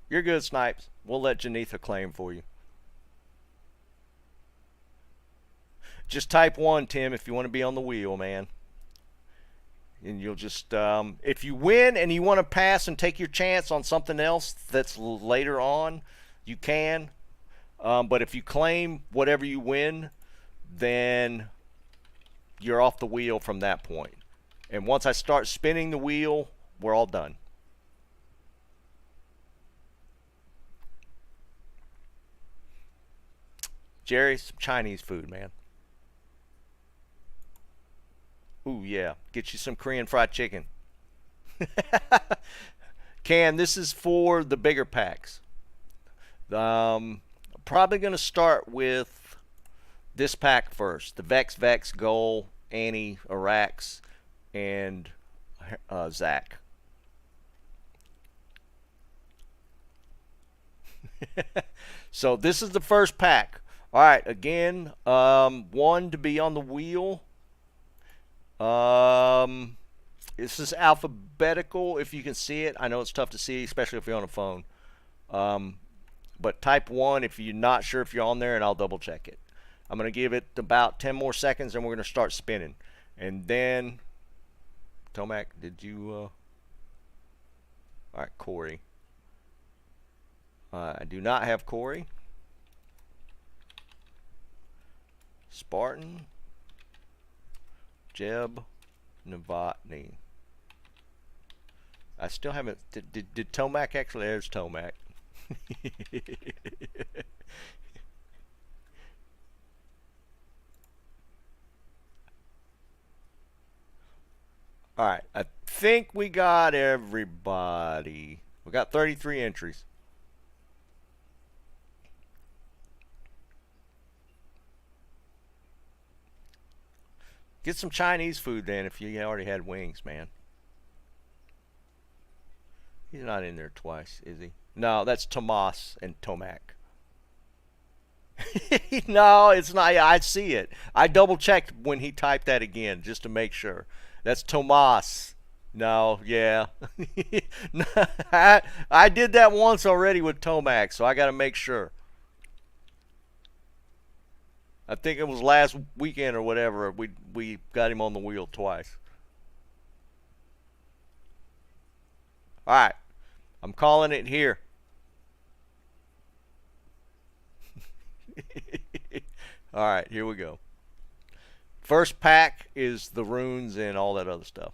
Speaker 2: You're good, Snipes. We'll let Janitha claim for you. Just type 1, Tim, if you want to be on the wheel, man. And you'll just, if you win and you want to pass and take your chance on something else that's later on, you can. But if you claim whatever you win, then you're off the wheel from that point. And once I start spinning the wheel, we're all done. Jerry, some Chinese food, man. Ooh, yeah. Get you some Korean fried chicken. Cam, this is for the bigger packs. Probably going to start with this pack first. The Vex, Goal, Annie, Arax, and Zach. So this is the first pack. All right, again, one to be on the wheel. This is alphabetical if you can see it. I know it's tough to see, especially if you're on a phone. But type 1 if you're not sure if you're on there, and I'll double check it. I'm going to give it about 10 more seconds, and we're going to start spinning. And then, Tomac, did you... All right, Corey. I do not have Corey. Spartan. Jeb. Novotny. I still haven't... Did Tomac actually... There's Tomac. Alright, I think we got everybody. We got 33 entries. Get some Chinese food then if you already had wings, man. He's not in there twice, is he? No, that's Tomas and Tomac. No, it's not. I see it. I double checked when he typed that again just to make sure. That's Tomas. No, yeah. I did that once already with Tomac, so I got to make sure. I think it was last weekend or whatever. We got him on the wheel twice. All right. I'm calling it here. All right, here we go. First pack is the runes and all that other stuff.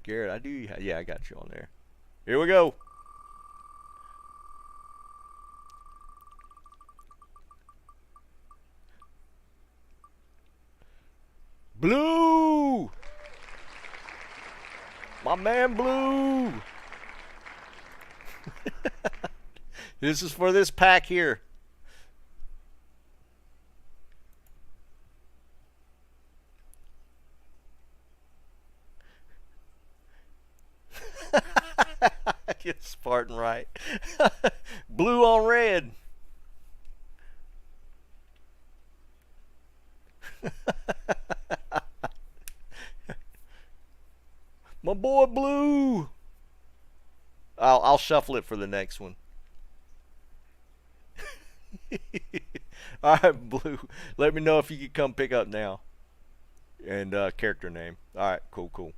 Speaker 2: Garrett, I do. Yeah, I got you on there. Here we go. Blue! My man Blue! This is for this pack here. Get Spartan right. Blue on red. My boy Blue. I'll shuffle it for the next one. All right, Blue. Let me know if you can come pick up now. And character name. All right, cool.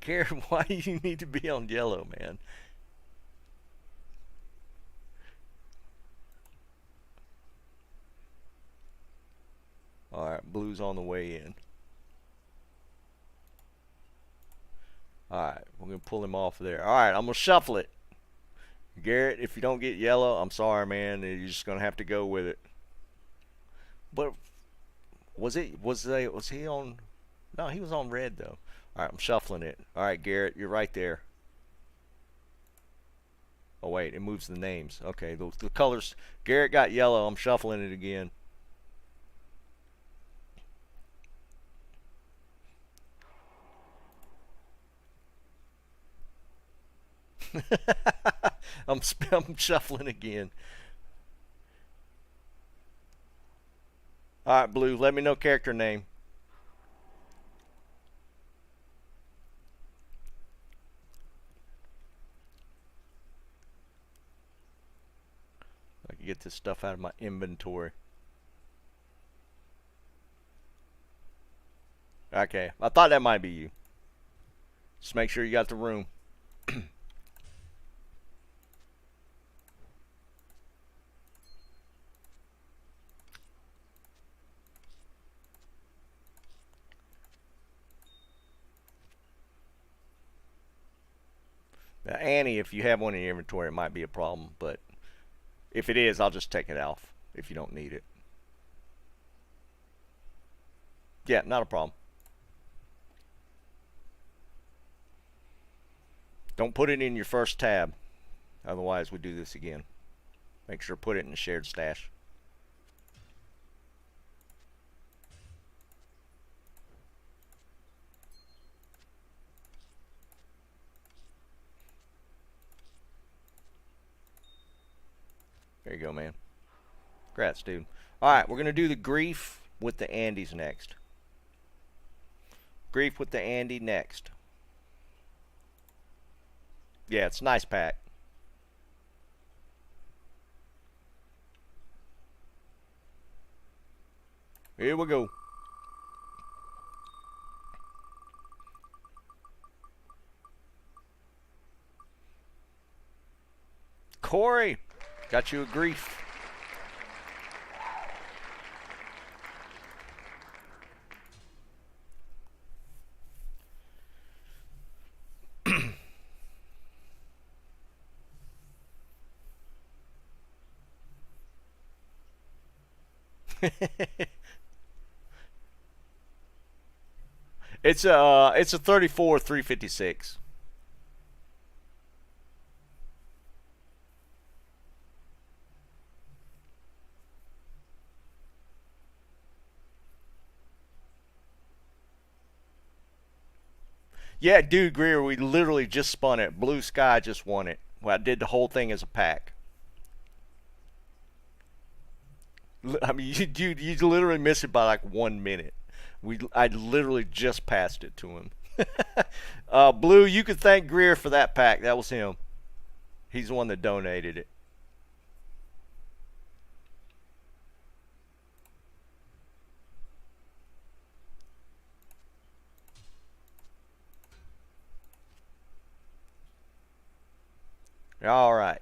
Speaker 2: Karen, why do you need to be on yellow, man? Alright, Blue's on the way in. Alright, we're going to pull him off there. Alright, I'm going to shuffle it. Garrett, if you don't get yellow, I'm sorry, man. You're just going to have to go with it. But was he on... No, he was on red, though. Alright, I'm shuffling it. Alright, Garrett, you're right there. Oh, wait, it moves the names. Okay, the colors. Garrett got yellow. I'm shuffling it again. I'm shuffling again. Alright, Blue, let me know character name. I can get this stuff out of my inventory. Okay, I thought that might be you. Just make sure you got the room. Now, Annie, if you have one in your inventory, it might be a problem, but if it is, I'll just take it off if you don't need it. Yeah, not a problem. Don't put it in your first tab. Otherwise, we do this again. Make sure to put it in the shared stash. There you go, man. Congrats, dude. Alright, we're going to do the grief with the Andes next. Grief with the Andy next. Yeah, it's a nice pack. Here we go. Corey, got you a grief. It's a 34 356. Yeah, dude, Greer, we literally just spun it. Blue Sky just won it. Well, I did the whole thing as a pack. I mean, you literally missed it by like 1 minute. I literally just passed it to him. Blue, you could thank Greer for that pack. That was him. He's the one that donated it. All right.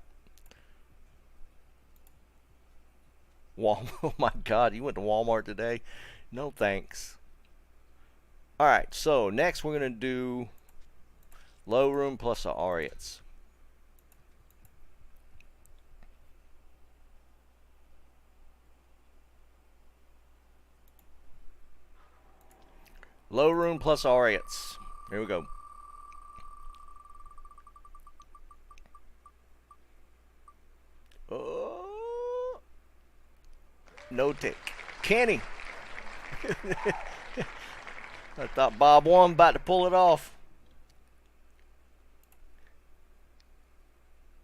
Speaker 2: Oh my God, you went to Walmart today? No thanks. All right, so next we're gonna do low room plus the Ariats. Low room plus Ariats. Here we go. Oh, no tick. Kenny. I thought Bob won, about to pull it off.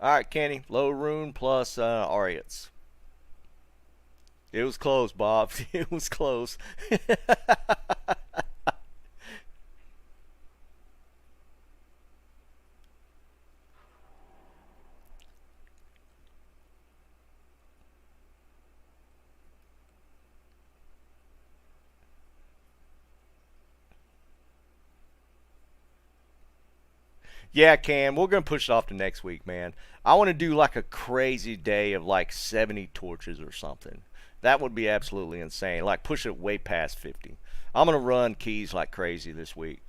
Speaker 2: All right, Kenny. Low room plus Ariats. It was close, Bob. It was close. Yeah, Cam, we're going to push it off to next week, man. I want to do like a crazy day of like 70 torches or something. That would be absolutely insane. Like push it way past 50. I'm going to run keys like crazy this week.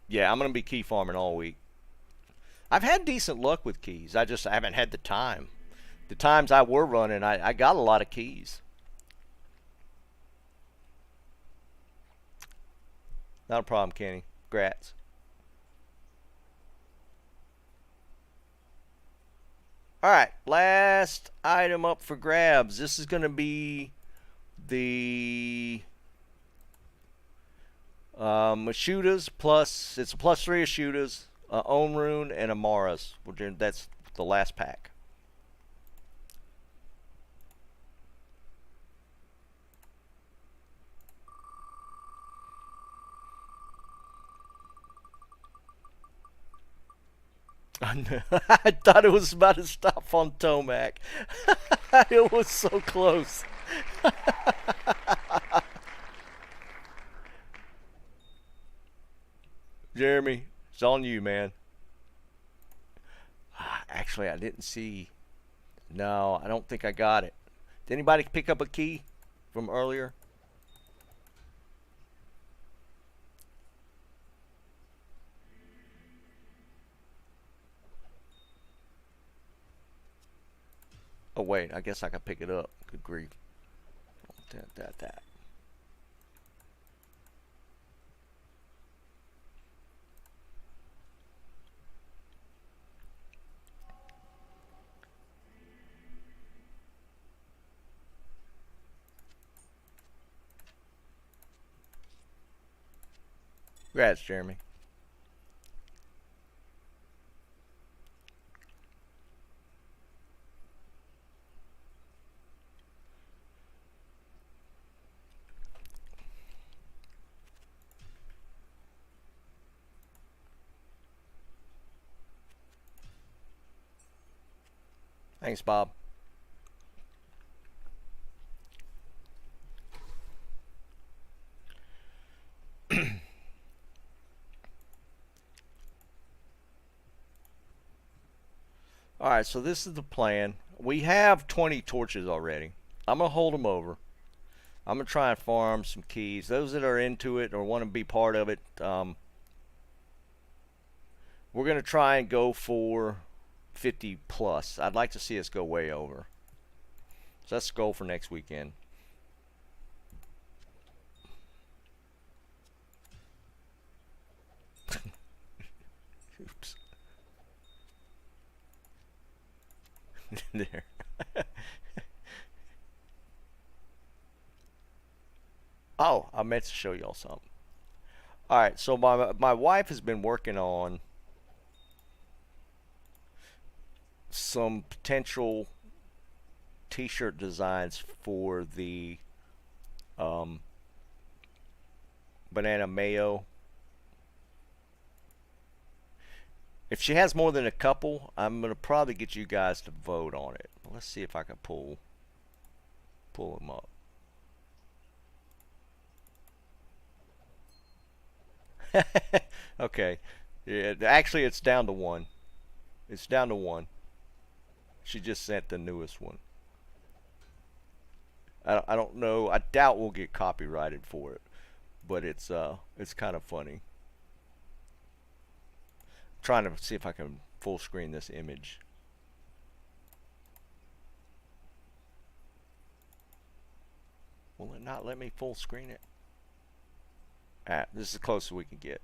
Speaker 2: Yeah, I'm going to be key farming all week. I've had decent luck with keys. I haven't had the time. The times I were running, I got a lot of keys. Not a problem, Kenny. Congrats. Alright, last item up for grabs. This is going to be the Mashudas plus, it's a +3 of Shudas, Onrune, and Amaras. That's the last pack. I know. I thought it was about to stop on Tomac. It was so close. Jeremy, it's on you, man. Actually, I didn't see. No, I don't think I got it. Did anybody pick up a key from earlier? Oh wait, I guess I can pick it up. Good grief. That. Congrats, Jeremy. Thanks, Bob. Alright, so this is the plan. We have 20 torches already. I'm going to hold them over. I'm going to try and farm some keys. Those that are into it or want to be part of it, we're going to try and go for 50 plus. I'd like to see us go way over. So that's the goal for next weekend. Oops. There. Oh, I meant to show y'all something. Alright, so my wife has been working on some potential t-shirt designs for the banana mayo. If she has more than a couple, I'm going to probably get you guys to vote on it. Let's see if I can pull them up. Okay. Yeah, actually it's down to one. It's down to one. She just sent the newest one. I don't know. I doubt we'll get copyrighted for it, but it's kind of funny. Trying to see if I can full screen this image. Will it not let me full screen it? This is the closest we can get.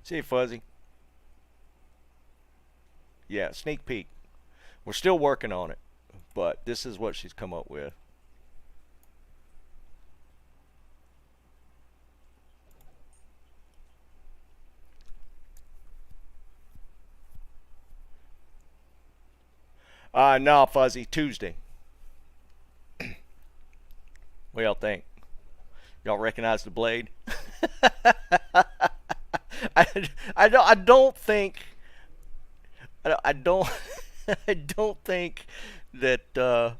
Speaker 2: See you, Fuzzy. Yeah, sneak peek. We're still working on it, but this is what she's come up with. No, Fuzzy, Tuesday. What y'all think? Y'all recognize the blade? I don't think I don't I don't think that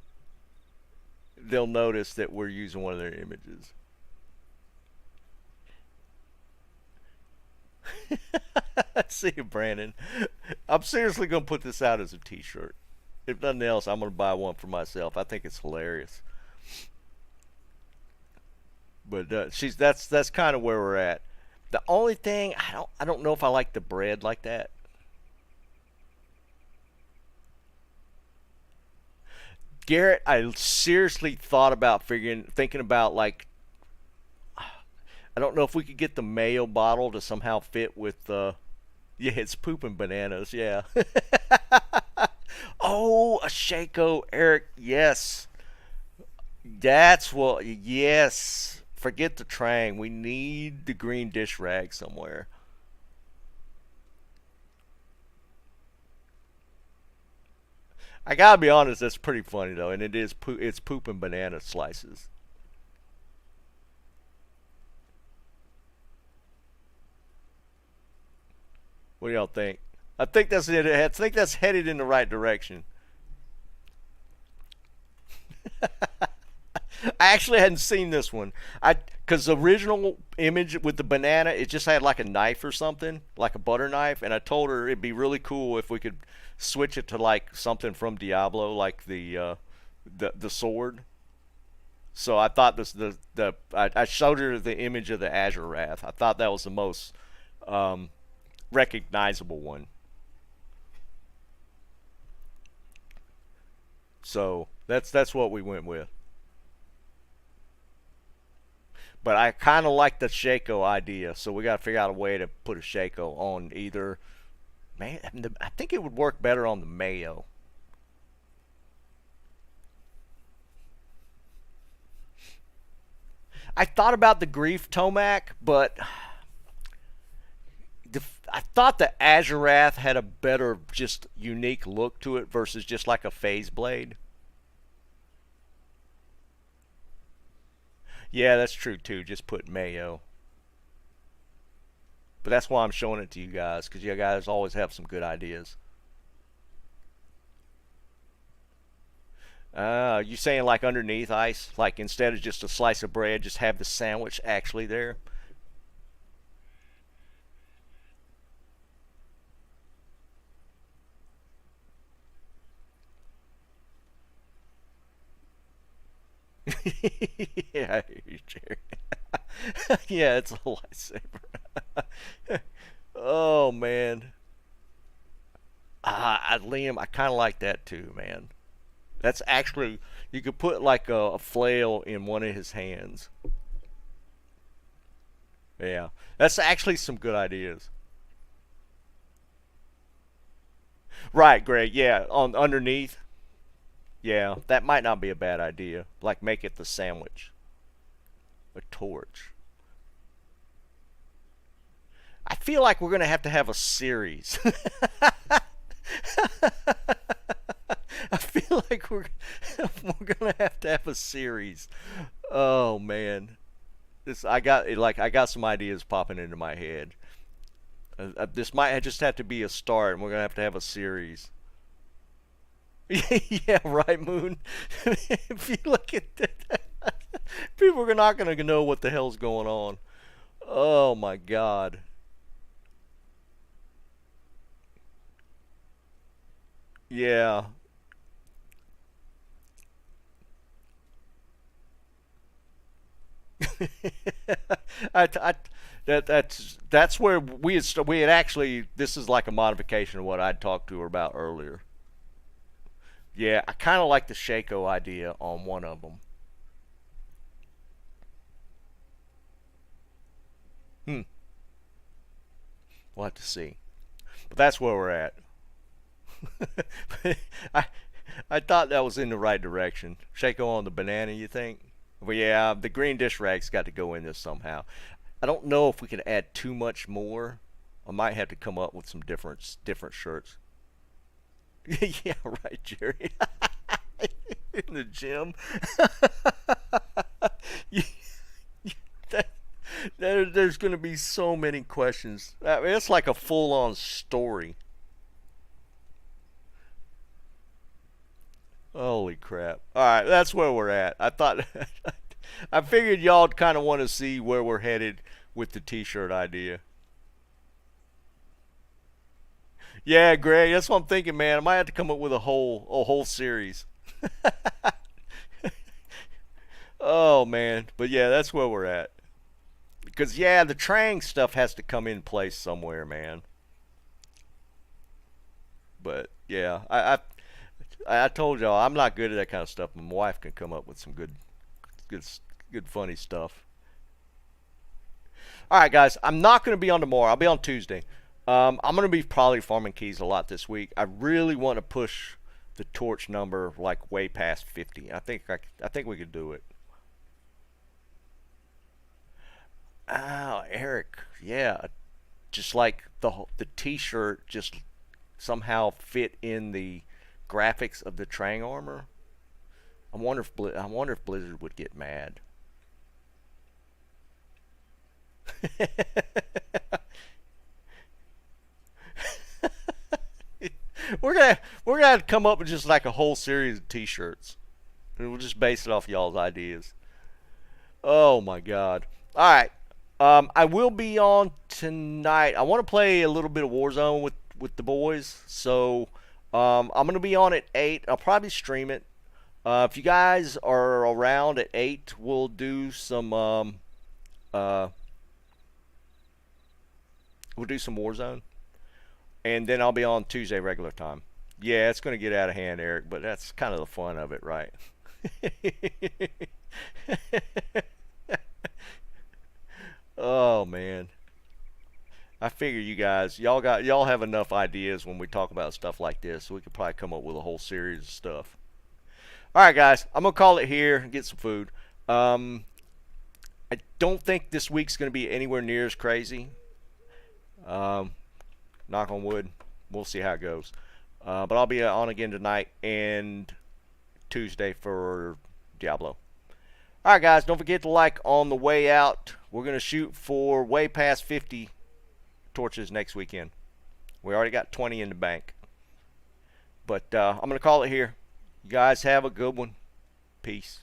Speaker 2: they'll notice that we're using one of their images. See you, Brandon. I'm seriously gonna put this out as a t-shirt. If nothing else, I'm gonna buy one for myself. I think it's hilarious. But that's kind of where we're at. The only thing I don't know if I like the bread like that. Garrett, I seriously thought about thinking about like, I don't know if we could get the mayo bottle to somehow fit with the. Yeah, it's pooping bananas. Yeah. Oh, a Shaco, Eric. Yes. That's what. Yes. Forget the Trang. We need the green dish rag somewhere. I gotta be honest, that's pretty funny though, and it's poop and banana slices. What do y'all think? I think that's it. I think that's headed in the right direction. I actually hadn't seen this one. Because the original image with the banana, it just had like a knife or something, like a butter knife, and I told her it'd be really cool if we could switch it to like something from Diablo, like the sword. So I thought I showed her the image of the Azure Wrath. I thought that was the most um, recognizable one. So that's what we went with. But I kind of like the Shaco idea, so we got to figure out a way to put a Shaco on either. Man, I think it would work better on the mayo. I thought about the Grief Tomac, but I thought the Azurath had a better, just unique look to it versus just like a phase blade. Yeah, that's true too. Just put mayo. But that's why I'm showing it to you guys, because you guys always have some good ideas. You saying like underneath ice? Like instead of just a slice of bread, just have the sandwich actually there? Yeah, I hear you, Jerry. Yeah, it's a lightsaber. Oh man, Liam, I kind of like that too, man. That's actually, you could put like a flail in one of his hands. Yeah, that's actually some good ideas. Right, Greg. Yeah, on underneath. Yeah, that might not be a bad idea. Like make it the sandwich, a torch. I feel like we're gonna have to have a series. I feel like we're gonna have to have a series. Oh man, this I got some ideas popping into my head. This might just have to be a start, and we're gonna have a series. Yeah, right, Moon. If you look at that, people are not gonna know what the hell's going on. Oh my God. Yeah. I, that's where we had actually, this is like a modification of what I'd talked to her about earlier. Yeah, I kind of like the Shaco idea on one of them. Hmm, we'll have to see. But that's where we're at. I I thought that was in the right direction. Shaco on the banana, you think? Well, yeah, the green dish rag's got to go in this somehow. I don't know if we can add too much more. I might have to come up with some different shirts. Yeah, right, Jerry. In the gym. You- that, there's going to be so many questions. I mean, it's like a full-on story. Holy crap! All right, that's where we're at. I thought, I figured y'all kind of want to see where we're headed with the T-shirt idea. Yeah, Greg, that's what I'm thinking, man. I might have to come up with a whole series. Oh man, but yeah, that's where we're at. Because yeah, the Trang stuff has to come in place somewhere, man. But yeah, I told y'all I'm not good at that kind of stuff. My wife can come up with some good, good funny stuff. All right, guys, I'm not going to be on tomorrow. I'll be on Tuesday. I'm going to be probably farming keys a lot this week. I really want to push the torch number like way past 50. I think we could do it. Oh, Eric, yeah, just like the T-shirt just somehow fit in the graphics of the Trang armor. I wonder if Blizzard would get mad. we're gonna have to come up with just like a whole series of T-shirts, and we'll just base it off y'all's ideas. Oh my God! All right, I will be on tonight. I want to play a little bit of Warzone with the boys, so I'm gonna be on at 8. I'll probably stream it. If you guys are around at 8, we'll do some Warzone, and then I'll be on Tuesday regular time. Yeah, it's gonna get out of hand, Eric, but that's kind of the fun of it, right? Oh man, I figure you guys, y'all have enough ideas when we talk about stuff like this, so we could probably come up with a whole series of stuff. All right, guys, I'm gonna call it here and get some food. I don't think this week's gonna be anywhere near as crazy. Knock on wood. We'll see how it goes. But I'll be on again tonight and Tuesday for Diablo. Alright guys, don't forget to like on the way out. We're going to shoot for way past 50 torches next weekend. We already got 20 in the bank. But I'm going to call it here. You guys have a good one. Peace.